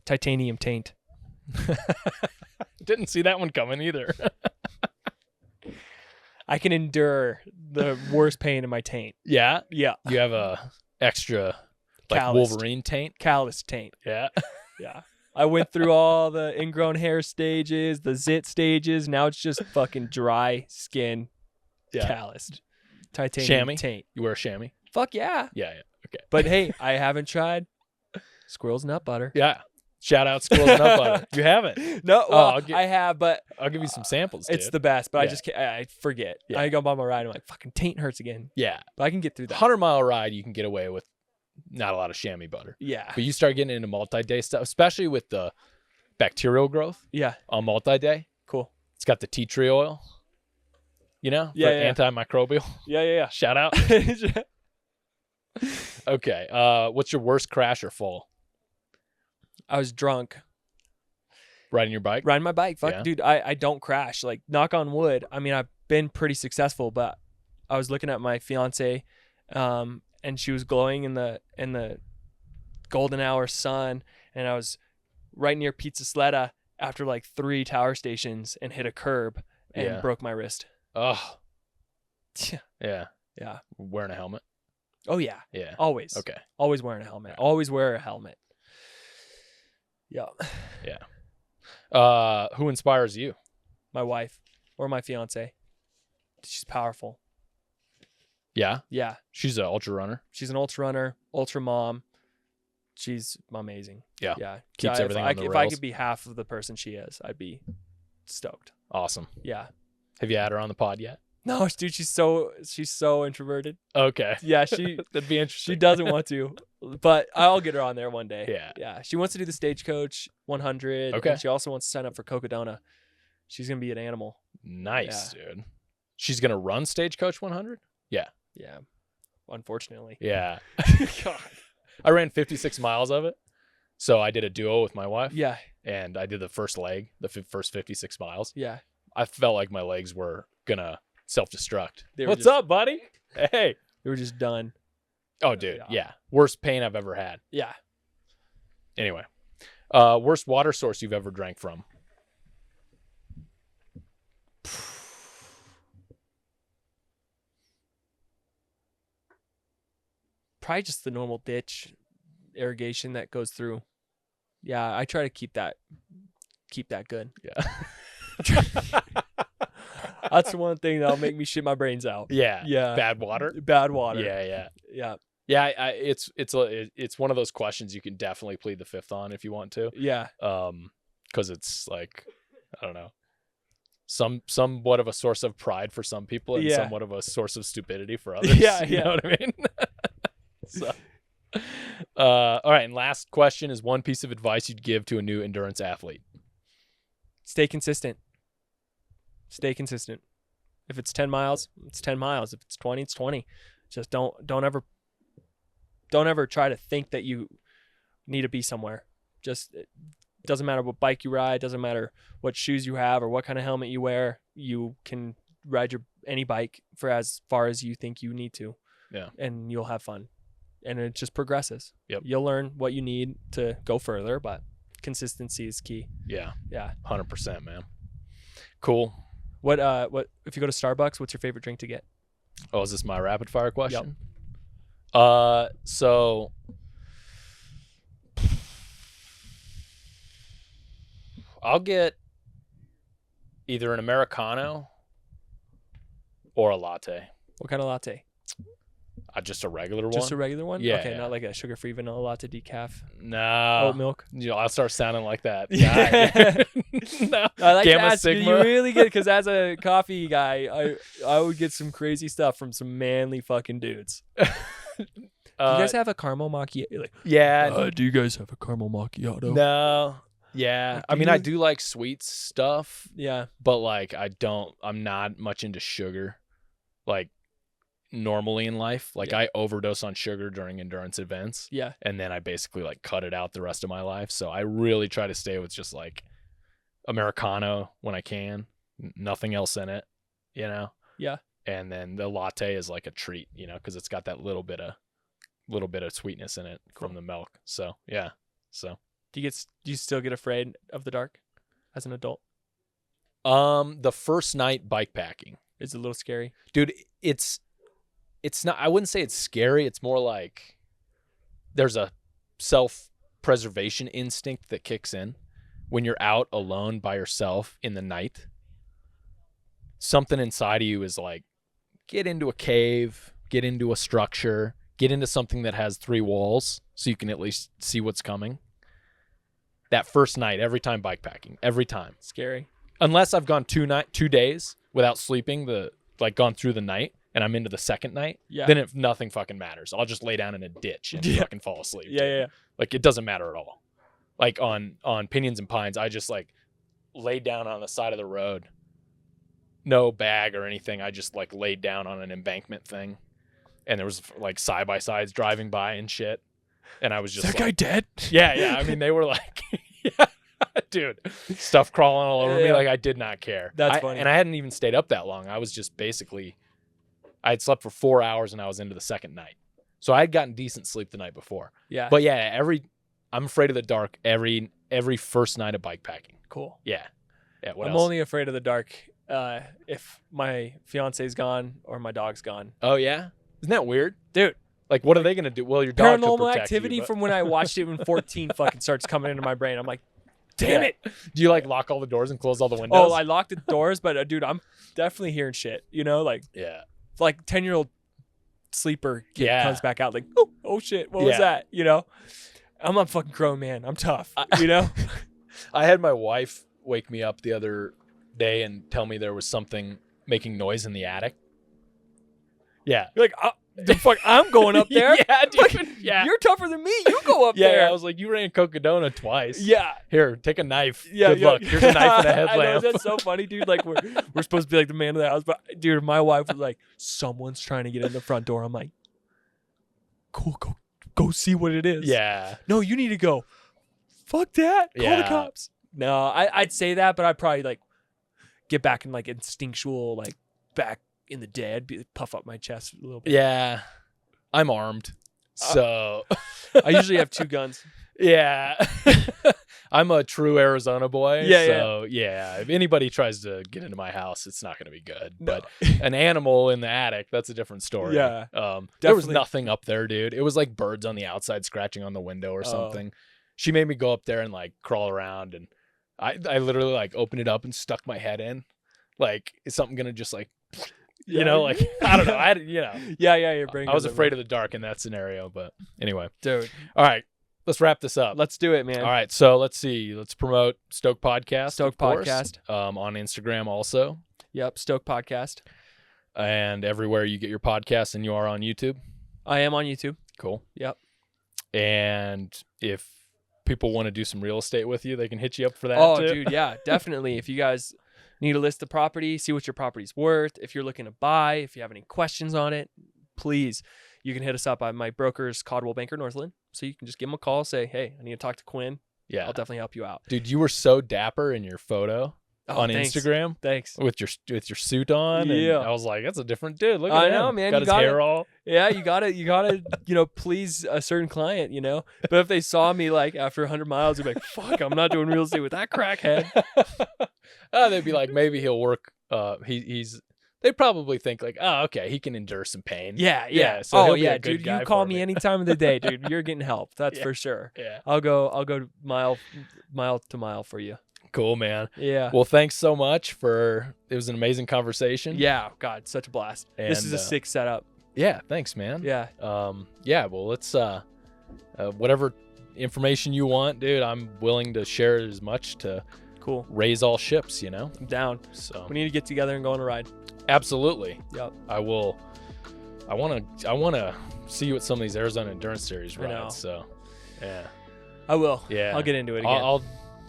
Titanium taint. Didn't see that one coming either. I can endure the worst pain in my taint. Yeah. Yeah. You have a extra like Calloused. Wolverine taint. Callous taint. Yeah. Yeah. I went through all the ingrown hair stages, the zit stages. Now it's just fucking dry skin, Yeah. calloused. Titanium Chamois? taint. You wear a chamois? Fuck yeah. Yeah. Okay. But hey, I haven't tried squirrel's nut butter. Yeah. Shout out Squirrels Nut Butter. You haven't. No, Oh, well, I'll I have, but I'll give you some samples, dude. it's the best. But I Yeah. just can't, I forget. Yeah. I go on my ride. I'm like, fucking taint hurts again. Yeah. But I can get through that. 100-mile ride, you can get away with not a lot of chamois butter. Yeah. But you start getting into multi-day stuff, especially with the bacterial growth Yeah. on multi-day. Cool. It's got the tea tree oil, you know, Yeah, for yeah. antimicrobial. Yeah. Shout out. Yeah. Okay. What's your worst crash or fall? I was drunk Riding your bike? riding my bike. Fuck, Yeah. dude, I don't crash. Like, knock on wood. I mean, I've been pretty successful, but I was looking at my fiance, and she was glowing in the golden hour sun, and I was right near Pizza Sletta after like 3 tower stations and hit a curb and Yeah. broke my wrist. Oh, Yeah. yeah. Yeah. Wearing a helmet? Oh yeah. Yeah. Always. Okay. Always wearing a helmet. Always wear a helmet. Yeah. Who inspires you? My wife or my fiance. She's powerful. Yeah. Yeah. She's an ultra runner. She's an ultra runner, ultra mom. She's amazing. Yeah. Yeah. Keeps everything on the if I rails. could be half of the person she is, I'd be stoked. Awesome. Yeah. Have you had her on the pod yet? No, dude, she's so introverted. Okay. Yeah, she That'd be interesting. she doesn't want to, but I'll get her on there one day. Yeah. Yeah. She wants to do the Stagecoach 100. Okay. And she also wants to sign up for Cocodona. She's gonna be an animal. Nice, dude. She's going to run Stagecoach 100? Yeah. Unfortunately. Yeah. God. I ran 56 miles of it. So I did a duo with my wife. Yeah. And I did the first leg, the first 56 miles. Yeah. I felt like my legs were going to self-destruct. They were What's just- up, buddy? Hey. We were just done. Oh, dude. Yeah. Yeah. Worst pain I've ever had. Yeah. Anyway. Worst water source you've ever drank from? Probably just the normal ditch irrigation that goes through. Yeah, I try to keep that good. Yeah. That's the one thing that'll make me shit my brains out. Yeah. Yeah. Bad water? Bad water. Yeah. Yeah. Yeah, it's one of those questions you can definitely plead the fifth on if you want to. Yeah. Because it's like, I don't know, somewhat of a source of pride for some people and Yeah. somewhat of a source of stupidity for others. Yeah, You yeah. know what I mean? So, all right, and last question is one piece of advice you'd give to a new endurance athlete. Stay consistent. Stay consistent. If it's 10 miles, it's 10 miles. If it's 20, it's 20. Just don't ever try to think that you need to be somewhere. Just it doesn't matter what bike you ride, doesn't matter what shoes you have or what kind of helmet you wear. You can ride any bike for as far as you think you need to. Yeah. And you'll have fun. And it just progresses. Yep. You'll learn what you need to go further, but consistency is key. Yeah. Yeah. 100%, man. Cool. What if you go to Starbucks, what's your favorite drink to get? Oh, is this my rapid fire question? Yep. So I'll get either an Americano or a latte. What kind of latte? Just a regular one. Just a regular one? Yeah. Okay, not like a sugar-free vanilla latte decaf. No. Oat milk. I'll start sounding like that guy. Yeah. No. I like to Gamma ask, Sigma. you really get, because as a coffee guy, I would get some crazy stuff from some manly fucking dudes. Do you guys have a caramel macchiato? Like, yeah. do you guys have a caramel macchiato? No. Yeah. Like, I mean, I do like sweet stuff, Yeah. but like I'm not much into sugar. Like normally in life, like I overdose on sugar during endurance events. Yeah. And then I basically like cut it out the rest of my life. So I really try to stay with just like Americano when I can, nothing else in it, you know? Yeah. And then the latte is like a treat, you know, because it's got that little bit of sweetness in it from the milk. So yeah. So Do you still get afraid of the dark as an adult? the first night bike packing, It's a little scary. dude, it's not, I wouldn't say it's scary. It's more like there's a self-preservation instinct that kicks in when you're out alone by yourself in the night. Something inside of you is like, get into a cave, get into a structure, get into something that has 3 walls so you can at least see what's coming. That first night, every time bike packing, every time. Scary. Unless I've gone 2 days without sleeping, gone through the night, and I'm into the second night, Yeah. then nothing fucking matters. I'll just lay down in a ditch and fucking fall asleep. Yeah. Like, it doesn't matter at all. Like, on Pinions and Pines, I just, like, laid down on the side of the road. No bag or anything. I just, like, laid down on an embankment thing. And there was, like, side-by-sides driving by and shit. And I was just Is that guy dead? Yeah. I mean, they were like, yeah, dude, stuff crawling all over me. Yeah. Like, I did not care. That's funny. And I hadn't even stayed up that long. I was just basically, I had slept for 4 hours and I was into the second night. So I had gotten decent sleep the night before. Yeah. But yeah, I'm afraid of the dark every first night of bike packing. Cool. Yeah. Yeah. What I'm else? only afraid of the dark if my fiance's gone or my dog's gone. Oh yeah. Isn't that weird? Dude. Like, what are they going to do? Well, your dog could Paranormal protect activity you, but- from when I watched it when 14 fucking starts coming into my brain. I'm like, damn it. Do you like lock all the doors and close all the windows? Oh, I locked the doors, but dude, I'm definitely hearing shit. You know, like yeah. 10-year-old sleeper kid Yeah. comes back out like, oh shit, what was Yeah. that? You know, I'm a fucking grown man. I'm tough. You know. I had my wife wake me up the other day and tell me there was something making noise in the attic. Yeah. You're like, the fuck, I'm going up there. Yeah, dude. Fucking, Yeah. You're tougher than me. You go up Yeah, there. I was like, you ran Cocodona twice. Yeah. Here, take a knife. Yeah, Good yeah. luck. Here's a knife and a I know, headlamp. that's so funny, dude. Like we're supposed to be like the man of the house, but dude, my wife was like, someone's trying to get in the front door. I'm like, cool, go see what it is. Yeah. No, you need to go. Fuck that. Call the Yeah. cops. No, I'd say that, but I'd probably like get back in like instinctual, like back in the day. I'd be puff up my chest a little bit. Yeah. I'm armed. So I usually have 2 guns. yeah. I'm a true Arizona boy. Yeah, so yeah. If anybody tries to get into my house, it's not gonna be good. No. But an animal in the attic, that's a different story. Yeah, there was definitely. nothing up there, dude. It was like birds on the outside scratching on the window or something. She made me go up there and like crawl around, and I literally like opened it up and stuck my head in. Like, is something gonna just like, you know, like, I don't know. Yeah, you're bringing. I was afraid of the dark in that scenario, but anyway. dude. All right, let's wrap this up. Let's do it, man. All right, so let's see. Let's promote Stoke Podcast. Stoke of course, Podcast. on Instagram also, Yep, Stoke Podcast. and everywhere you get your podcasts, and you are on YouTube. I am on YouTube. Cool. Yep. And if people want to do some real estate with you, they can hit you up for that. Oh, too. dude, yeah, definitely. If you guys need to list the property, see what your property's worth. If you're looking to buy, if you have any questions on it, please, you can hit us up. My broker's Caldwell Banker Northland. So you can just give them a call, say, hey, I need to talk to Quinn. Yeah. I'll definitely help you out. Dude, you were so dapper in your photo. on thanks. Instagram Thanks. with your suit on. And Yeah. I was like, that's a different dude. Look at I him. know, man. Got You his gotta- hair all. Yeah, you gotta, please a certain client, But if they saw me like after 100 miles, they'd be like, "Fuck, I'm not doing real estate with that crackhead." They'd be like, maybe he'll work. They probably think like, oh, okay, he can endure some pain. Yeah. So he'll Oh be yeah, a good dude. guy You call for me any time of the day, dude. You're getting help. That's Yeah. for sure. Yeah. I'll go mile to mile for you. Cool, man. Yeah. Well, thanks so much it was an amazing conversation. Yeah. God, such a blast. This is a And, sick setup. Yeah. Thanks, man. Yeah. Well, let's, whatever information you want, dude, I'm willing to share as much to Cool. raise all ships, I'm down. So We need to get together and go on a ride. absolutely. Yep. I will. I want to see you at some of these Arizona Endurance Series I know. rides. So, yeah. I will. Yeah. I'll get into it again.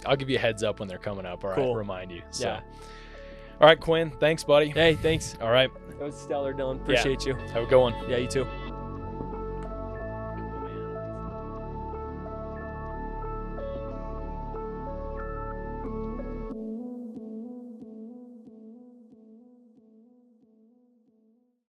I'll give you a heads up when they're coming up. All right. Cool. Remind you. So. Yeah. All right, Quinn. Thanks, buddy. Hey, thanks. All right. That was stellar, Dylan. Appreciate you. Have a good one. Yeah, you too.